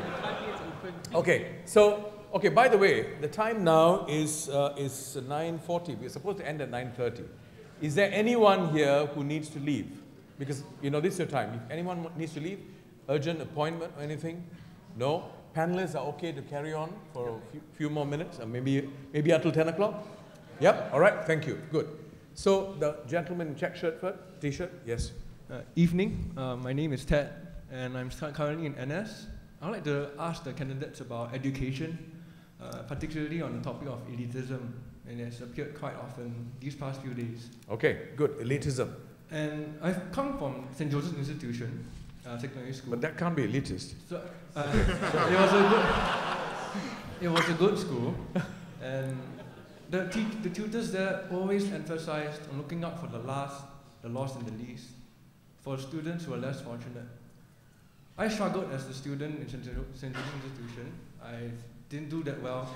Okay, so, okay, by the way, the time now is 9:40. We're supposed to end at 9:30. Is there anyone here who needs to leave? Because, you know, this is your time. If anyone needs to leave, urgent appointment or anything? No? Panelists are okay to carry on for a few more minutes, or maybe until 10 o'clock? Yep, all right, thank you, good. So, the gentleman in check shirt first, t-shirt, yes. Evening, my name is Ted, and I'm currently in NS. I'd like to ask the candidates about education, particularly on the topic of elitism, and it's appeared quite often these past few days. Okay, good, elitism. And I've come from St. Joseph's Institution, secondary school. But that can't be elitist. So, it was a good school, and the tutors there always emphasized on looking out for the lost and the least, for students who are less fortunate. I struggled as a student in St. Joseph's Institution. I didn't do that well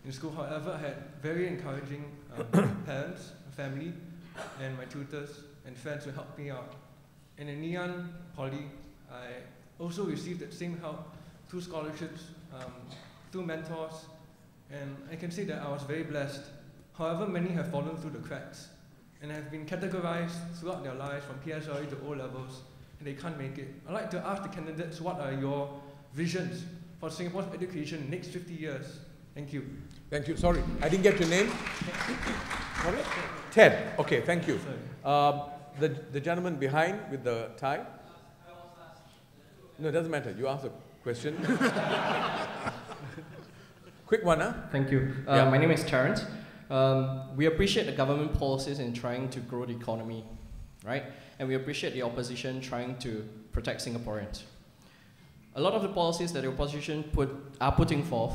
in school. However, I had very encouraging parents, family, and my tutors and friends who helped me out. And in Ngee Poly, I also received that same help through scholarships, through mentors, and I can say that I was very blessed. However, many have fallen through the cracks and have been categorized throughout their lives from PSLE to O-levels, and they can't make it. I'd like to ask the candidates, what are your visions for Singapore's education in the next 50 years? Thank you. Thank you. Sorry, I didn't get your name. Sorry? Ted. Okay, thank you. The gentleman behind with the tie. No, it doesn't matter. You ask a question. Quick one, huh? Thank you. Yeah. My name is Terrence. We appreciate the government policies in trying to grow the economy, right? And we appreciate the opposition trying to protect Singaporeans. A lot of the policies that the opposition are putting forth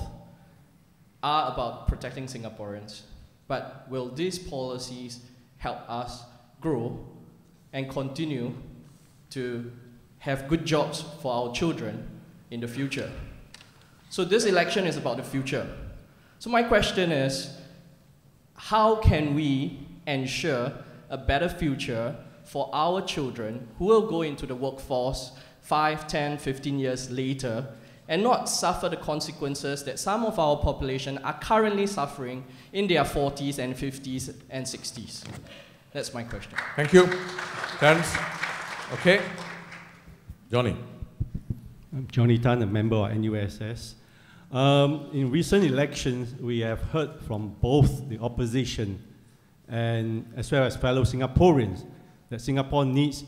are about protecting Singaporeans. But will these policies help us grow and continue to have good jobs for our children in the future? So this election is about the future. So my question is, how can we ensure a better future for our children who will go into the workforce 5, 10, 15 years later and not suffer the consequences that some of our population are currently suffering in their 40s and 50s and 60s? That's my question. Thank you. Terence. Okay. Johnny. I'm Johnny Tan, a member of NUSS. In recent elections, we have heard from both the opposition and as well as fellow Singaporeans that Singapore needs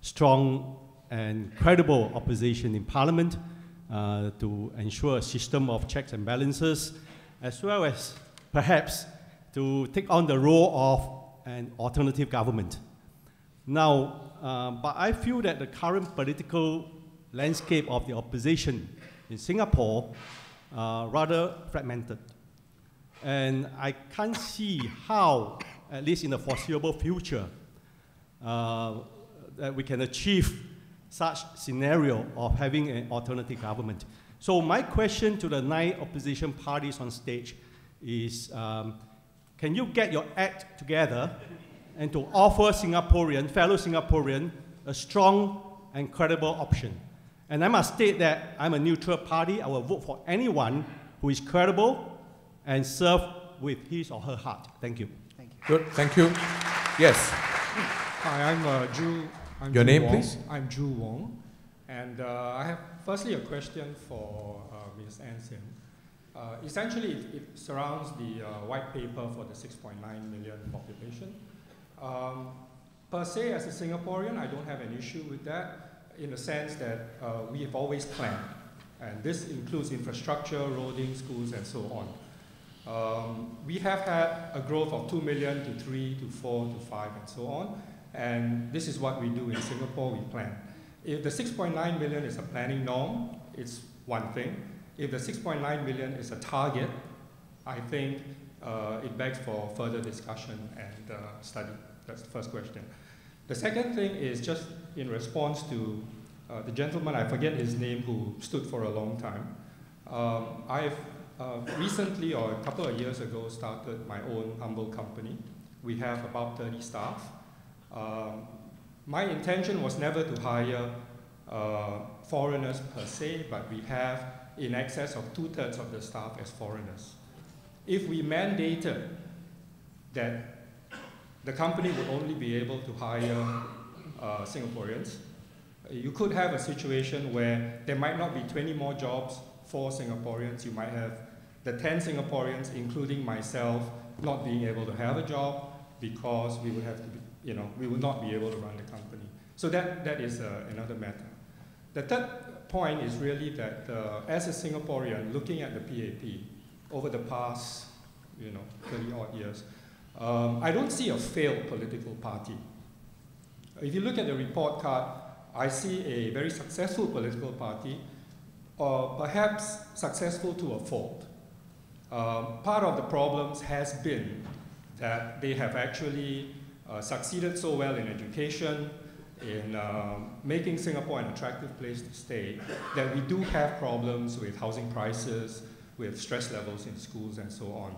strong and credible opposition in Parliament to ensure a system of checks and balances, as well as perhaps to take on the role of an alternative government. Now, but I feel that the current political landscape of the opposition in Singapore rather fragmented. And I can't see how, at least in the foreseeable future, that we can achieve such scenario of having an alternative government. So my question to the 9 opposition parties on stage is, can you get your act together and to offer fellow Singaporean, a strong and credible option? And I must state that I'm a neutral party. I will vote for anyone who is credible and serve with his or her heart. Thank you. Thank you. Good, thank you. Yes. Hi, I'm Drew. Your name, please? I'm Drew Wong. And I have firstly a question for Ms. Anson. Essentially, it surrounds the white paper for the 6.9 million population. Per se, as a Singaporean, I don't have an issue with that in the sense that we have always planned. And this includes infrastructure, roading, schools, and so on. We have had a growth of 2 million to 3 to 4 to 5 and so on. And this is what we do in Singapore, we plan. If the 6.9 million is a planning norm, it's one thing. If the 6.9 million is a target, I think it begs for further discussion and study. That's the first question. The second thing is just in response to the gentleman, I forget his name, who stood for a long time. I've recently, or a couple of years ago, started my own humble company. We have about 30 staff. My intention was never to hire foreigners per se, but we have in excess of 2/3 of the staff as foreigners. If we mandated that the company would only be able to hire Singaporeans, you could have a situation where there might not be 20 more jobs for Singaporeans. You might have the 10 Singaporeans, including myself, not being able to have a job because we would have to be, we would not be able to run the company. So that is another matter. The third point is really that as a Singaporean looking at the PAP over the past 30 odd years, I don't see a failed political party. If you look at the report card, I see a very successful political party, perhaps successful to a fault. Part of the problems has been that they have actually succeeded so well in education, in making Singapore an attractive place to stay, that we do have problems with housing prices, with stress levels in schools and so on.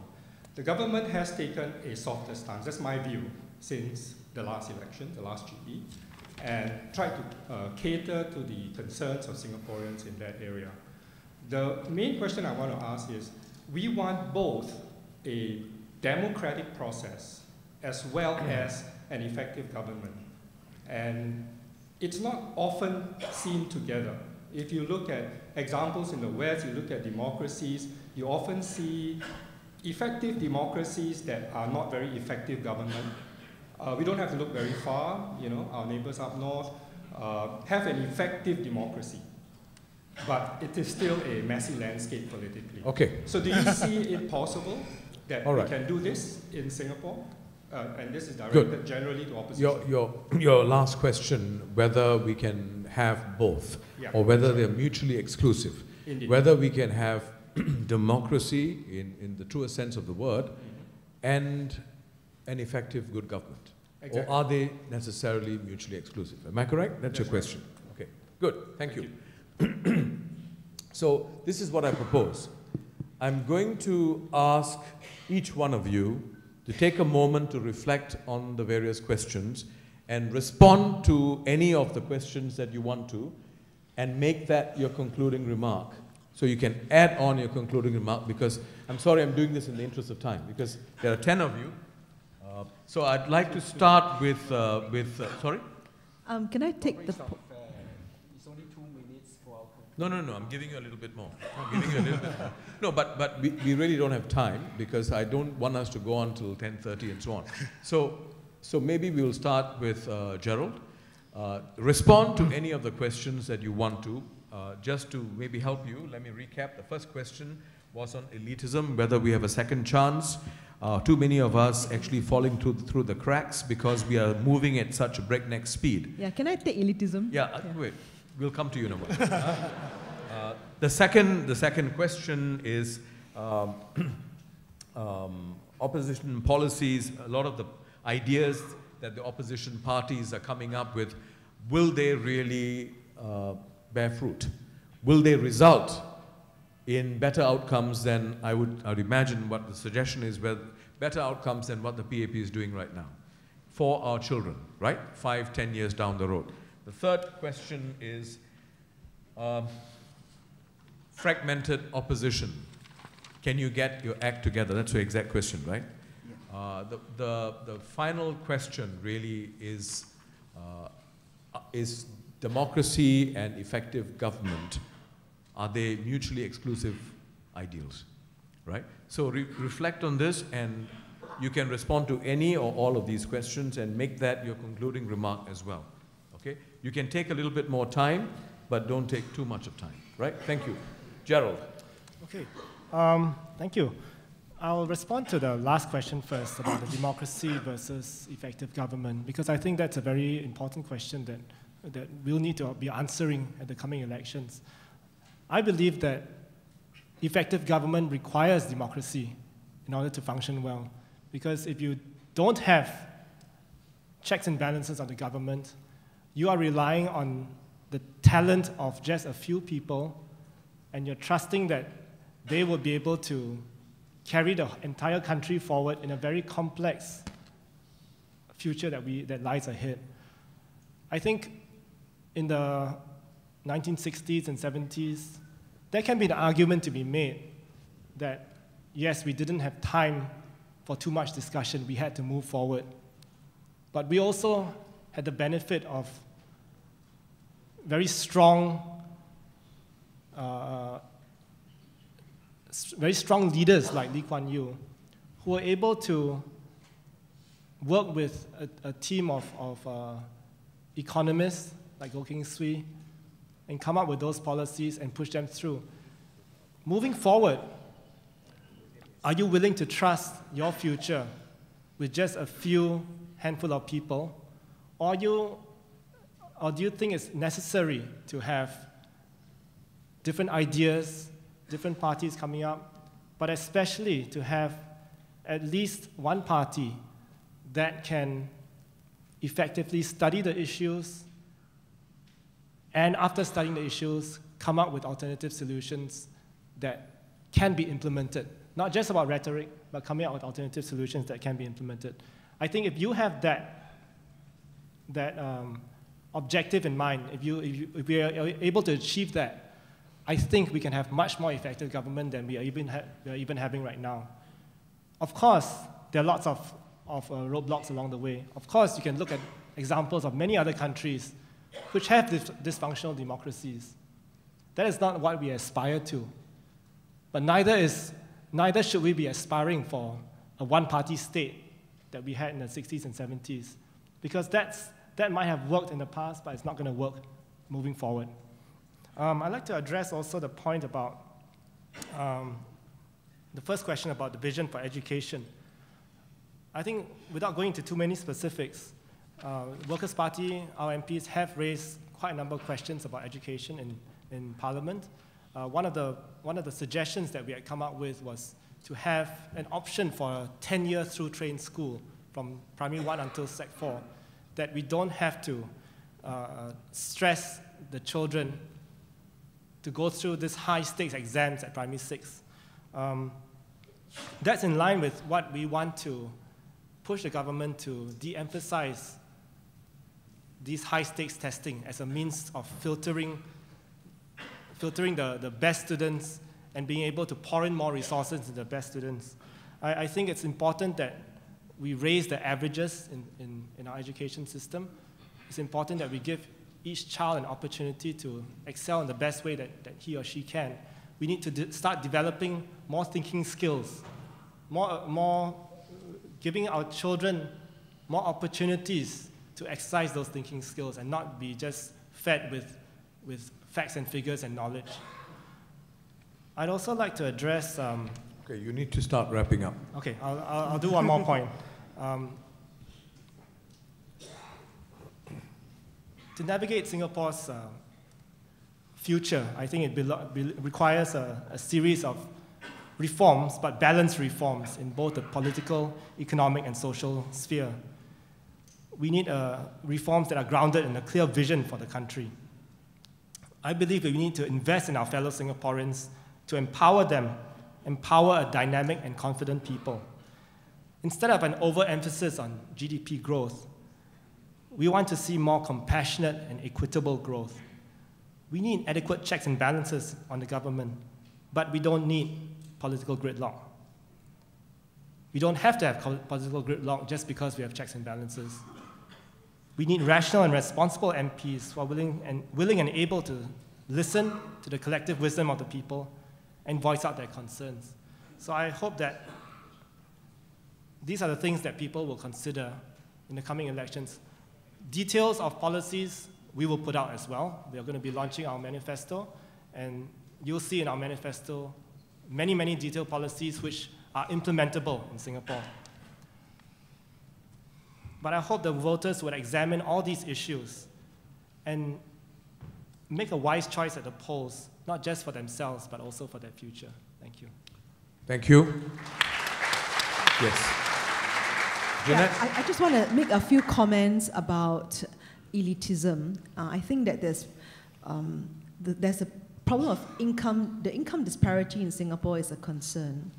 The government has taken a softer stance, that's my view, since the last election, the last GE, and tried to cater to the concerns of Singaporeans in that area. The main question I want to ask is, we want both a democratic process as well as an effective government. And it's not often seen together. If you look at examples in the West, you look at democracies, you often see effective democracies that are not very effective government. We don't have to look very far, our neighbors up north have an effective democracy, but it is still a messy landscape politically. Okay. So do you see it possible that we can do this in Singapore? And this is directed generally to opposition. Your last question, whether we can have both, or whether they're mutually exclusive. Indeed. Whether we can have democracy in the truest sense of the word, and an effective good government. Exactly. Or are they necessarily mutually exclusive? Am I correct? That's your question. Okay, good, thank you. So this is what I propose. I'm going to ask each one of you to take a moment to reflect on the various questions and respond to any of the questions that you want to, and make that your concluding remark. So you can add on your concluding remark, because I'm sorry I'm doing this in the interest of time, because there are 10 of you. So I'd like to start with sorry? Can I take the... It's only 2 minutes for our... No, I'm giving you a little bit more. I'm giving you a little bit more. No, but we really don't have time, because I don't want us to go on till 10:30 and so on. So maybe we'll start with Gerald. Respond to any of the questions that you want to. Just to maybe help you, let me recap. The first question was on elitism, whether we have a second chance. Too many of us actually falling through the cracks because we are moving at such a breakneck speed. Yeah, can I take elitism? Yeah, wait, we'll come to you in a moment. The second question is opposition policies. A lot of the ideas that the opposition parties are coming up with, will they really bear fruit? Will they result in better outcomes than I would imagine what the suggestion is, better outcomes than what the PAP is doing right now for our children, right? 5-10 years down the road. The third question is fragmented opposition. Can you get your act together? That's the exact question, right? Yeah. The final question really is democracy and effective government, are they mutually exclusive ideals, right? So reflect on this, and you can respond to any or all of these questions and make that your concluding remark as well, okay? You can take a little bit more time, but don't take too much of time, right? Thank you. Gerald. Okay, thank you. I'll respond to the last question first about the democracy versus effective government, because I think that's a very important question that we'll need to be answering at the coming elections. I believe that effective government requires democracy in order to function well. Because if you don't have checks and balances on the government, you are relying on the talent of just a few people, and you're trusting that they will be able to carry the entire country forward in a very complex future that lies ahead. I think in the 1960s and 70s, there can be an argument to be made that, yes, we didn't have time for too much discussion, we had to move forward. But we also had the benefit of very strong leaders like Lee Kuan Yew, who were able to work with a team of economists like Goh Keng Swee and come up with those policies and push them through. Moving forward, are you willing to trust your future with just a few handful of people, or do you think it's necessary to have different ideas, different parties coming up, but especially to have at least one party that can effectively study the issues, and after studying the issues, come up with alternative solutions that can be implemented? Not just about rhetoric, but coming up with alternative solutions that can be implemented. I think if you have that objective in mind, if we are able to achieve that, I think we can have much more effective government than we are even having right now. Of course, there are lots of roadblocks along the way. Of course, you can look at examples of many other countries which have dysfunctional democracies. That is not what we aspire to. But neither should we be aspiring for a one-party state that we had in the 60s and 70s, because that might have worked in the past, but it's not going to work moving forward. I'd like to address also the point about the first question about the vision for education. I think without going into too many specifics, Workers' Party, our MPs have raised quite a number of questions about education in Parliament. One of the suggestions that we had come up with was to have an option for a 10-year through-train school from primary 1 until Sec 4, that we don't have to stress the children to go through these high-stakes exams at primary 6. That's in line with what we want to push the government to de-emphasize these high-stakes testing as a means of filtering the best students and being able to pour in more resources to the best students. I think it's important that we raise the averages in our education system. It's important that we give each child an opportunity to excel in the best way that he or she can. We need to start developing more thinking skills, giving our children more opportunities to exercise those thinking skills and not be just fed with facts and figures and knowledge. I'd also like to address... okay, you need to start wrapping up. Okay, I'll do one more point. To navigate Singapore's future, I think it requires a series of reforms, but balanced reforms in both the political, economic, and social sphere. We need reforms that are grounded in a clear vision for the country. I believe that we need to invest in our fellow Singaporeans to empower them, empower a dynamic and confident people. Instead of an overemphasis on GDP growth, we want to see more compassionate and equitable growth. We need adequate checks and balances on the government, but we don't need political gridlock. We don't have to have political gridlock just because we have checks and balances. We need rational and responsible MPs who are willing and able to listen to the collective wisdom of the people and voice out their concerns. So I hope that these are the things that people will consider in the coming elections. Details of policies we will put out as well. We are going to be launching our manifesto, and you'll see in our manifesto many, many detailed policies which are implementable in Singapore. But I hope the voters would examine all these issues and make a wise choice at the polls, not just for themselves, but also for their future. Thank you. Thank you. Yes. Jeanette? Yeah, I just want to make a few comments about elitism. I think that there's a problem of income. The income disparity in Singapore is a concern.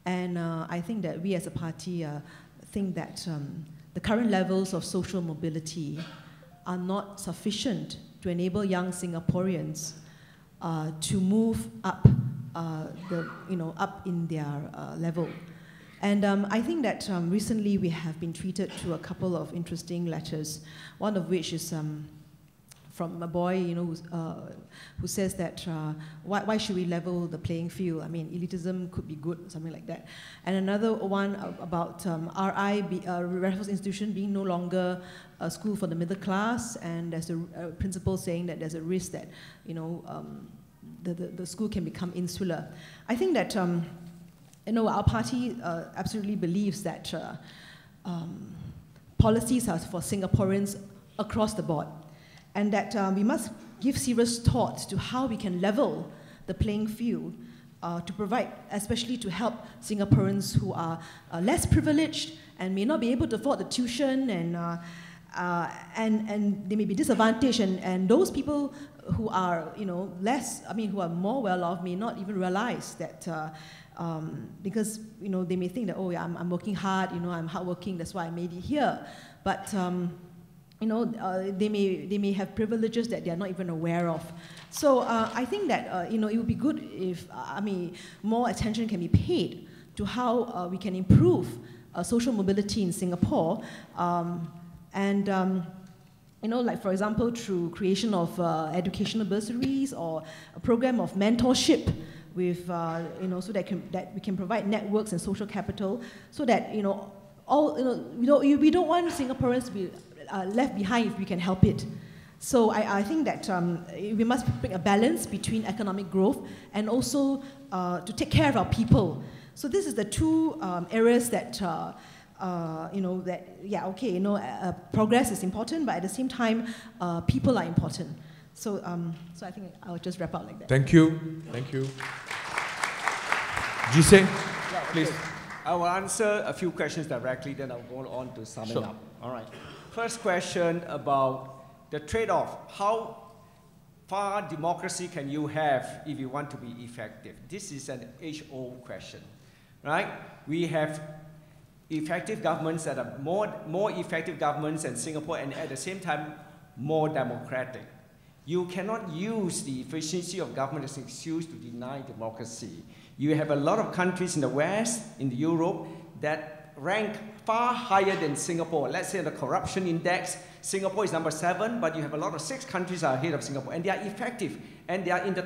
And I think that we as a party think that the current levels of social mobility are not sufficient to enable young Singaporeans to move up, up in their level. And I think that recently we have been treated to a couple of interesting letters, one of which is from a boy, who says that why should we level the playing field? I mean, elitism could be good, something like that. And another one about Raffles Institution being no longer a school for the middle class, and there's a principal saying that there's a risk that the school can become insular. I think that our party absolutely believes that policies are for Singaporeans across the board, and that we must give serious thought to how we can level the playing field to provide, especially to help Singaporeans who are less privileged and may not be able to afford the tuition, and they may be disadvantaged, and those people who are who are more well off may not even realize that because they may think that, oh yeah, I'm working hard, I'm hardworking, that's why I made it here, but they may have privileges that they are not even aware of. So I think that it would be good if more attention can be paid to how we can improve social mobility in Singapore, like for example through creation of educational bursaries or a program of mentorship with so that we can provide networks and social capital, so that we don't want Singaporeans to be left behind if we can help it. So I think that we must bring a balance between economic growth and also to take care of our people. So this is the two areas that progress is important, but at the same time, people are important. So I think I'll just wrap up like that. Thank you. Thank you. Jise, please. I will answer a few questions directly, then I'll go on to sum it up. All right. First question about the trade-off. How far democracy can you have if you want to be effective? This is an age-old question, right? We have effective governments that are more effective governments than Singapore, and at the same time more democratic. You cannot use the efficiency of government as an excuse to deny democracy. You have a lot of countries in the West, in Europe, that rank far higher than Singapore. Let's say the corruption index, Singapore is number 7, but you have a lot of 6 countries are ahead of Singapore, and they are effective, and they are in the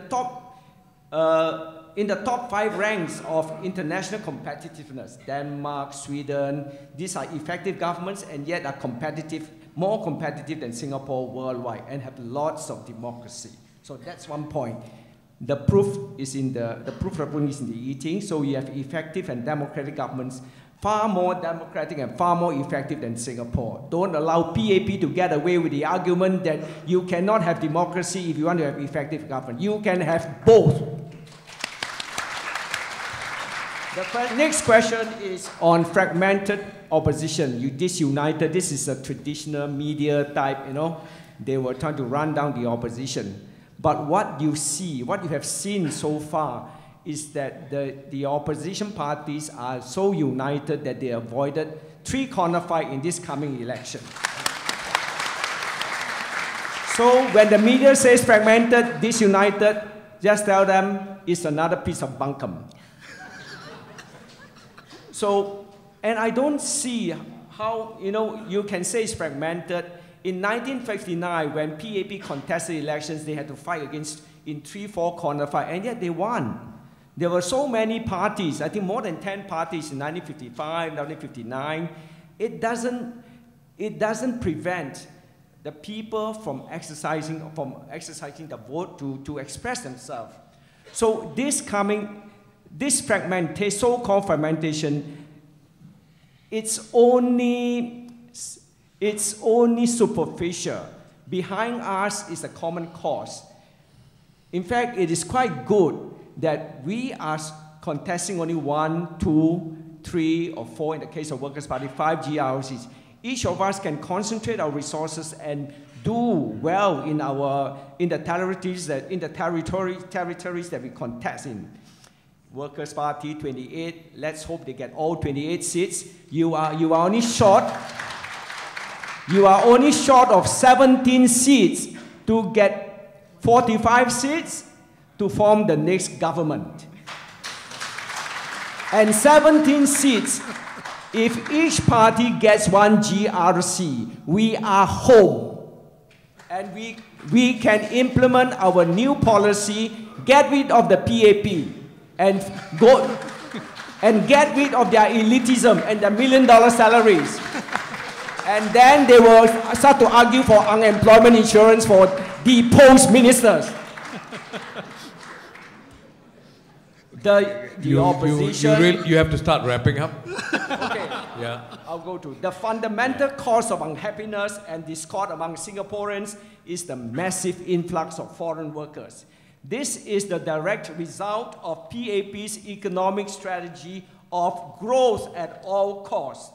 top 5 ranks of international competitiveness. Denmark, Sweden, these are effective governments and yet are competitive, more competitive than Singapore worldwide, and have lots of democracy. So that's one point. The proof is in the proof of is in the eating. So you have effective and democratic governments, far more democratic and far more effective than Singapore. Don't allow PAP to get away with the argument that you cannot have democracy if you want to have effective government. You can have both. The next question is on fragmented opposition. You disunited. This is a traditional media type, They were trying to run down the opposition. But what you see, what you have seen so far, is that the opposition parties are so united that they avoided 3-corner fight in this coming election. So when the media says fragmented, disunited, just tell them it's another piece of bunkum. So, and I don't see how, you can say it's fragmented. In 1959, when PAP contested elections, they had to fight against in 3-4 corner fight, and yet they won. There were so many parties, I think more than 10 parties in 1955, 1959. It doesn't prevent the people from exercising the vote to express themselves. So this fragmentation, so-called fragmentation, it's only superficial. Behind us is a common cause. In fact, it is quite good that we are contesting only 1, 2, 3, or 4 in the case of Workers' Party, 5 GRCs. Each of us can concentrate our resources and do well in the territories that we contest in. Workers' Party 28. Let's hope they get all 28 seats. You are only short. You are only short of 17 seats to get 45 seats to form the next government. And 17 seats. If each party gets 1 GRC, we are home. And we can implement our new policy, get rid of the PAP, and get rid of their elitism and their $1 million salaries. And then they will start to argue for unemployment insurance for deposed ministers. The opposition... You have to start wrapping up. Okay. Yeah. I'll go to the fundamental cause of unhappiness and discord among Singaporeans is the massive influx of foreign workers. This is the direct result of PAP's economic strategy of growth at all costs.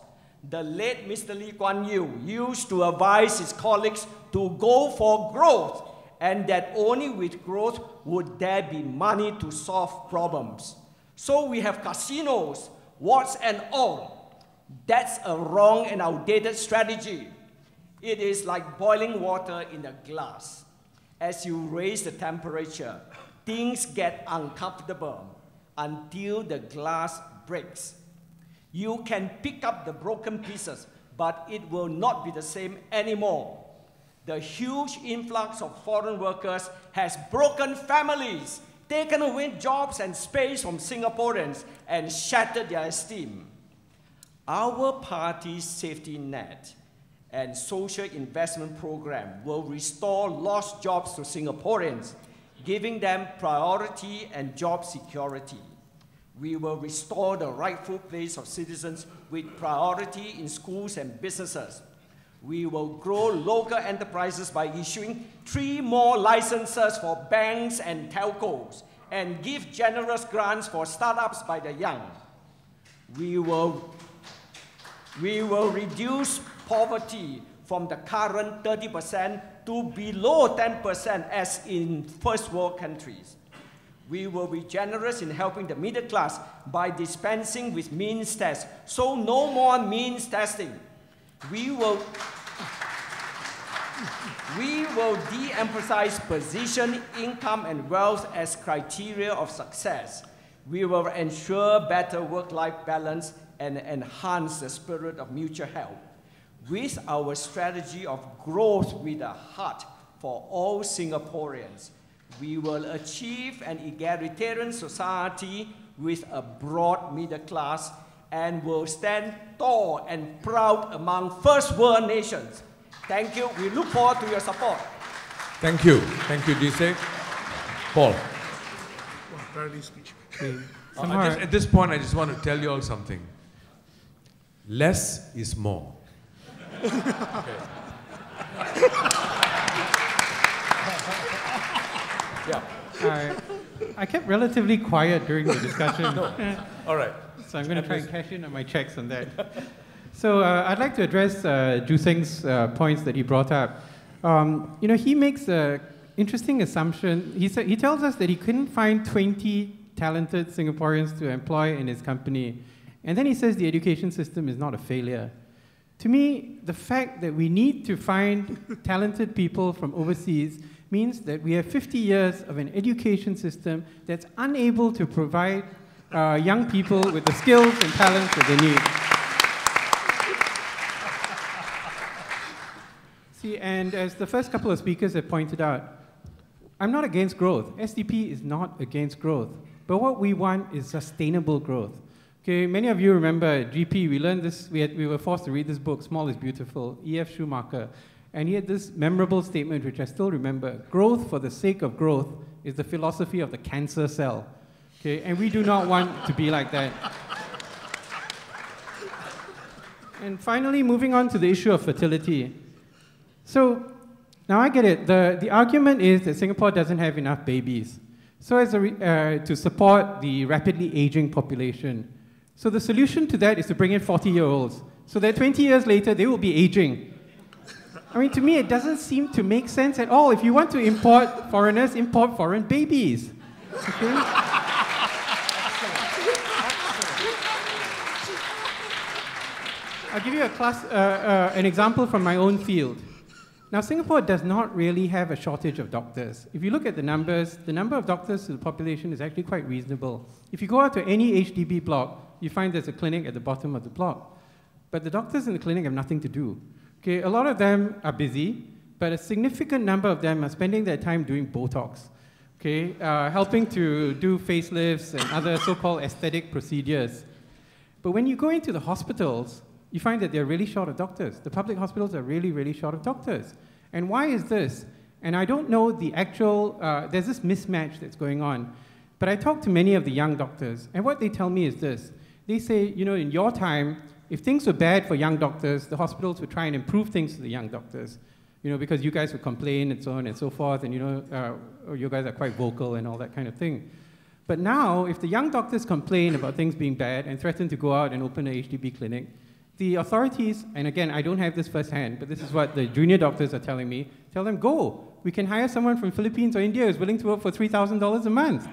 The late Mr. Lee Kuan Yew used to advise his colleagues to go for growth, and that only with growth would there be money to solve problems. So we have casinos, warts and all. That's a wrong and outdated strategy. It is like boiling water in a glass. As you raise the temperature, things get uncomfortable until the glass breaks. You can pick up the broken pieces, but it will not be the same anymore. The huge influx of foreign workers has broken families, taken away jobs and space from Singaporeans, and shattered their esteem. Our party's safety net and social investment program will restore lost jobs to Singaporeans, giving them priority and job security. We will restore the rightful place of citizens with priority in schools and businesses. We will grow local enterprises by issuing 3 more licenses for banks and telcos and give generous grants for startups by the young. We will reduce poverty from the current 30% to below 10% as in first world countries. We will be generous in helping the middle class by dispensing with means tests, so no more means testing. We will de-emphasize position, income, and wealth as criteria of success. We will ensure better work-life balance and enhance the spirit of mutual help. With our strategy of growth with a heart for all Singaporeans, we will achieve an egalitarian society with a broad middle class and will stand tall and proud among first world nations. Thank you. We look forward to your support. Thank you. Thank you, Dise. Paul. At this point, I just want to tell you all something. Less is more. Yeah. I kept relatively quiet during the discussion. No. All right. So I'm going to try and cash in on my checks on that. So I'd like to address Joo Seng's points that he brought up. He makes an interesting assumption. He tells us that he couldn't find 20 talented Singaporeans to employ in his company. And then he says the education system is not a failure. To me, the fact that we need to find talented people from overseas means that we have 50 years of an education system that's unable to provide young people with the skills and talents that they need. See, and as the first couple of speakers have pointed out, I'm not against growth. SDP is not against growth. But what we want is sustainable growth. Okay, many of you remember GP, we learned this, we were forced to read this book, Small is Beautiful, E.F. Schumacher. And he had this memorable statement, which I still remember. Growth for the sake of growth is the philosophy of the cancer cell. Okay, and we do not want to be like that. And finally, moving on to the issue of fertility. So, now I get it. The argument is that Singapore doesn't have enough babies. so as to support the rapidly aging population. So the solution to that is to bring in 40-year-olds, so that 20 years later they will be aging. I mean, to me, it doesn't seem to make sense at all. If you want to import foreigners, import foreign babies. Okay? I'll give you an example from my own field. Now, Singapore does not really have a shortage of doctors. If you look at the numbers, the number of doctors to the population is actually quite reasonable. If you go out to any HDB block, you find there's a clinic at the bottom of the block. But the doctors in the clinic have nothing to do. Okay, a lot of them are busy, but a significant number of them are spending their time doing Botox, okay, helping to do facelifts and other so-called aesthetic procedures. But when you go into the hospitals, you find that they're really short of doctors. The public hospitals are really, really short of doctors. And why is this? And I don't know the actual, there's this mismatch that's going on. But I talk to many of the young doctors, and what they tell me is this. They say, you know, in your time, if things were bad for young doctors, the hospitals would try and improve things for the young doctors, you know, because you guys would complain and so on and so forth, and you know, you guys are quite vocal and all that kind of thing. But now, if the young doctors complain about things being bad and threaten to go out and open an HDB clinic, the authorities, and again, I don't have this firsthand, but this is what the junior doctors are telling me, tell them, go. We can hire someone from Philippines or India who's willing to work for $3,000 a month.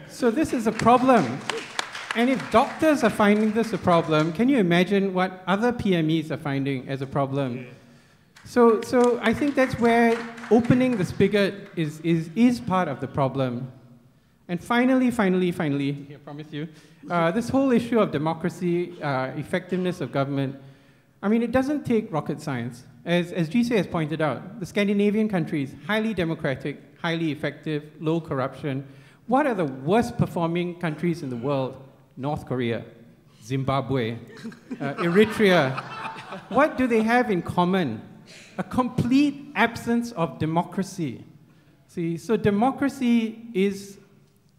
So this is a problem. And if doctors are finding this a problem, can you imagine what other PMEs are finding as a problem? So I think that's where opening the spigot is part of the problem. And finally, I promise you, this whole issue of democracy, effectiveness of government, I mean, it doesn't take rocket science. As GC has pointed out, the Scandinavian countries, highly democratic, highly effective, low corruption. What are the worst performing countries in the world? North Korea, Zimbabwe, Eritrea. What do they have in common? A complete absence of democracy. See, so democracy is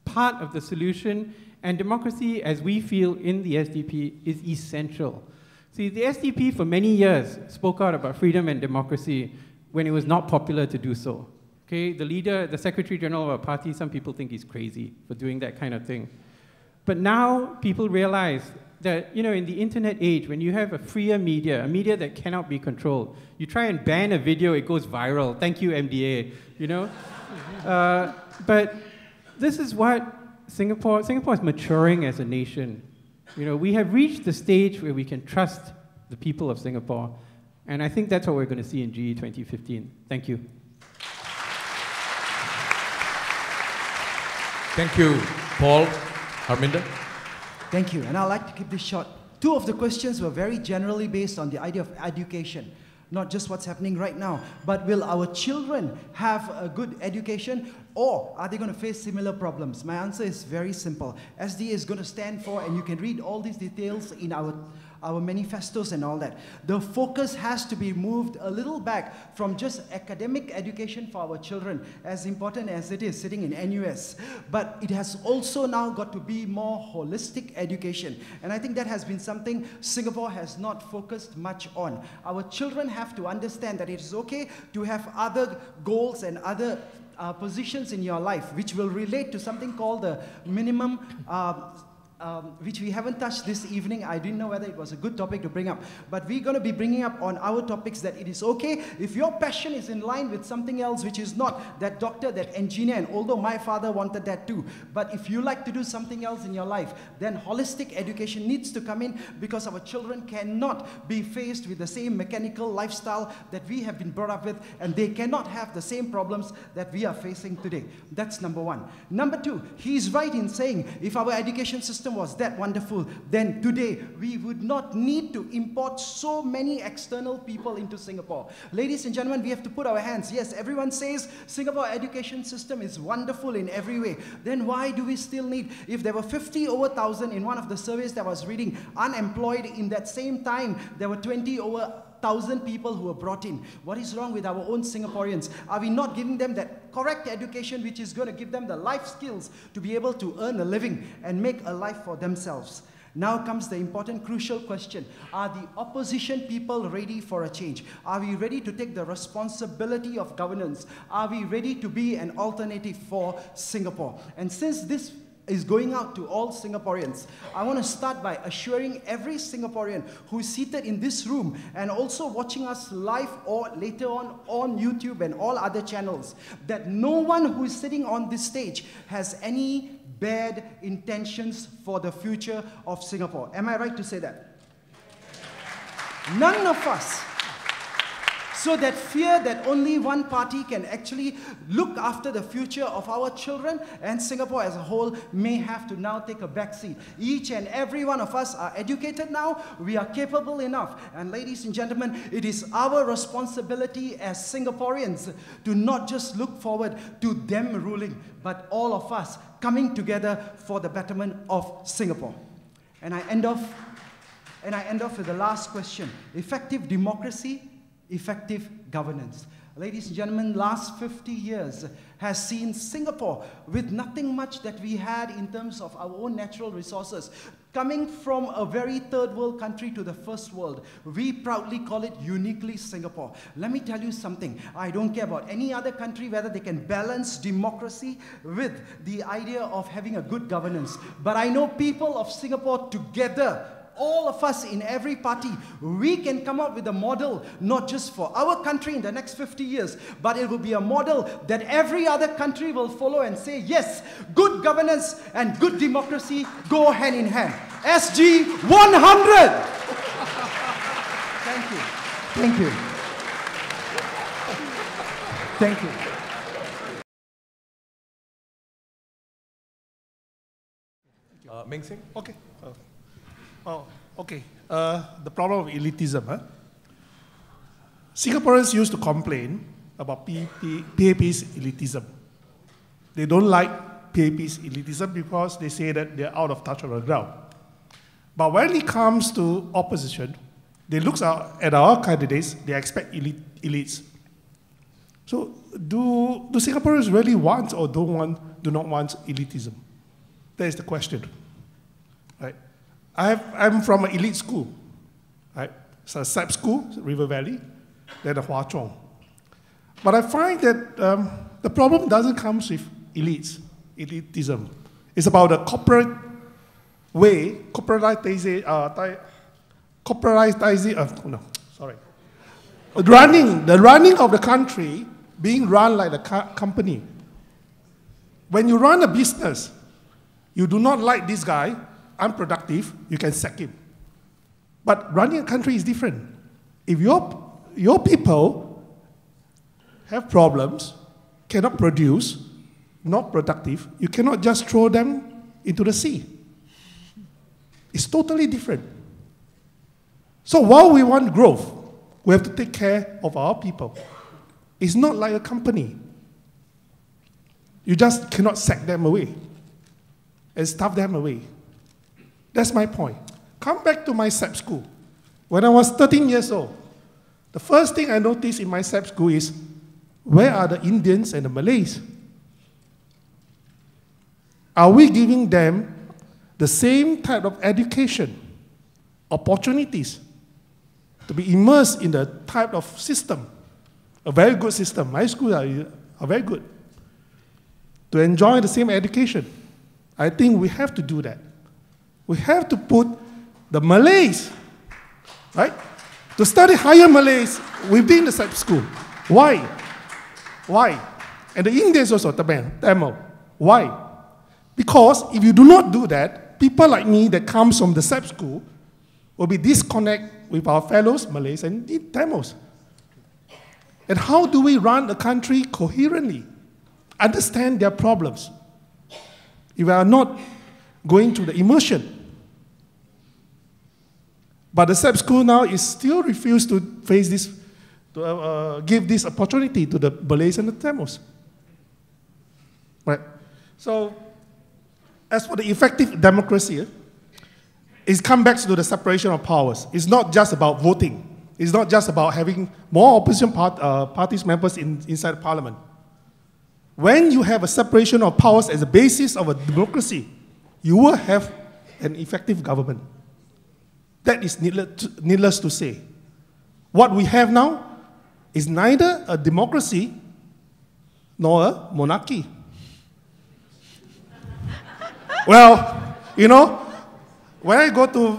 part of the solution, and democracy, as we feel in the SDP, is essential. See, the SDP for many years spoke out about freedom and democracy when it was not popular to do so. Okay, the leader, the Secretary General of our party, some people think he's crazy for doing that kind of thing. But now people realize that, you know, in the internet age, when you have a freer media, a media that cannot be controlled, you try and ban a video, it goes viral. Thank you, MDA, you know? But this is what Singapore is maturing as a nation. You know, we have reached the stage where we can trust the people of Singapore. And I think that's what we're going to see in GE 2015. Thank you. Thank you, Paul. Harminder? Thank you, and I'd like to keep this short. Two of the questions were very generally based on the idea of education, not just what's happening right now, but will our children have a good education, or are they going to face similar problems? My answer is very simple. SD is going to stand for, and you can read all these details in our manifestos and all that. The focus has to be moved a little back from just academic education for our children, as important as it is sitting in NUS. But it has also now got to be more holistic education. And I think that has been something Singapore has not focused much on. Our children have to understand that it is okay to have other goals and other positions in your life, which will relate to something called the minimum which we haven't touched this evening. I didn't know whether it was a good topic to bring up, but we're going to be bringing up on our topics that it is okay if your passion is in line with something else which is not that doctor, that engineer, and although my father wanted that too, but if you like to do something else in your life, then holistic education needs to come in, because our children cannot be faced with the same mechanical lifestyle that we have been brought up with, and they cannot have the same problems that we are facing today. That's number one. Number two, he's right in saying if our education system was that wonderful, then today we would not need to import so many external people into Singapore. Ladies and gentlemen, we have to put our hands. Yes, everyone says Singapore education system is wonderful in every way. Then why do we still need, if there were 50 over 1,000 in one of the surveys that I was reading, unemployed, in that same time, there were 20 over 1,000 people who were brought in. What is wrong with our own Singaporeans? Are we not giving them that correct education which is going to give them the life skills to be able to earn a living and make a life for themselves? Now comes the important, crucial question. Are the opposition people ready for a change? Are we ready to take the responsibility of governance? Are we ready to be an alternative for Singapore? And since this is going out to all Singaporeans, I want to start by assuring every Singaporean who is seated in this room and also watching us live or later on YouTube and all other channels that no one who is sitting on this stage has any bad intentions for the future of Singapore. Am I right to say that? None of us. So that fear that only one party can actually look after the future of our children and Singapore as a whole may have to now take a backseat. Each and every one of us are educated now. We are capable enough. And ladies and gentlemen, it is our responsibility as Singaporeans to not just look forward to them ruling, but all of us coming together for the betterment of Singapore. And I end off with the last question. Effective democracy, effective governance. Ladies and gentlemen, last 50 years has seen Singapore with nothing much that we had in terms of our own natural resources. Coming from a very third world country to the first world, we proudly call it uniquely Singapore. Let me tell you something. I don't care about any other country whether they can balance democracy with the idea of having a good governance. But I know people of Singapore together, all of us in every party, we can come up with a model, not just for our country in the next 50 years, but it will be a model that every other country will follow and say, yes, good governance and good democracy go hand in hand. SG 100! Thank you. Thank you. Thank you. Meng Sing? Okay. Okay. The problem of elitism. Singaporeans used to complain about PAP's elitism. They don't like PAP's elitism because they say that they're out of touch on the ground. But when it comes to opposition, they look at our candidates, they expect elites. So do Singaporeans really want or do not want elitism? That is the question. Right? I'm from an elite school, right? It's a SAP school, River Valley, then a Hwa Chong. But I find that the problem doesn't come with elitism. It's about the corporate way, the running of the country being run like a company. When you run a business, you do not like this guy, unproductive, you can sack him. But running a country is different. If your people have problems, cannot produce, not productive, you cannot just throw them into the sea. It's totally different. So while we want growth, we have to take care of our people. It's not like a company. You just cannot sack them away and stuff them away. That's my point. Come back to my SAP school. When I was 13 years old, the first thing I noticed in my SAP school is, where are the Indians and the Malays? Are we giving them the same type of education, opportunities to be immersed in the type of system, a very good system? My schools are very good. To enjoy the same education. I think we have to do that. We have to put the Malays, right, to study higher Malays within the SAP school. Why? Why? And the Indians also, Tamil. Why? Because if you do not do that, people like me that comes from the SAP school will be disconnected with our fellows Malays and Tamils. And how do we run the country coherently? Understand their problems. If we are not going to the immersion. But the SAP school now is still refused to face this, to give this opportunity to the Malays and the Tamils. Right? So, as for the effective democracy, it comes back to the separation of powers. It's not just about voting. It's not just about having more opposition parties members inside parliament. When you have a separation of powers as a basis of a democracy, you will have an effective government. That is needless to say. What we have now is neither a democracy nor a monarchy. Well, you know, when I go to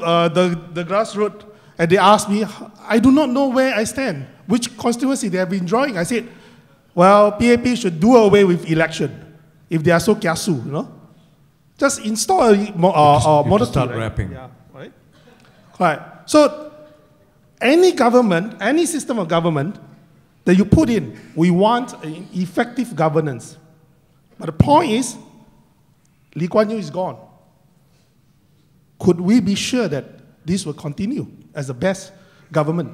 the grassroots and they ask me, I do not know where I stand, which constituency they have been drawing. I said, well, PAP should do away with election if they are so kiasu, you know. Just install a monarchy. Start rapping. Yeah, right? Right. So any government, any system of government that you put in, we want an effective governance. But the point is, Lee Kuan Yew is gone. Could we be sure that this will continue as the best government?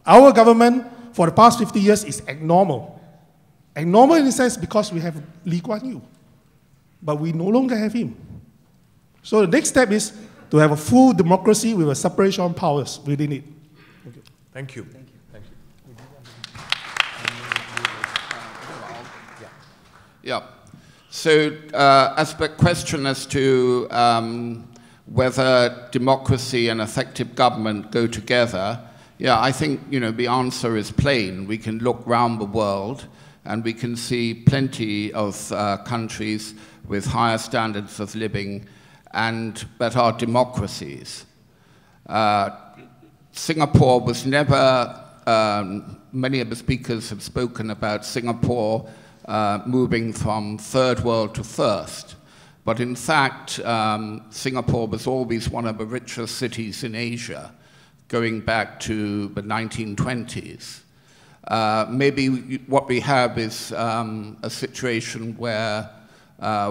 Our government for the past 50 years is abnormal. Abnormal in the sense because we have Lee Kuan Yew, but we no longer have him. So the next step is to have a full democracy with a separation of powers within it. Thank you. Yeah. So as the question as to whether democracy and effective government go together, yeah, I think, you know, the answer is plain. We can look around the world and we can see plenty of countries with higher standards of living and that are democracies. Singapore was never, many of the speakers have spoken about Singapore moving from third world to first. But in fact, Singapore was always one of the richest cities in Asia, going back to the 1920s. Maybe what we have is a situation where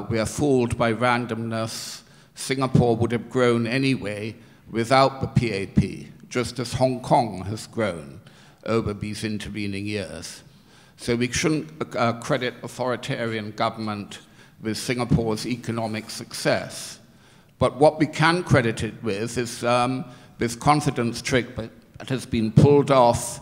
we are fooled by randomness. Singapore would have grown anyway without the PAP, just as Hong Kong has grown over these intervening years. So we shouldn't credit authoritarian government with Singapore's economic success. But what we can credit it with is this confidence trick that has been pulled off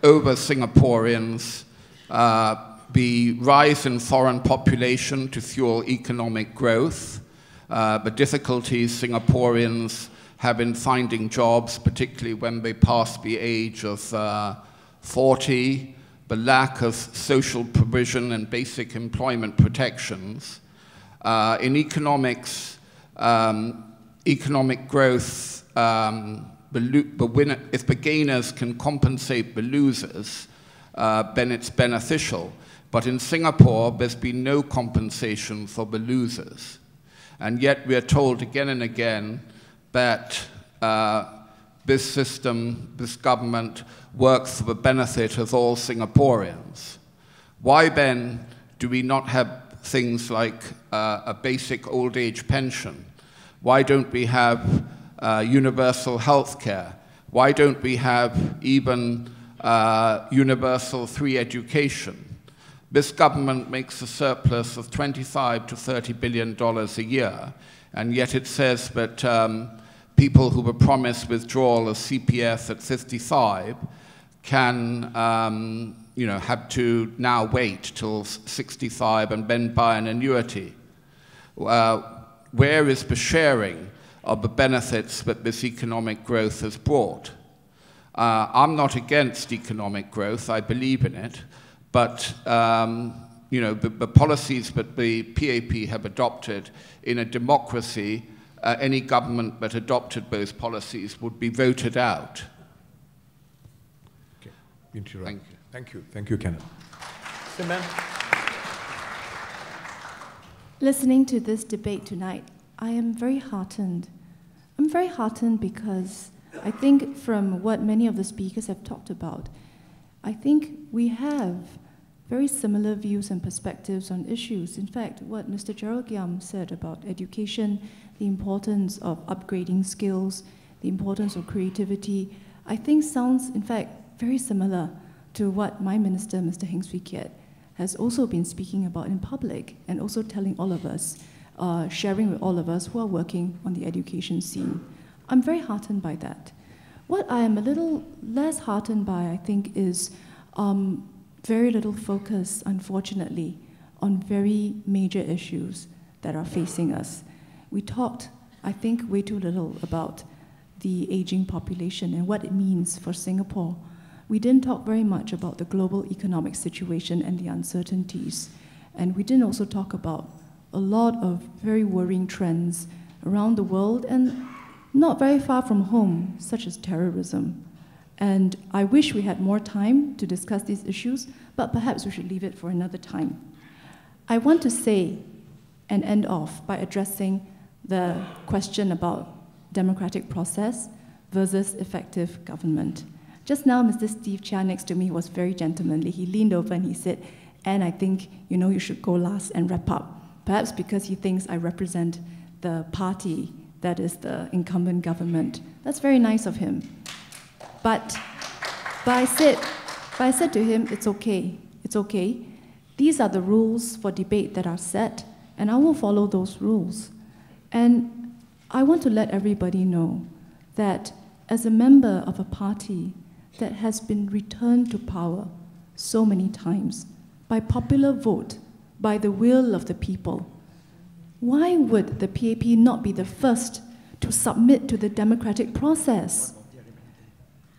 over Singaporeans, the rise in foreign population to fuel economic growth, the difficulties Singaporeans have in finding jobs, particularly when they pass the age of 40, the lack of social provision and basic employment protections. In economics, economic growth, if the gainers can compensate the losers, then it's beneficial. But in Singapore, there's been no compensation for the losers. And yet we are told again and again that this system, this government, works for the benefit of all Singaporeans. Why then do we not have things like a basic old age pension? Why don't we have universal health care? Why don't we have even universal free education? This government makes a surplus of $25 to $30 billion a year, and yet it says that people who were promised withdrawal of CPF at 55 can you know, have to now wait till 65 and then buy an annuity. Where is the sharing of the benefits that this economic growth has brought? I'm not against economic growth, I believe in it, but you know, the policies that the PAP have adopted in a democracy, any government that adopted those policies would be voted out. Okay. Thank you. Thank you. Thank you, Kenneth. Simon. Listening to this debate tonight, I am very heartened. I'm very heartened because I think from what many of the speakers have talked about, I think we have very similar views and perspectives on issues. In fact, what Mr. Gerald Giam said about education, the importance of upgrading skills, the importance of creativity, I think sounds, in fact, very similar to what my minister, Mr. Heng Swee Keat, has also been speaking about in public and also telling all of us, sharing with all of us who are working on the education scene. I'm very heartened by that. What I am a little less heartened by, I think, is very little focus, unfortunately, on very major issues that are facing us. we talked, I think, way too little about the aging population and what it means for Singapore. We didn't talk very much about the global economic situation and the uncertainties. And we didn't also talk about a lot of very worrying trends around the world and not very far from home, such as terrorism. And I wish we had more time to discuss these issues, but perhaps we should leave it for another time. I want to say and end off by addressing the question about democratic process versus effective government. Just now, Mr. Steve Chia next to me was very gentlemanly. He leaned over and he said, "And I think, you should go last and wrap up." Perhaps because he thinks I represent the party that is the incumbent government. That's very nice of him. But I said to him, it's okay. These are the rules for debate that are set, and I will follow those rules. And I want to let everybody know that as a member of a party that has been returned to power so many times by popular vote, by the will of the people, why would the PAP not be the first to submit to the democratic process?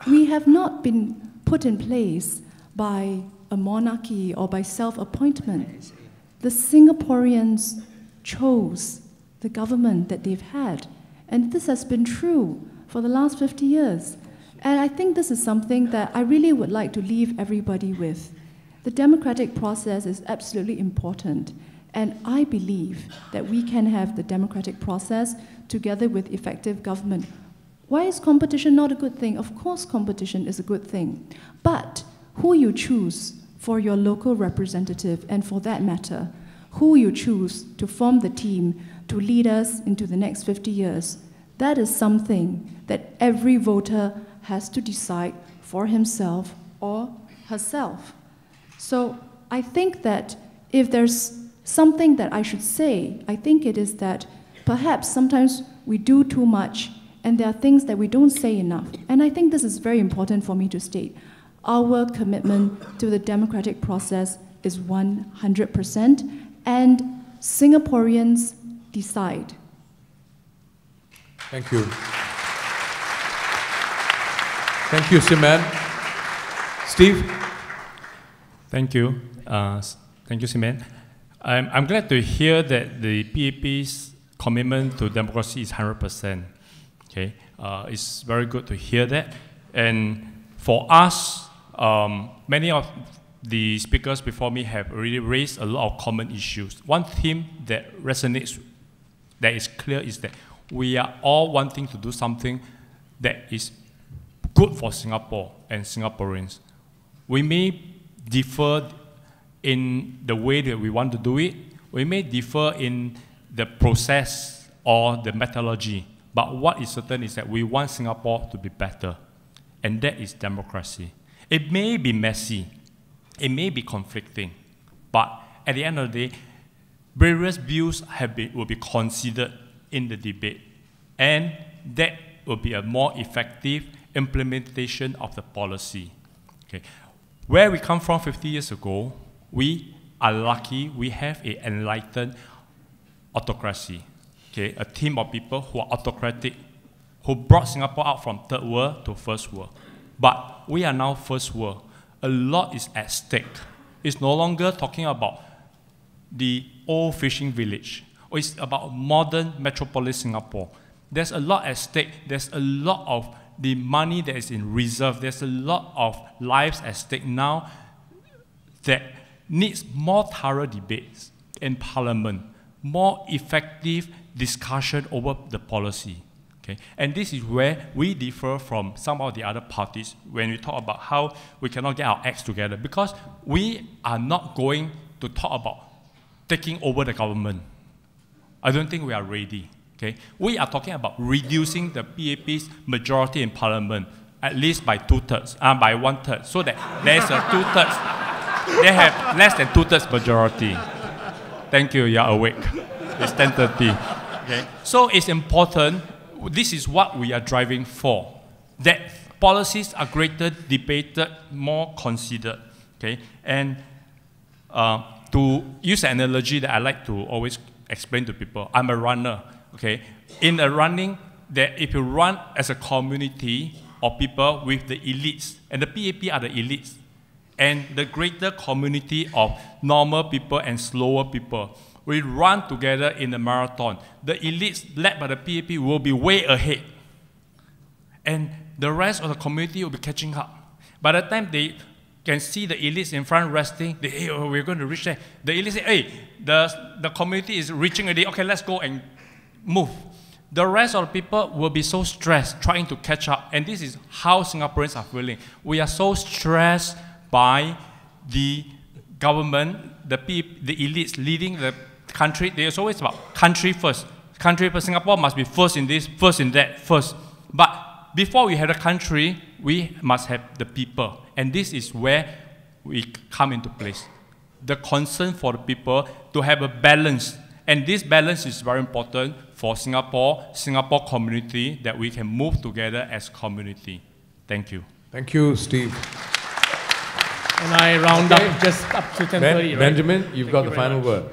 We have not been put in place by a monarchy or by self-appointment. The Singaporeans chose the government that they've had, and this has been true for the last 50 years. And I think this is something that I really would like to leave everybody with. The democratic process is absolutely important, and I believe that we can have the democratic process together with effective government. Why is competition not a good thing? Of course competition is a good thing, but who you choose for your local representative, and for that matter, who you choose to form the team to lead us into the next 50 years, that is something that every voter has to decide for himself or herself. So I think that if there's something that I should say, I think it is that perhaps sometimes we do too much and there are things that we don't say enough. And I think this is very important for me to state. Our commitment to the democratic process is 100%, and Singaporeans decide. Thank you. Thank you, Siman. Steve? Thank you. Thank you, Siman. I'm glad to hear that the PAP's commitment to democracy is 100%. Okay, it's very good to hear that. And for us, many of the speakers before me have already raised a lot of common issues. One theme that resonates, that is clear, is that we are all wanting to do something that is good for Singapore and Singaporeans. We may differ in the way that we want to do it. We may differ in the process or the methodology. But what is certain is that we want Singapore to be better. And that is democracy. It may be messy. It may be conflicting. But at the end of the day, various views will be considered in the debate. And that will be a more effective implementation of the policy. Okay. Where we come from 50 years ago, we are lucky we have an enlightened autocracy. Okay, a team of people who are autocratic, who brought Singapore out from third world to first world. But we are now first world. A lot is at stake. It's no longer talking about the old fishing village, or it's about modern metropolis Singapore. There's a lot at stake. There's a lot of the money that is in reserve. There's a lot of lives at stake now that needs more thorough debates in Parliament, more effective discussion over the policy. Okay? And this is where we differ from some of the other parties when we talk about how we cannot get our acts together, because we are not going to talk about taking over the government. I don't think we are ready. Okay? We are talking about reducing the PAP's majority in Parliament, at least by by 1/3, so that there's a 2/3. They have less than 2/3 majority. Thank you, you're awake. It's 10:30. Okay? So it's important, this is what we are driving for, that policies are greater debated, more considered. Okay? And to use an analogy that I like to always explain to people, I'm a runner. okay, in a running, that if you run as a community of people with the elites, and the PAP are the elites, and the greater community of normal people and slower people, we run together in a marathon. The elites led by the PAP will be way ahead. And the rest of the community will be catching up. By the time they can see the elites in front resting, they say, oh, we're going to reach there. The elites say, hey, the community is reaching already, okay, let's go and move. The rest of the people will be so stressed trying to catch up. And this is how Singaporeans are feeling. We are so stressed by the government, the elites leading the country. There's always about country first. Country first. Singapore must be first in this, first in that, first. But before we have the country, we must have the people. And this is where we come into place. The concern for the people to have a balance. And this balance is very important for Singapore community, that we can move together as community. Thank you. Thank you, Steve. And I round up just up to 10:30, right? Benjamin, you've got the final word.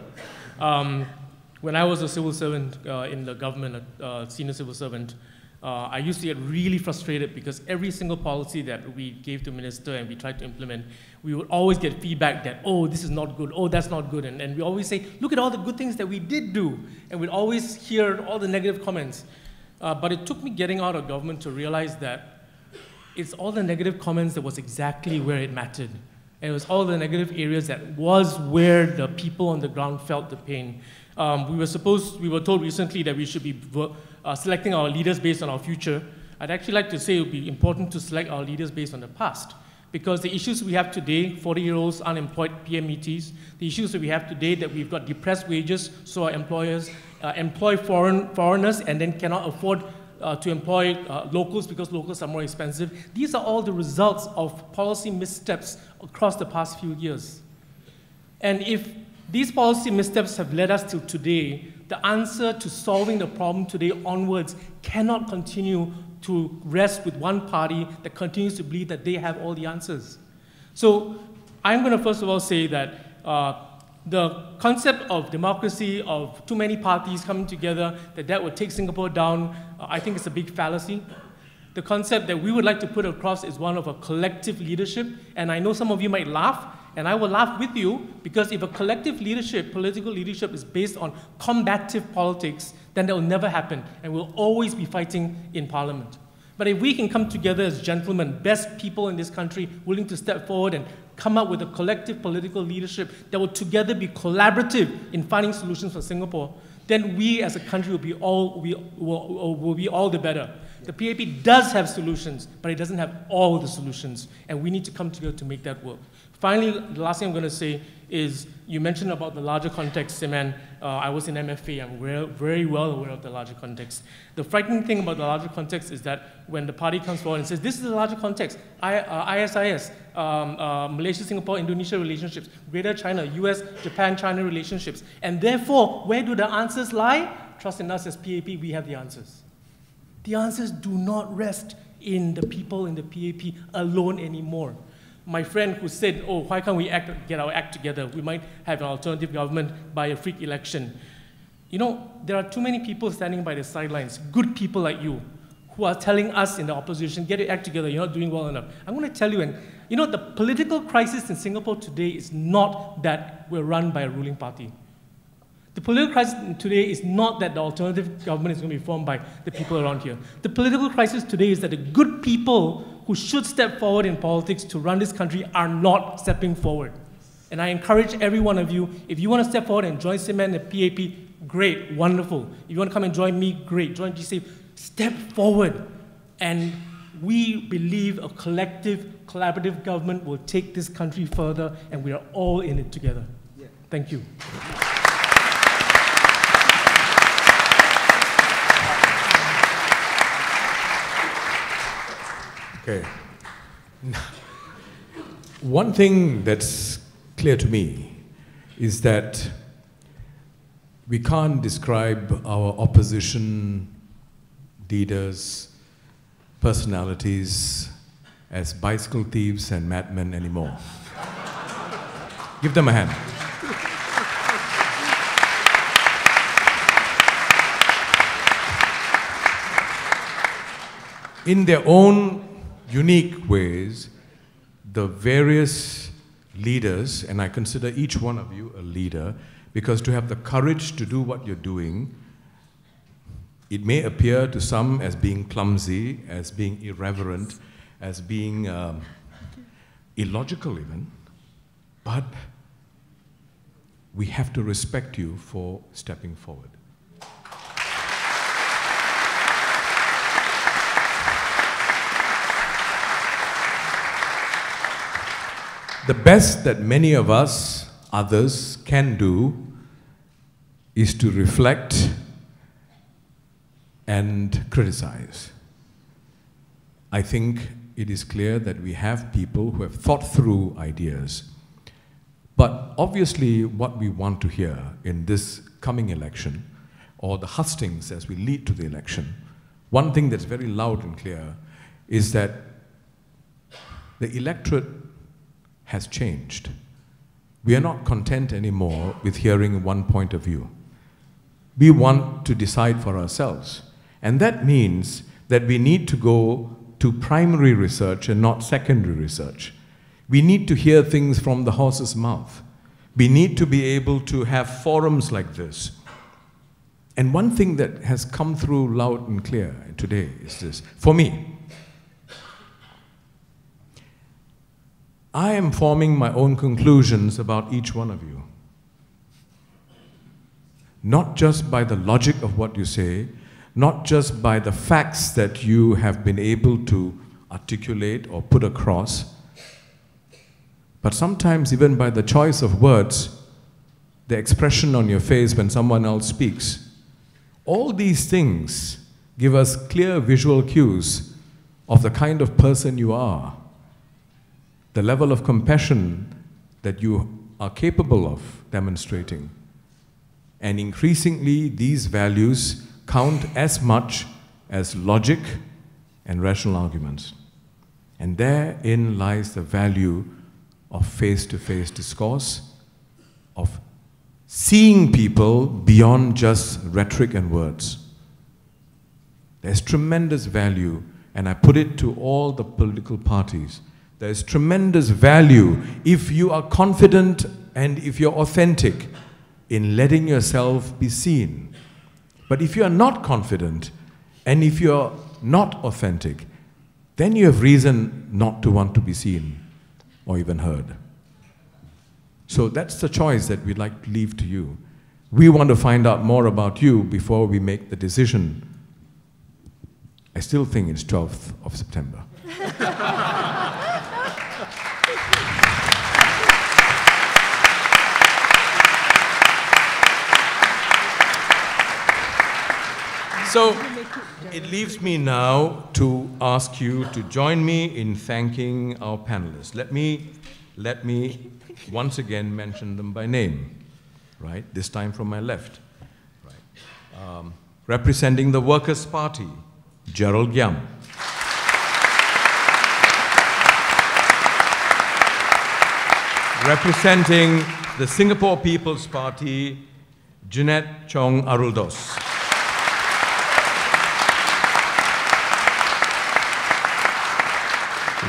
When I was a civil servant in the government, senior civil servant, I used to get really frustrated because every single policy that we gave to minister and we tried to implement, we would always get feedback that, oh, this is not good, oh, that's not good. And we always say, look at all the good things that we did do. And we'd always hear all the negative comments. But it took me getting out of government to realize that it's all the negative comments that was exactly where it mattered. And it was all the negative areas that was where the people on the ground felt the pain. We were told recently that we should be selecting our leaders based on our future. I'd actually like to say it would be important to select our leaders based on the past. Because the issues we have today, 40-year-olds, unemployed PMETs, the issues that we have today, that we've got depressed wages, so our employers employ foreigners and then cannot afford to employ locals because locals are more expensive. These are all the results of policy missteps across the past few years. And if these policy missteps have led us to today, the answer to solving the problem today onwards cannot continue to rest with one party that continues to believe that they have all the answers. So I'm going to first of all say that the concept of democracy, of too many parties coming together, that would take Singapore down, I think it's a big fallacy. The concept that we would like to put across is one of a collective leadership, and I know some of you might laugh, and I will laugh with you, because if a collective leadership, political leadership, is based on combative politics, then that will never happen, and we'll always be fighting in Parliament. But if we can come together as gentlemen, best people in this country, willing to step forward and come up with a collective political leadership that will together be collaborative in finding solutions for Singapore, then we as a country will be all the better. The PAP does have solutions, but it doesn't have all the solutions, and we need to come together to make that work. Finally, the last thing I'm going to say is, you mentioned about the larger context, Siman. I was in MFA, I'm very well aware of the larger context. The frightening thing about the larger context is that when the party comes forward and says, this is the larger context, ISIS, Malaysia, Singapore, Indonesia relationships, Greater China, US, Japan, China relationships, and therefore, where do the answers lie? Trust in us as PAP, we have the answers. The answers do not rest in the people in the PAP alone anymore. My friend who said, oh, why can't we get our act together? We might have an alternative government by a freak election. You know, there are too many people standing by the sidelines, good people like you, who are telling us in the opposition, get your act together, you're not doing well enough. I'm going to tell you, and you know, the political crisis in Singapore today is not that we're run by a ruling party. The political crisis today is not that the alternative government is going to be formed by the people around here. The political crisis today is that the good people who should step forward in politics to run this country are not stepping forward. And I encourage every one of you, if you want to step forward and join Siman and PAP, great, wonderful. If you want to come and join me, great, join GSAFE, step forward. And we believe a collective, collaborative government will take this country further, and we are all in it together. Yeah. Thank you. Okay. One thing that's clear to me is that we can't describe our opposition leaders, personalities as bicycle thieves and madmen anymore. Give them a hand. in their own unique ways, the various leaders, and I consider each one of you a leader, because to have the courage to do what you're doing, it may appear to some as being clumsy, as being irreverent, as being illogical even, but we have to respect you for stepping forward. The best that many of us, others, can do is to reflect and criticize. I think it is clear that we have people who have thought through ideas. But obviously what we want to hear in this coming election, or the hustings as we lead to the election, one thing that's very loud and clear is that the electorate has changed. We are not content anymore with hearing one point of view. We want to decide for ourselves. And that means that we need to go to primary research and not secondary research. We need to hear things from the horse's mouth. We need to be able to have forums like this. And one thing that has come through loud and clear today is this. For me, I am forming my own conclusions about each one of you. Not just by the logic of what you say, not just by the facts that you have been able to articulate or put across, but sometimes even by the choice of words, the expression on your face when someone else speaks. All these things give us clear visual cues of the kind of person you are, the level of compassion that you are capable of demonstrating. And increasingly, these values count as much as logic and rational arguments. And therein lies the value of face-to-face discourse, of seeing people beyond just rhetoric and words. There's tremendous value, and I put it to all the political parties. There's tremendous value if you are confident and if you're authentic in letting yourself be seen. But if you are not confident and if you're not authentic, then you have reason not to want to be seen or even heard. So that's the choice that we'd like to leave to you. We want to find out more about you before we make the decision. I still think it's 12th of September. So it leaves me now to ask you to join me in thanking our panelists. Let me once again mention them by name, right? This time from my left, right? Representing the Workers' Party, Gerald Giam. Representing the Singapore People's Party, Jeanette Chong-Aruldoss.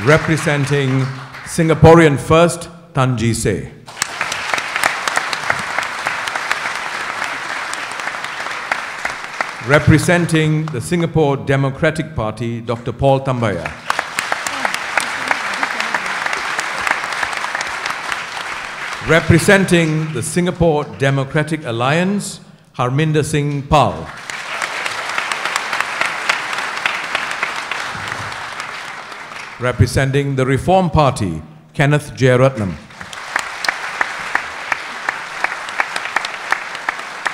Representing Singaporean First, Tan Jee Se. Representing the Singapore Democratic Party, Dr. Paul Tambaya. Representing the Singapore Democratic Alliance, Harminder Singh Pal. Representing the Reform Party, Kenneth Jeyaretnam.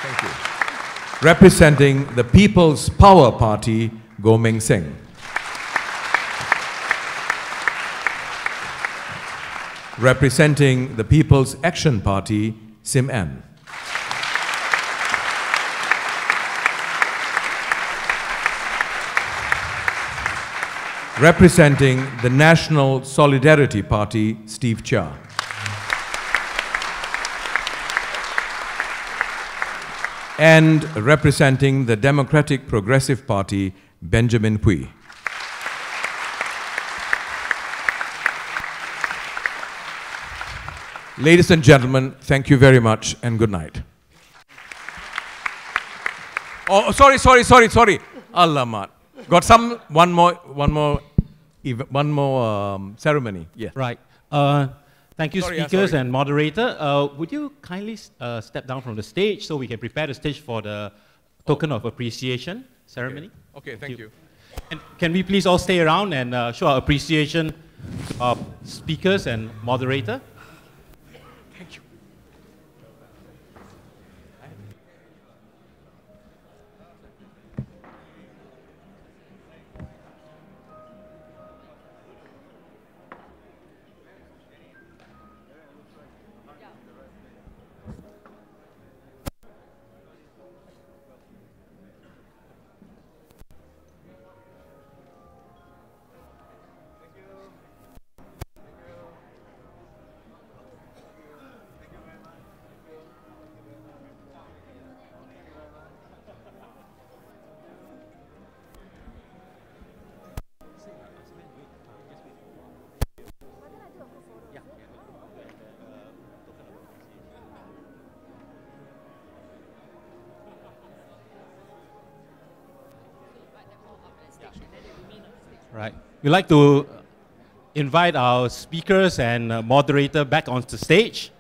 Thank you. Representing the People's Power Party, Goh Meng Seng. Representing the People's Action Party, Sim Ann. Representing the National Solidarity Party, Steve Chia. And representing the Democratic Progressive Party, Benjamin Pui. Ladies and gentlemen, thank you very much and good night. Oh, sorry. Alamak. Got one more ceremony. Yes. Right. Thank you, speakers and moderator. Would you kindly step down from the stage so we can prepare the stage for the token of appreciation ceremony? Okay, thank you. And can we please all stay around and show our appreciation to our speakers and moderator? Thank you. Right. We'd like to invite our speakers and moderator back onto stage.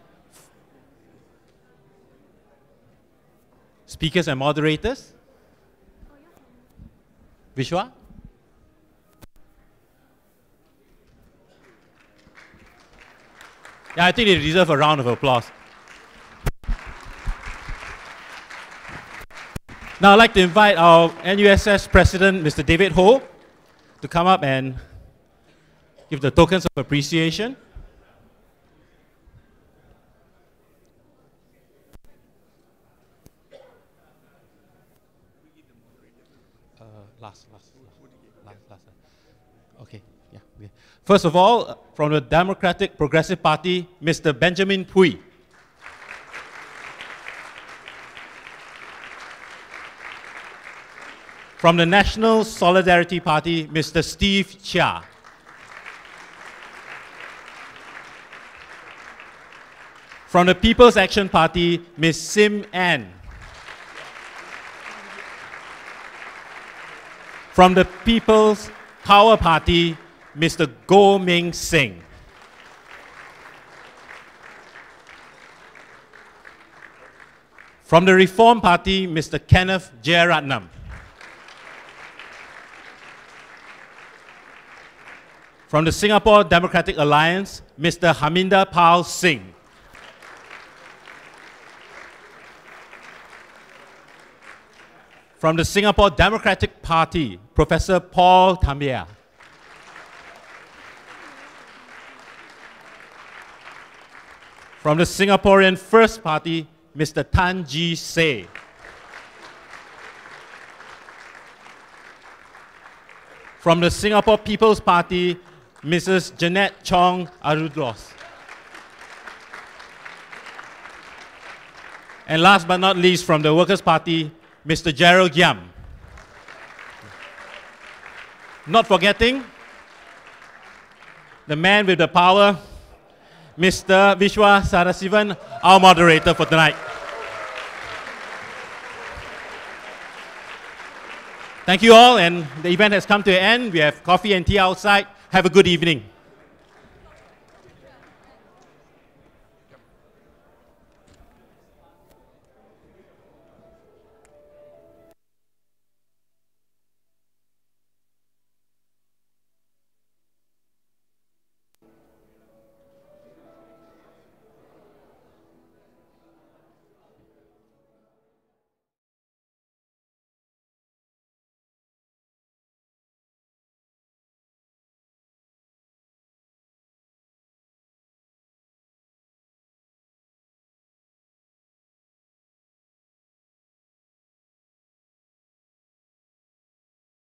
Speakers and moderators. Vishwa? Yeah, I think they deserve a round of applause. Now I'd like to invite our NUSS President, Mr. David Ho, to come up and give the tokens of appreciation. Last. Okay, yeah. First of all, from the Democratic Progressive Party, Mr. Benjamin Pui. From the National Solidarity Party, Mr. Steve Chia. From the People's Action Party, Ms. Sim Ann. From the People's Power Party, Mr. Goh Ming Singh. From the Reform Party, Mr. Kenneth Jeyaratnam. From the Singapore Democratic Alliance, Mr. Haminder Pal Singh. From the Singapore Democratic Party, Professor Paul Tamia. From the Singaporean First Party, Mr. Tan Ji Se. From the Singapore People's Party, Mrs. Jeanette Chong-Aruldoss. And last but not least, from the Workers' Party, Mr. Gerald Giam. Not forgetting the man with the power, Mr. Vishwa Sadasivan, our moderator for tonight. Thank you all, and the event has come to an end. We have coffee and tea outside. Have a good evening.